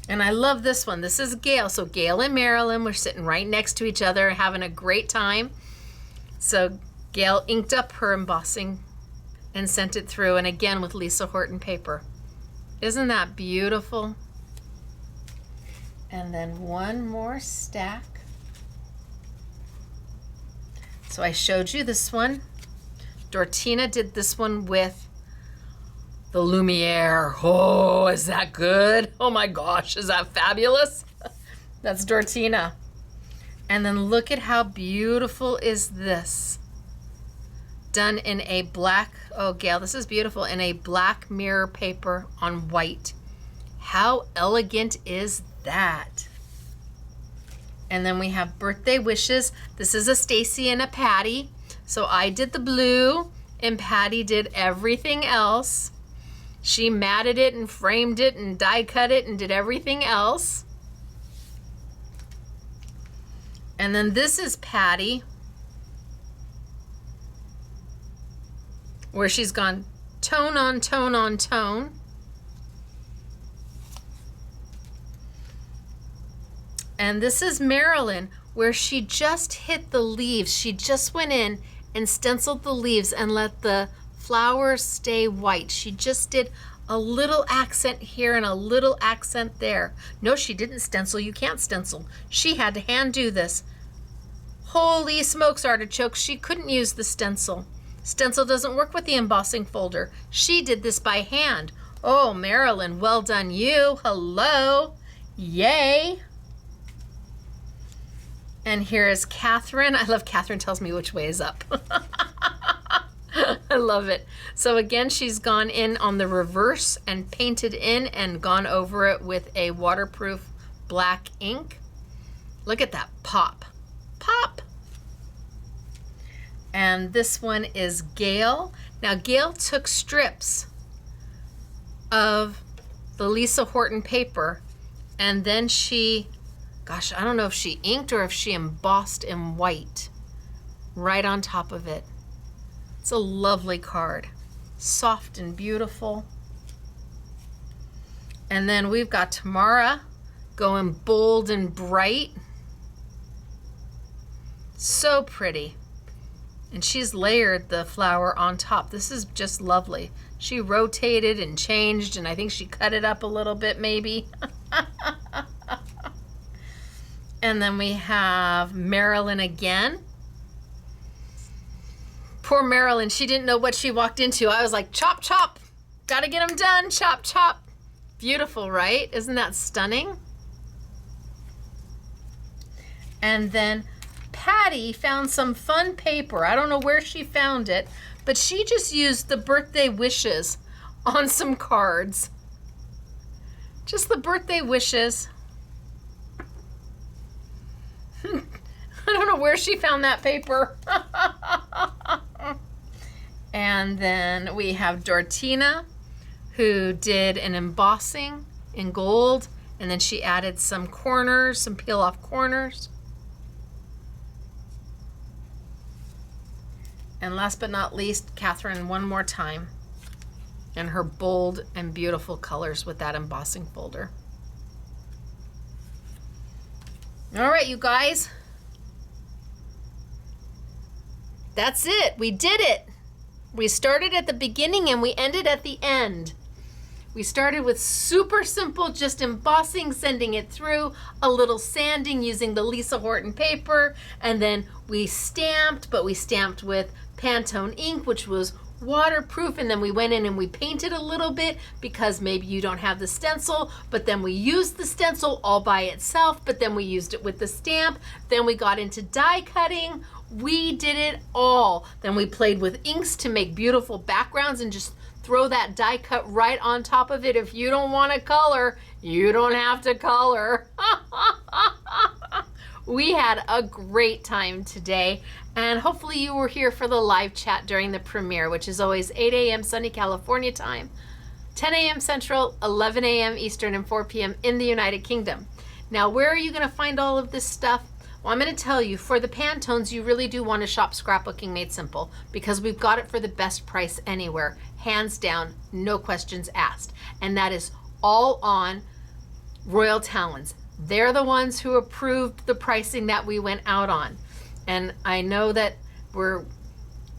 Speaker 1: And I love this one. This is Gail. So Gail and Marilyn were sitting right next to each other, having a great time. So Gail inked up her embossing and sent it through, and again with Lisa Horton paper. Isn't that beautiful? And then one more stack. So I showed you this one. Dortina did this one with the Lumiere. Oh, is that good? Oh my gosh, is that fabulous? That's Dortina. And then look at how beautiful is this. Done in a black, oh Gail, this is beautiful, in a black mirror paper on white. How elegant is that? And then we have birthday wishes. This is a Stacey and a Patty. So I did the blue and Patty did everything else. She matted it and framed it and die cut it and did everything else. And then this is Patty, where she's gone tone on tone on tone. And this is Marilyn, where she just hit the leaves. She just went in and stenciled the leaves and let the flowers stay white. She just did a little accent here and a little accent there. No, she didn't stencil. You can't stencil. She had to hand do this. Holy smokes, artichokes. She couldn't use the stencil. Stencil doesn't work with the embossing folder. She did this by hand. Oh, Marilyn, well done you. Hello. Yay. And here is Catherine. I love Catherine tells me which way is up. I love it. So again, she's gone in on the reverse and painted in and gone over it with a waterproof black ink. Look at that pop. Pop. And this one is Gail. Now Gail took strips of the Lisa Horton paper and then she, gosh, I don't know if she inked or if she embossed in white right on top of it. It's a lovely card, soft and beautiful. And then we've got Tamara going bold and bright. So pretty. And she's layered the flower on top. This is just lovely. She rotated and changed, and I think she cut it up a little bit maybe. And then we have Marilyn again. Poor Marilyn, she didn't know what she walked into. I was like, chop, chop. Gotta get them done, chop, chop. Beautiful, right? Isn't that stunning? And then Patty found some fun paper. I don't know where she found it, but she just used the birthday wishes on some cards Just the birthday wishes. I don't know where she found that paper. And then we have Dortina, who did an embossing in gold, and then she added some corners, some peel off corners. And last but not least, Catherine, one more time, and her bold and beautiful colors with that embossing folder. All right, you guys. That's it. We did it. We started at the beginning and we ended at the end. We started with super simple, just embossing, sending it through, a little sanding using the Lisa Horton paper, and then we stamped, but we stamped with Pantone ink, which was waterproof, and then we went in and we painted a little bit because maybe you don't have the stencil, but then we used the stencil all by itself, but then we used it with the stamp. Then we got into die cutting. We did it all. Then we played with inks to make beautiful backgrounds and just throw that die cut right on top of it. If you don't want to color, you don't have to color. We had a great time today, and hopefully you were here for the live chat during the premiere, which is always 8 a.m. sunny California time, 10 a.m. Central, 11 a.m. Eastern, and 4 p.m. in the United Kingdom. Now, where are you going to find all of this stuff? Well, I'm going to tell you, for the Pantones, you really do want to shop Scrapbooking Made Simple because we've got it for the best price anywhere, hands down, no questions asked. And that is all on Royal Talens. They're the ones who approved the pricing that we went out on. And I know that we're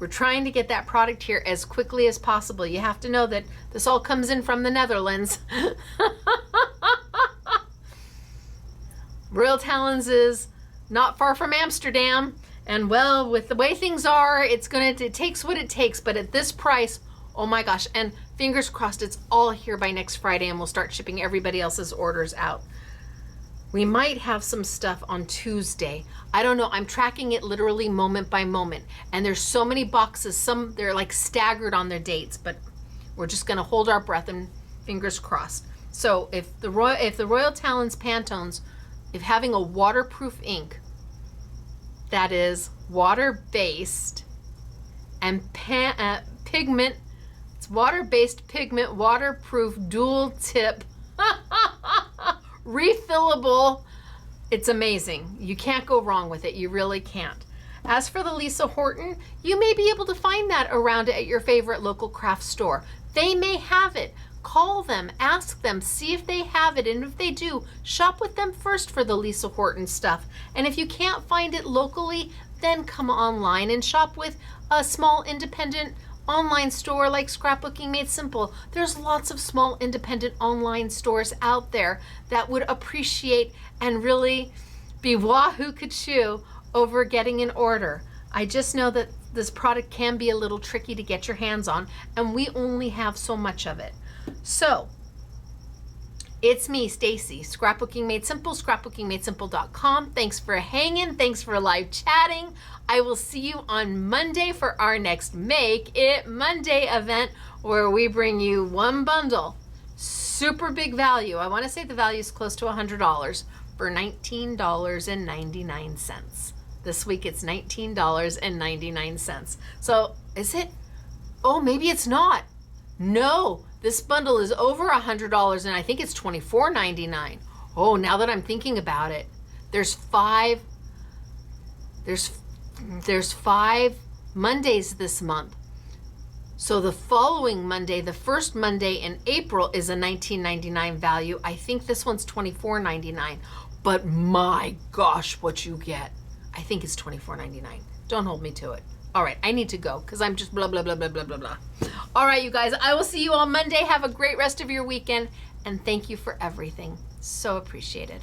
Speaker 1: trying to get that product here as quickly as possible. You have to know that this all comes in from the Netherlands. Royal Talens is not far from Amsterdam. And well, with the way things are, it takes what it takes. But at this price, oh my gosh. And fingers crossed, it's all here by next Friday and we'll start shipping everybody else's orders out. We might have some stuff on Tuesday. I don't know. I'm tracking it literally moment by moment. And there's so many boxes. They're like staggered on their dates, but we're just going to hold our breath and fingers crossed. So if the Royal Talens Pantones, if having a waterproof ink that is water-based and pigment, it's water-based pigment, waterproof, dual tip, refillable, it's amazing. You can't go wrong with it. You really can't. As for the Lisa Horton, you may be able to find that around at your favorite local craft store. They may have it. Call them, ask them, see if they have it, and if they do, shop with them first for the Lisa Horton stuff. And if you can't find it locally, then come online and shop with a small independent online store like Scrapbooking Made Simple. There's lots of small independent online stores out there that would appreciate and really be wahoo kachoo over getting an order. I just know that this product can be a little tricky to get your hands on, and we only have so much of it. So it's me, Stacey, Scrapbooking Made Simple, scrapbookingmadesimple.com. Thanks for hanging. Thanks for live chatting. I will see you on Monday for our next Make It Monday event where we bring you one bundle. Super big value. I want to say the value is close to $100 for $19.99. This week it's $19.99. So is it? Oh, maybe it's not. No, this bundle is over $100 and I think it's $24.99. Oh, now that I'm thinking about it, there's five Mondays this month. So the following Monday, the first Monday in April, is a $19.99 value. I think this one's $24.99, but my gosh, what you get. I think it's $24.99. Don't hold me to it. All right, I need to go because I'm just blah, blah, blah, blah, blah, blah, blah. All right, you guys, I will see you on Monday. Have a great rest of your weekend, and thank you for everything. So appreciated.